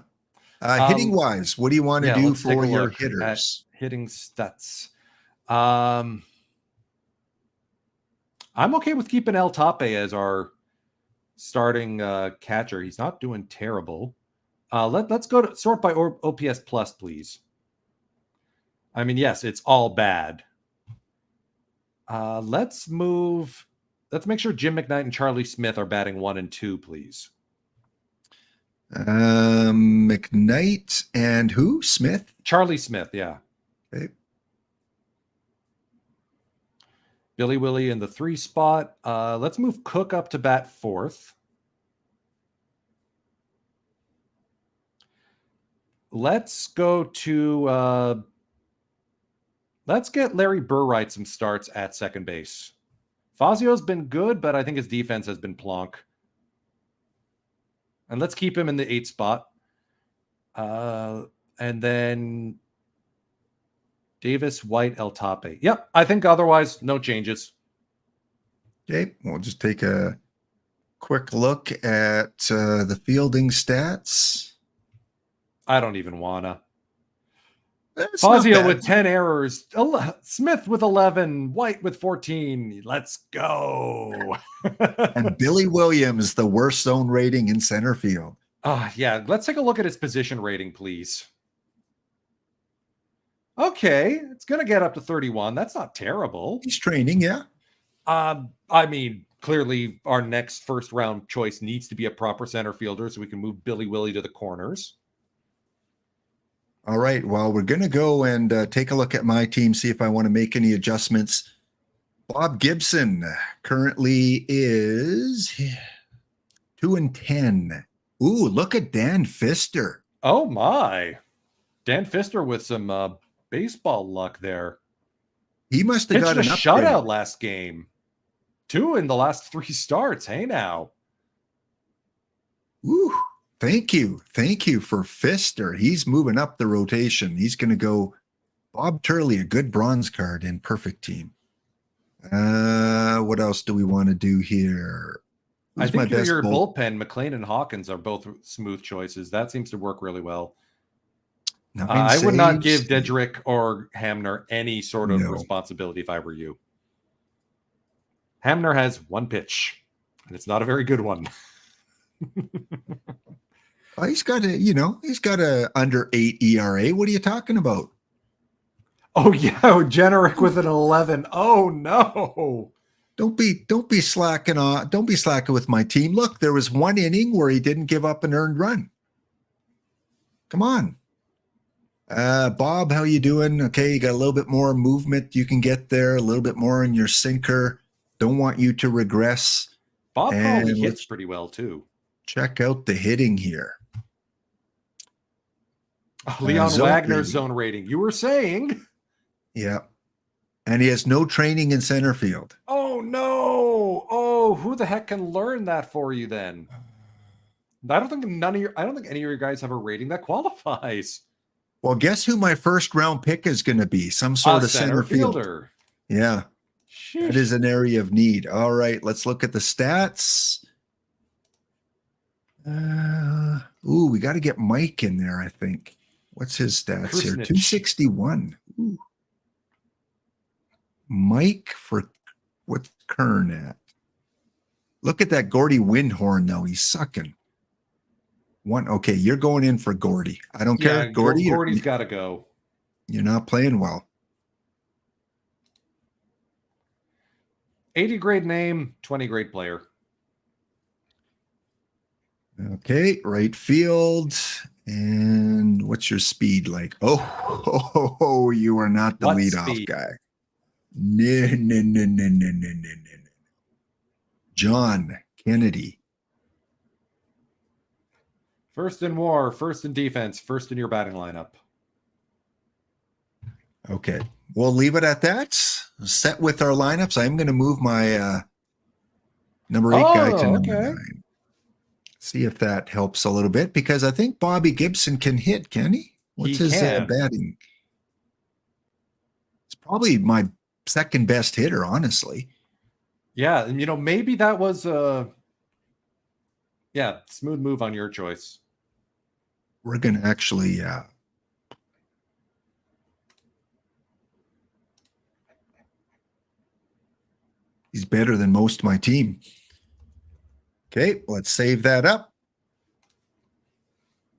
Hitting wise, what do you want to do for your hitters? Hitting stats. I'm okay with keeping El Tape as our starting catcher. He's not doing terrible. Let's go to sort by OPS plus, please. I mean, yes, it's all bad. Let's make sure Jim McKnight and Charlie Smith are batting 1 and 2, please. McKnight and who? Smith? Charlie Smith, yeah. Okay. Billy Willie in the 3 spot. Let's move Cook up to bat 4th. Let's go to let's get Larry Burright some starts at second base. Fazio's been good, but I think his defense has been plonk. And let's keep him in the 8 spot. And then Davis, White, El Tape. Yep, I think otherwise no changes. Okay, we'll just take a quick look at the fielding stats. I don't even wanna. Fazio with 10 errors. Smith with 11. White with 14. Let's go. And Billy Williams, the worst zone rating in center field. Yeah, let's take a look at his position rating, please. Okay, it's going to get up to 31. That's not terrible. He's training, yeah. I mean, clearly our next first round choice needs to be a proper center fielder so we can move Billy Willie to the corners. All right. Well, we're going to go and take a look at my team, see if I want to make any adjustments. Bob Gibson currently is 2-10. Ooh, look at Dan Fister. Oh, my. Dan Fister with some baseball luck there. He must have got a shutout last game. 2 in the last 3 starts. Hey, now. Ooh. Thank you for Fister. He's moving up the rotation. He's going to go Bob Turley, a good bronze card in perfect team. What else do we want to do here? I think your bullpen, McLean and Hawkins, are both smooth choices. That seems to work really well. I would not give Dedrick or Hamner any sort of responsibility if I were you. Hamner has one pitch, and it's not a very good one. Well, he's got a under 8 ERA. What are you talking about? Oh yeah, Generic with an 11. Oh no. Don't be slacking on. Don't be slacking with my team. Look, there was one inning where he didn't give up an earned run. Come on. Bob, how you doing? Okay, you got a little bit more movement you can get there, a little bit more in your sinker. Don't want you to regress. Bob probably And hits pretty well too. check out the hitting here. Leon zone Wagner's rating. zone rating. You were saying? Yeah. And he has no training in center field. Oh no. Oh, who the heck can learn that for you then? I don't think any of your guys have a rating that qualifies. Well, guess who my first round pick is going to be? Some sort of center field. Fielder. Yeah. Sheesh. That is an area of need. All right, let's look at the stats. We got to get Mike in there, I think. What's his stats here? Krusnich. 261. Ooh. Mike for what's Kern at? Look at that Gordy Windhorn, though. He's sucking. Okay, you're going in for Gordy. I don't care. Gordy's got to go. You're not playing well. 80 grade name, 20 grade player. Okay, right field. And what's your speed like? Oh, you are not the What leadoff speed? guy. No. John Kennedy. First in WAR, first in defense, first in your batting lineup. Okay, we'll leave it at that. Set with our lineups. I'm going to move my number 8 guy to number 9. See if that helps a little bit, because I think Bobby Gibson can hit, can he? What's his batting? It's probably my second best hitter, honestly. Yeah, and maybe that was smooth move on your choice. We're going to actually he's better than most of my team. Okay, let's save that up.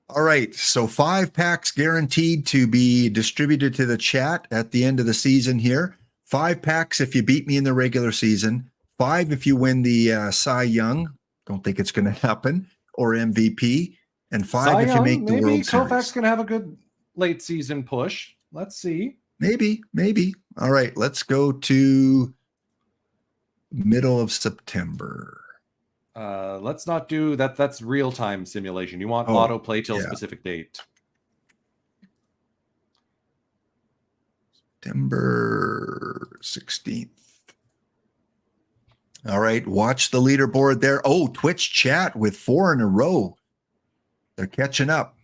All right, so 5 packs guaranteed to be distributed to the chat at the end of the season here. 5 packs if you beat me in the regular season. 5 if you win the Cy Young. Don't think it's going to happen. Or MVP. And 5 if you make the World Series. Maybe Koufax going to have a good late season push. Let's see. Maybe. All right, let's go to middle of September. Let's not do that. That's real-time simulation. You want autoplay till a specific date. September 16th. All right, watch the leaderboard there. Oh, Twitch chat with 4 in a row. They're catching up.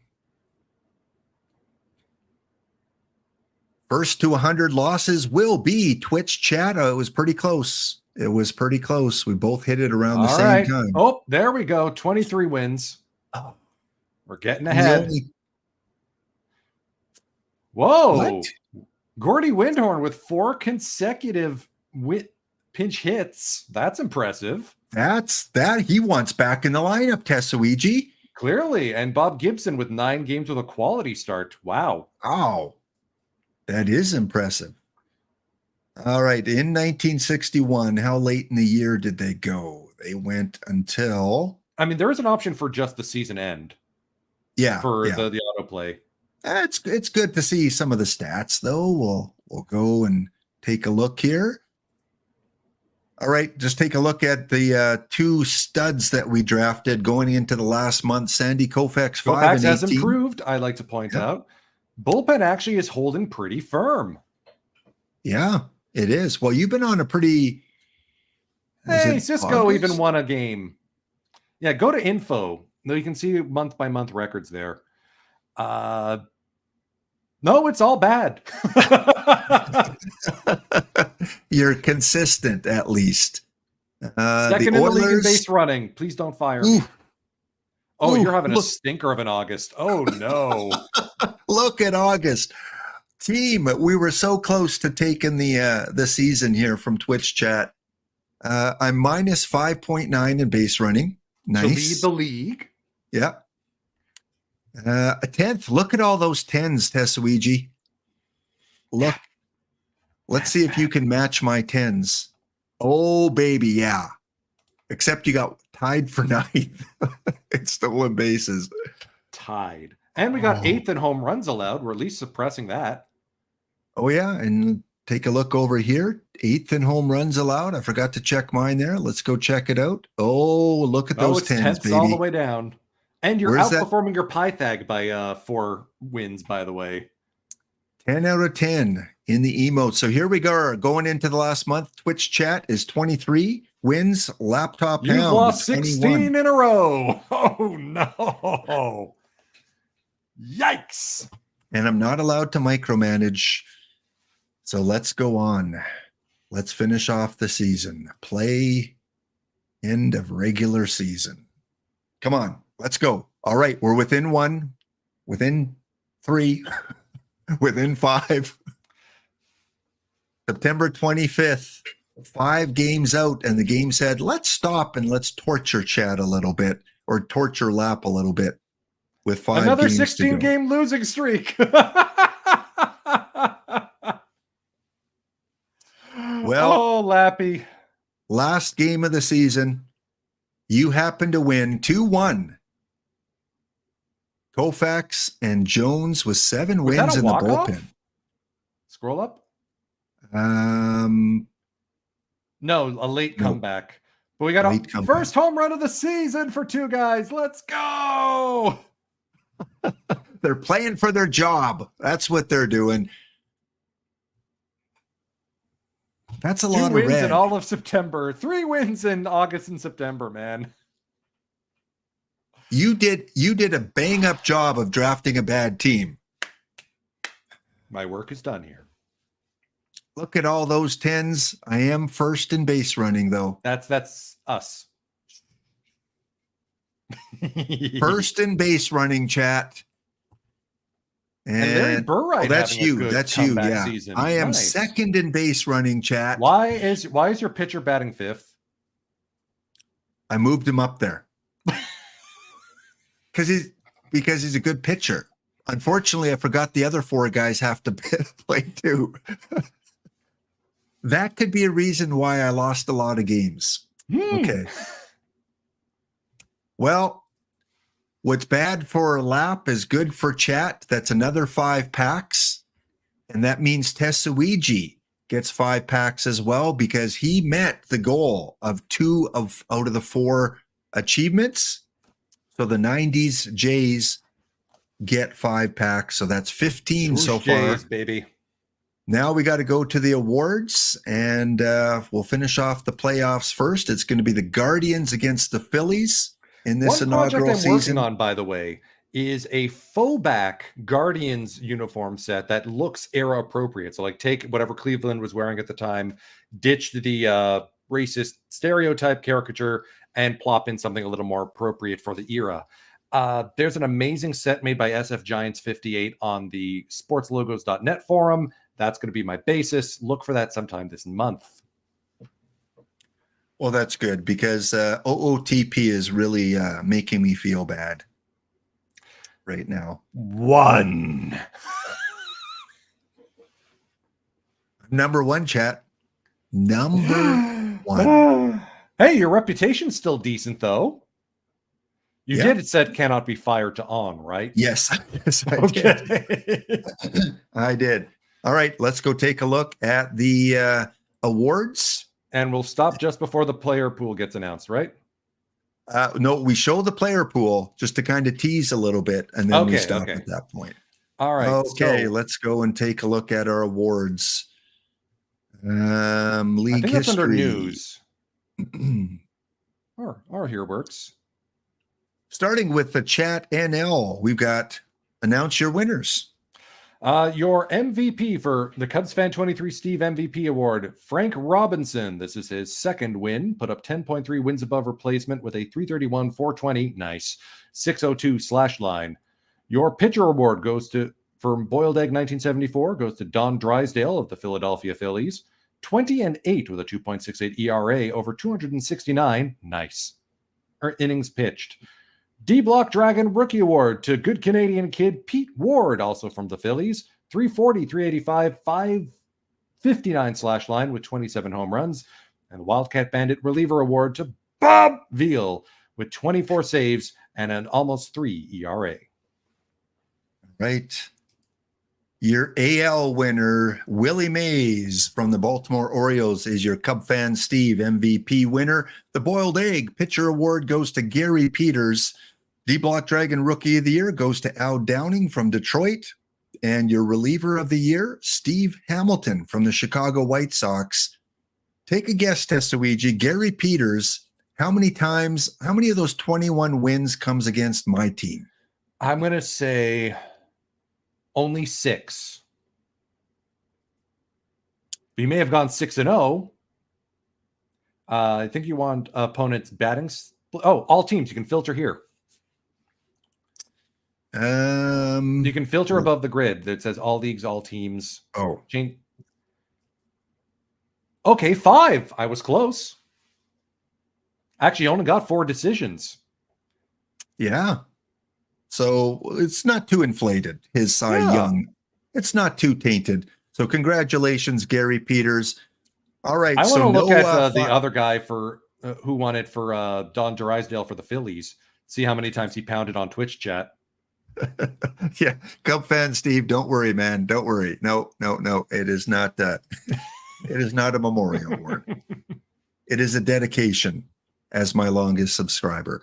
First to 100 losses will be Twitch chat. It was pretty close. We both hit it around the same time. Oh, there we go. 23 wins. Oh. We're getting ahead. Whoa. What? Gordy Windhorn with 4 consecutive pinch hits. That's impressive. That's that. He wants back in the lineup, TehSuigi. Clearly. And Bob Gibson with 9 games with a quality start. Wow. Oh, that is impressive. All right. In 1961, how late in the year did they go? They went until... there is an option for just the season end. Yeah. For the autoplay. It's good to see some of the stats, though. We'll go and take a look here. All right, just take a look at the 2 studs that we drafted going into the last month. Sandy Koufax, 5 and 18. Has improved, I'd like to point out. Bullpen actually is holding pretty firm. Yeah, it is. Well, you've been on a pretty... Hey, Cisco even won a game. Yeah, go to info. No, you can see month-by-month records there. No, it's all bad. You're consistent, at least. Second in the league in base running. Please don't fire me. Oh, you're having a stinker of an August. Oh, no. Look at August. Team, we were so close to taking the season here from Twitch chat. I'm minus 5.9 in base running. To lead Nice. the league. Yeah. A 10th. Look at all those 10s, TehSuigi. Look. Let's see if you can match my 10s. Oh, baby, yeah. Except you got tied for 9th. It's stolen bases. Tied. And we got 8th in home runs allowed. We're at least suppressing that. Oh, yeah. And take a look over here. 8th in home runs allowed. I forgot to check mine there. Let's go check it out. Oh, look at those it's 10s, baby. all the way down. And you're Where's that? outperforming your Pythag by 4 wins, by the way. 10 out of 10 in the emote. So here we go. Going into the last month, Twitch chat is 23 wins. Laptop You've Hound, lost 21. 16 in a row. Oh, no. Yikes. And I'm not allowed to micromanage. So let's go on. Let's finish off the season. Play end of regular season. Come on. Let's go. All right. We're within 1, within 3, within 5. September 25th, 5 games out. And the game said, let's stop and let's torture chat a little bit, or torture Lap a little bit with 5 Another games 16 to go. game losing streak. Well, oh, Lappy. Last game of the season, you happen to win 2-1. Koufax and Jones with 7 Was that wins a in the walk-off? bullpen. Scroll up. No, No, a late comeback. But we got Late a comeback. first home run of the season for 2 guys. Let's go. They're playing for their job. That's what they're doing. That's a 2 lot of wins red. in all of September. 3 wins in August and September, man. You did a bang up job of drafting a bad team. My work is done here. Look at all those 10s. I am first in base running, though. That's us. First in base running, chat. And Larry Burwright that's having a you. good That's you. comeback Yeah. season. I am Nice. second in base running, chat. Why is your pitcher batting 5th? I moved him up there. Because he's a good pitcher. Unfortunately, I forgot the other 4 guys have to play too. That could be a reason why I lost a lot of games. Okay. Well, what's bad for Lap is good for chat. That's another 5 packs. And that means TehSuigi gets 5 packs as well, because he met the goal of 2 out of the 4 achievements. So the 90s Jays get 5 packs. So that's 15 so far. Jays, baby. Now we got to go to the awards, and we'll finish off the playoffs first. It's going to be the Guardians against the Phillies in this One project inaugural I'm season. working on, by the way, is a faux back Guardians uniform set that looks era appropriate. So, like, take whatever Cleveland was wearing at the time, ditch the racist stereotype caricature, and plop in something a little more appropriate for the era. There's an amazing set made by SF Giants 58 on the sportslogos.net forum. That's going to be my basis. Look for that sometime this month. Well, that's good, because OOTP is really making me feel bad right now. 1. Number 1, chat. Number 1. Hey, your reputation's still decent, though. You Yeah. did set cannot be fired to on, right? Yes. Yes, I Okay. did. I did. All right, let's go take a look at the awards. And we'll stop just before the player pool gets announced, right? No, we show the player pool just to kind of tease a little bit, and then we stop at that point. All right. Okay, so let's go and take a look at our awards. League I think that's under history. news. Or here works. Starting with the chat NL, we've got announce your winners. Your MVP for the Cubs Fan 23 Steve MVP Award, Frank Robinson. This is his 2nd win. Put up 10.3 wins above replacement with a 331, 420. Nice. 602 slash line. Your pitcher award goes to, from Boiled Egg 1974, goes to Don Drysdale of the Philadelphia Phillies. 20-8 with a 2.68 ERA over 269 innings pitched. D-Block Dragon Rookie Award to good Canadian kid Pete Ward, also from the Phillies. 340, 385, 559 slash line with 27 home runs. And Wildcat Bandit Reliever Award to Bob Veal with 24 saves and an almost 3 ERA. Right. Your AL winner, Willie Mays from the Baltimore Orioles, is your Cub fan Steve MVP winner. The Boiled Egg Pitcher Award goes to Gary Peters. D-Block Dragon Rookie of the Year goes to Al Downing from Detroit. And your Reliever of the Year, Steve Hamilton from the Chicago White Sox. Take a guess, TehSuigi. Gary Peters, how many of those 21 wins comes against my team? I'm going to say only 6. But you may have gone 6-0. I think you want opponents batting. All teams. You can filter here. You can filter above the grid that says all leagues, all teams. Oh. Change. Okay, 5. I was close. Actually, I only got 4 decisions. Yeah. So it's not too inflated, his Cy Young. It's not too tainted. So congratulations, Gary Peters. All right. I want to look at the other guy for who won it for Don Drysdale for the Phillies. See how many times he pounded on Twitch chat. Yeah. Cub fan Steve, don't worry, man. Don't worry. No. It is not that. It is not a memorial award. It is a dedication as my longest subscriber.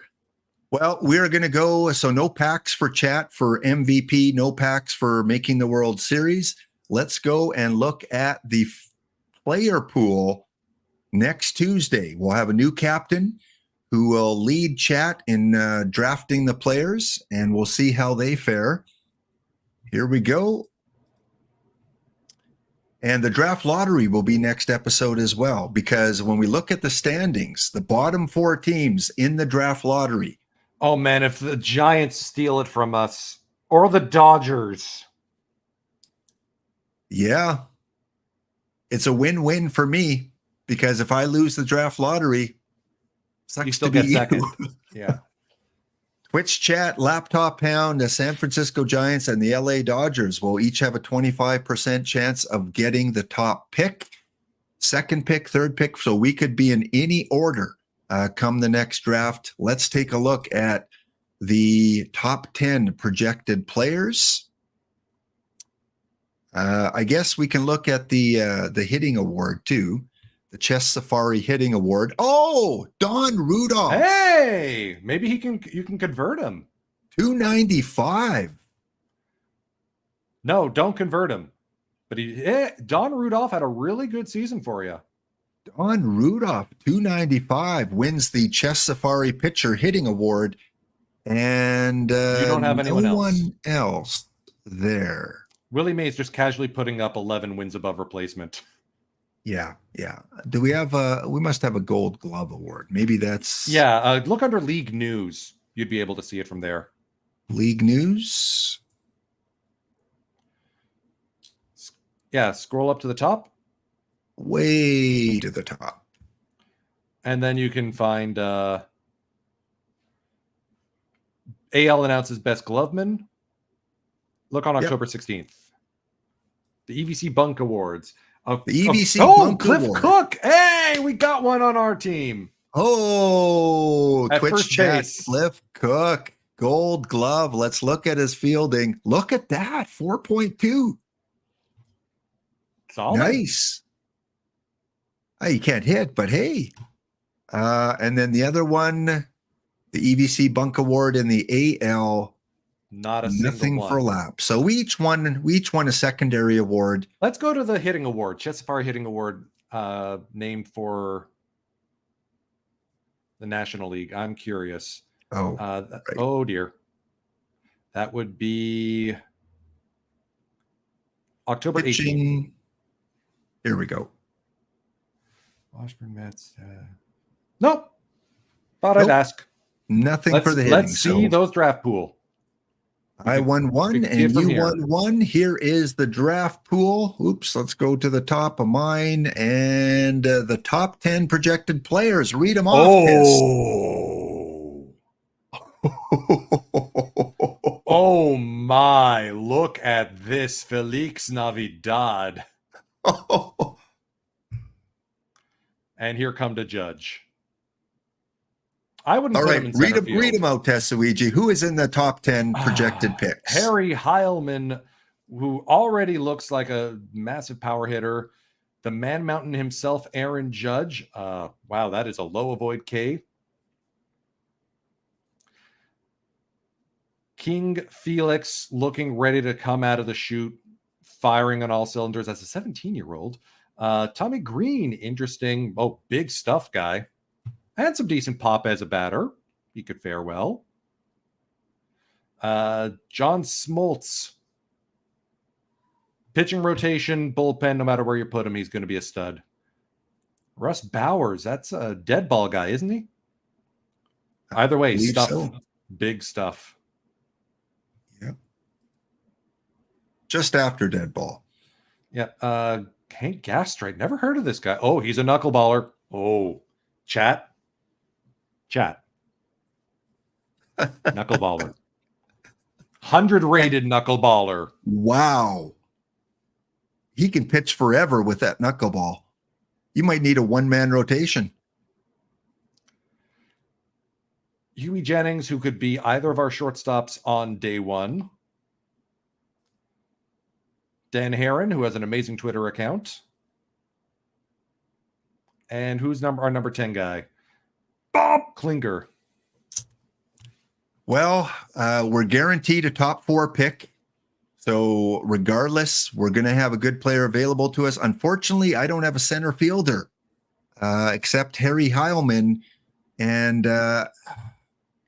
Well, we're going to go. So no packs for chat for MVP, no packs for making the World Series. Let's go and look at the player pool next Tuesday. We'll have a new captain who will lead chat in drafting the players, and we'll see how they fare. Here we go. And the draft lottery will be next episode as well, because when we look at the standings, the bottom 4 teams in the draft lottery. Oh, man, if the Giants steal it from us or the Dodgers. Yeah. It's a win-win for me, because if I lose the draft lottery, sucks you still to be get second. Yeah. Twitch chat, Laptop Hound, the San Francisco Giants, and the LA Dodgers will each have a 25% chance of getting the top pick, second pick, third pick. So we could be in any order come the next draft. Let's take a look at the top 10 projected players. I guess we can look at the hitting award too. The Chess Safari hitting award. Oh, Don Rudolph. Hey, maybe you can convert him. 295. No, don't convert him. But Don Rudolph had a really good season for you. Don Rudolph, 295, wins the Chess Safari pitcher hitting award. And you don't have anyone else there. Willie Mays just casually putting up 11 wins above replacement. Yeah. Do we have we must have a Gold Glove award. Maybe that's... Yeah, look under League News. You'd be able to see it from there. League News? Yeah, scroll up to the top. Way to the top. And then you can find AL announces Best Gloveman. Look on October 16th. The EVC Bunk Awards. The EVC Bunk Cliff Award. Cook. Hey, we got one on our team. Oh, At Twitch first chat, base. Cliff Cook, Gold Glove. Let's look at his fielding. Look at that, 4.2. Solid. Nice. You can't hit, but hey. And then the other one, the EVC Bunk Award in the AL. Not a Nothing single one. for Lap. So we each won a secondary award. Let's go to the hitting award. Chess Safari hitting award, named for the National League. I'm curious. Oh, right. Oh dear. That would be October 18th. Here we go. Washburn Mets. Nope. Thought I'd ask. Nothing for the hitting. Let's see those draft pool. I won one and you won one. Here is the draft pool. Oops, let's go to the top of mine and the top 10 projected players. Read them off. Oh. Oh my, look at this. Felix Navidad. And here come the judge. I wouldn't All put right, him in center field. Read them out, TehSuigi. Who is in the top 10 projected picks? Harry Heilman, who already looks like a massive power hitter. The Man Mountain himself, Aaron Judge. Wow, that is a low avoid K. King Felix looking ready to come out of the chute, firing on all cylinders as a 17-year-old. Tommy Green, interesting. Oh, big stuff guy. And some decent pop as a batter. He could fare well. John Smoltz. Pitching rotation, bullpen, no matter where you put him, he's going to be a stud. Russ Bowers, that's a dead ball guy, isn't he? Either way, stuff. So. Big stuff. Yeah. Just after dead ball. Yeah. Hank Gastrite. Never heard of this guy. Oh, he's a knuckleballer. Oh, chat. Knuckleballer. 100 rated knuckleballer. Wow. He can pitch forever with that knuckleball. You might need a one-man rotation. Huey Jennings, who could be either of our shortstops on day one. Dan Heron, who has an amazing Twitter account. And who's our number 10 guy? Bob Klinger. Well, we're guaranteed a top 4 pick. So regardless, we're going to have a good player available to us. Unfortunately, I don't have a center fielder except Harry Heilman. And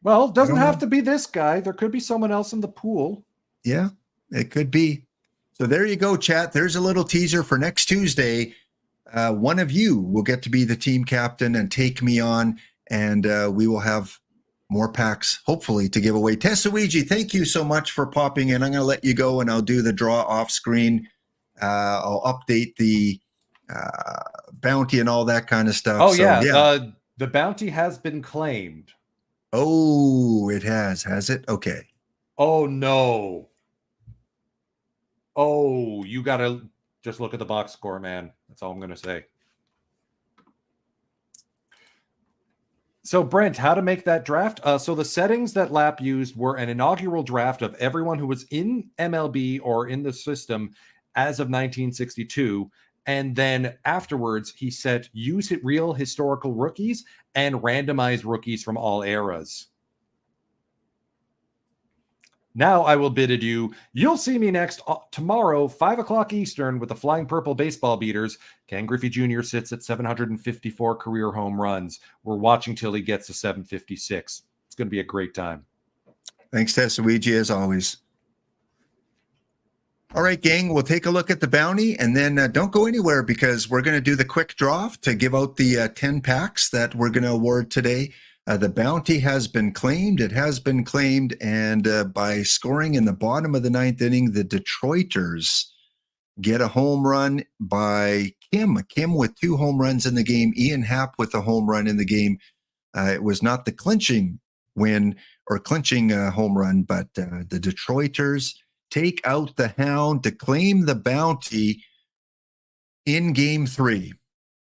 well, it doesn't have to be this guy. There could be someone else in the pool. Yeah, it could be. So there you go, chat. There's a little teaser for next Tuesday. One of you will get to be the team captain and take me on, and we will have more packs, hopefully, to give away. TehSuigi, thank you so much for popping in. I'm going to let you go, and I'll do the draw off screen. I'll update the bounty and all that kind of stuff. Oh, so, yeah. The bounty has been claimed. Oh, it has it? Okay. Oh, no. Oh, you got to just look at the box score, man. That's all I'm going to say. So, Brent, how to make that draft? So the settings that Lap used were an inaugural draft of everyone who was in MLB or in the system as of 1962. And then afterwards, he set use real historical rookies and randomized rookies from all eras. Now I will bid adieu. You'll see me next tomorrow, 5 o'clock Eastern, with the Flying Purple Baseball Beaters. Ken Griffey Jr. sits at 754 career home runs. We're watching till he gets to 756. It's going to be a great time. Thanks, TehSuigi, as always. All right, gang, we'll take a look at the bounty, and then don't go anywhere because we're going to do the quick draw to give out the 10 packs that we're going to award today. The bounty has been claimed. It has been claimed, and by scoring in the bottom of the 9th inning, the Detroiters get a home run by Kim. Kim with 2 home runs in the game. Ian Happ with a home run in the game. It was not the clinching win or clinching home run, but the Detroiters take out the Hound to claim the bounty in Game 3.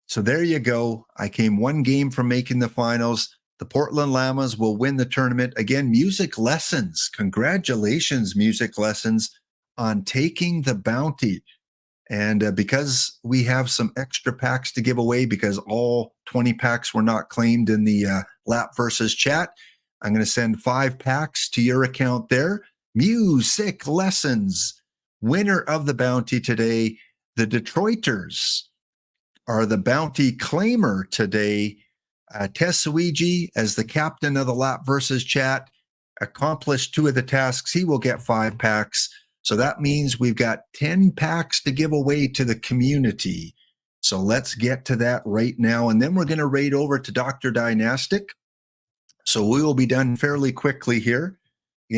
So there you go. I came 1 game from making the finals. The Portland Llamas will win the tournament. Again, Music Lessons. Congratulations, Music Lessons, on taking the bounty. And because we have some extra packs to give away because all 20 packs were not claimed in the Lap versus chat, I'm going to send 5 packs to your account there. Music Lessons, winner of the bounty today. The Detroiters are the bounty claimer today. TehSuigi, as the captain of the Lap versus chat, accomplished 2 of the tasks. He will get 5 packs. So that means we've got 10 packs to give away to the community. So let's get to that right now. And then we're going to raid over to Dr. Dynastic. So we will be done fairly quickly here.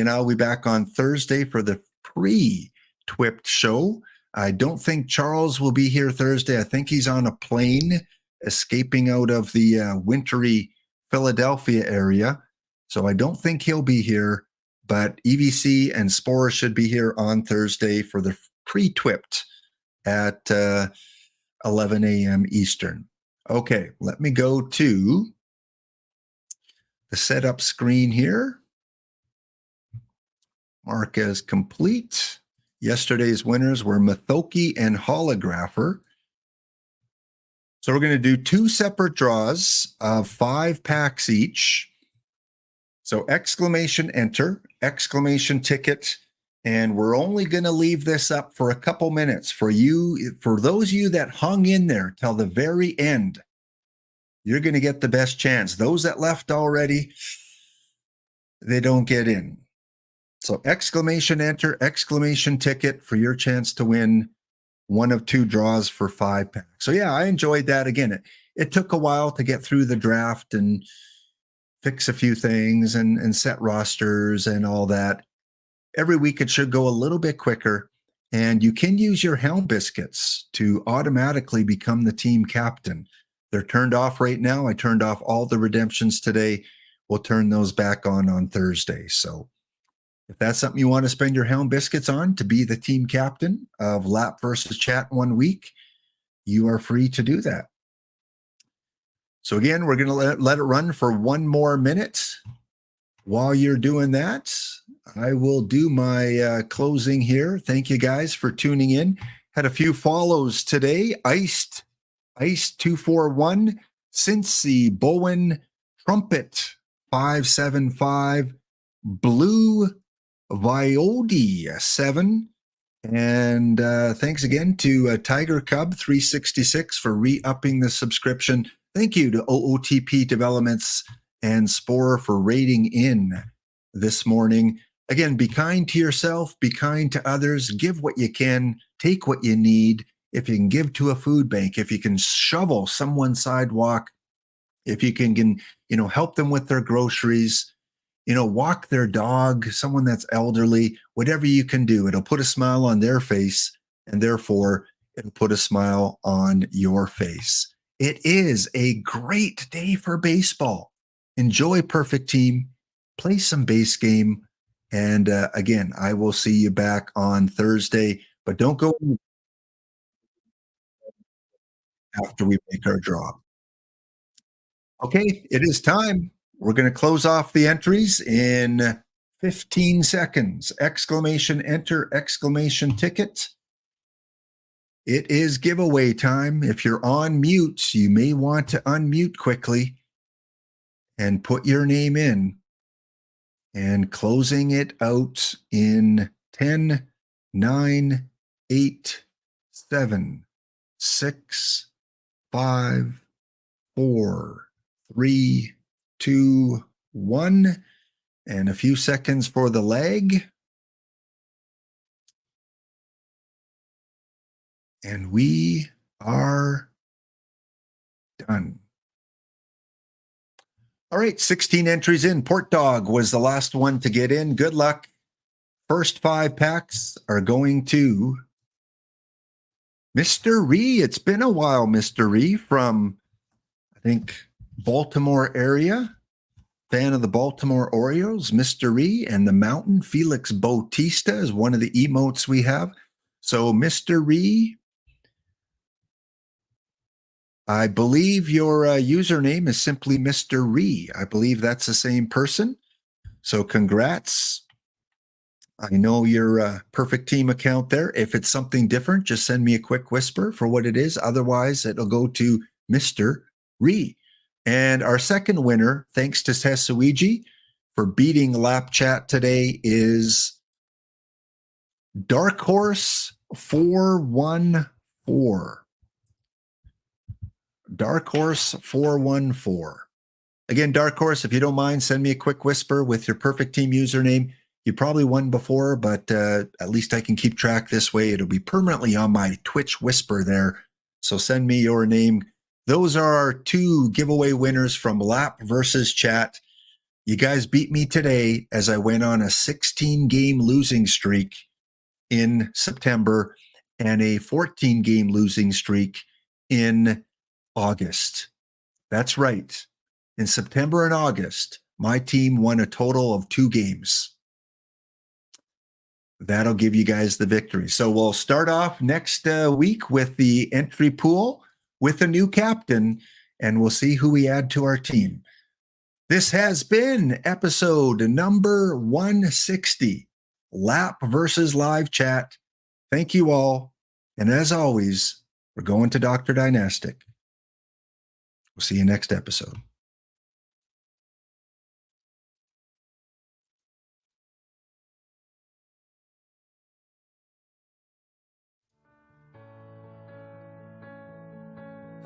I'll be back on Thursday for the pre-Twipped show. I don't think Charles will be here Thursday. I think he's on a plane escaping out of the wintry Philadelphia area. So I don't think he'll be here, but EVC and Spore should be here on Thursday for the pre-Twipped at 11 a.m. Eastern. Okay, let me go to the setup screen here. Mark as complete. Yesterday's winners were Mathoki and Holographer. So we're going to do 2 separate draws of 5 packs each. So exclamation enter, exclamation ticket, and we're only going to leave this up for a couple minutes for those of you that hung in there till the very end. You're going to get the best chance. Those that left already, they don't get in. So exclamation enter, exclamation ticket for your chance to win one of 2 draws for 5 packs. So yeah, I enjoyed that. Again, it took a while to get through the draft and fix a few things and set rosters and all that. Every week it should go a little bit quicker, and you can use your Helm Biscuits to automatically become the team captain. They're turned off right now. I turned off all the redemptions today. We'll turn those back on Thursday. So if that's something you want to spend your Helm Biscuits on to be the team captain of Lap versus Chat 1 week, you are free to do that. So again, we're going to let it run for 1 more minute. While you're doing that, I will do my closing here. Thank you guys for tuning in. Had a few follows today. Iced 241, Cincy, Bowen, Trumpet 575, Blue Viodi 7, and thanks again to Tiger Cub 366 for re-upping the subscription. Thank you to OOTP Developments and Spore for rating in this morning. Again, be kind to yourself, be kind to others, give what you can, take what you need. If you can give to a food bank, if you can shovel someone's sidewalk, if you can help them with their groceries, walk their dog, someone that's elderly, whatever you can do, it'll put a smile on their face, and therefore it'll put a smile on your face. It is a great day for baseball. Enjoy Perfect Team, play some base game, and again, I will see you back on Thursday, but don't go after we make our draw. Okay, it is time. We're going to close off the entries in 15 seconds. Exclamation enter, exclamation ticket. It is giveaway time. If you're on mute, you may want to unmute quickly and put your name in. And closing it out in 10, 9, 8, 7, 6, 5, 4, 3, 2, 1, and a few seconds for the leg. And we are done. All right, 16 entries in. Port Dog was the last one to get in. Good luck. First 5 packs are going to Mr. Ree. It's been a while, Mr. Ree, from, I think, Baltimore area. Fan of the Baltimore Orioles, Mr. Ree, and the Mountain. Felix Bautista is one of the emotes we have. So, Mr. Ree, I believe your username is simply Mr. Ree. I believe that's the same person. So congrats. I know your Perfect Team account there. If it's something different, just send me a quick whisper for what it is. Otherwise, it'll go to Mr. Ree. And our second winner, thanks to TehSuigi for beating Lap Chat today, is Dark Horse 414. Dark Horse 414. Again, Dark Horse, if you don't mind, send me a quick whisper with your Perfect Team username. You probably won before, but at least I can keep track this way. It'll be permanently on my Twitch whisper there. So send me your name. Those are our 2 giveaway winners from Lap versus Chat. You guys beat me today as I went on a 16-game losing streak in September and a 14-game losing streak in August. That's right. In September and August, my team won a total of 2 games. That'll give you guys the victory. So we'll start off next week with the entry pool with a new captain, and we'll see who we add to our team. This has been episode number 160, Lap versus Live Chat. Thank you all. And as always, we're going to Dr. Dynastic. We'll see you next episode.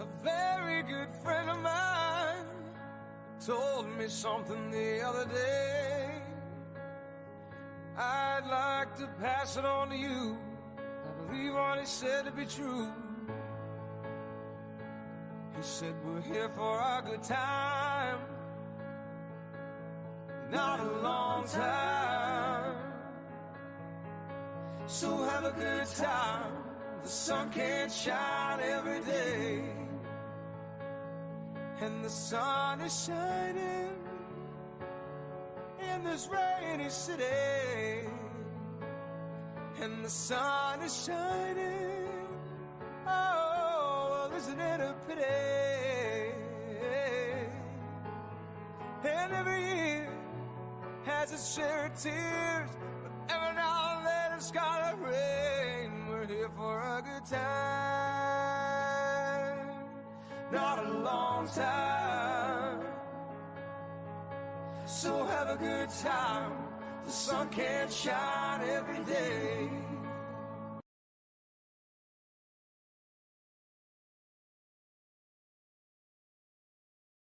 A very good friend of mine told me something the other day. I'd like to pass it on to you. I believe what he said to be true. He said we're here for a good time, not a long time. So have a good time. The sun can't shine every day, and the sun is shining in this rainy city, and the sun is shining. Oh, well, isn't it a pity? And every year has its share of tears, but every now and then it's gotta rain. We're here for a good time, not a long time. So have a good time. The sun can't shine every day.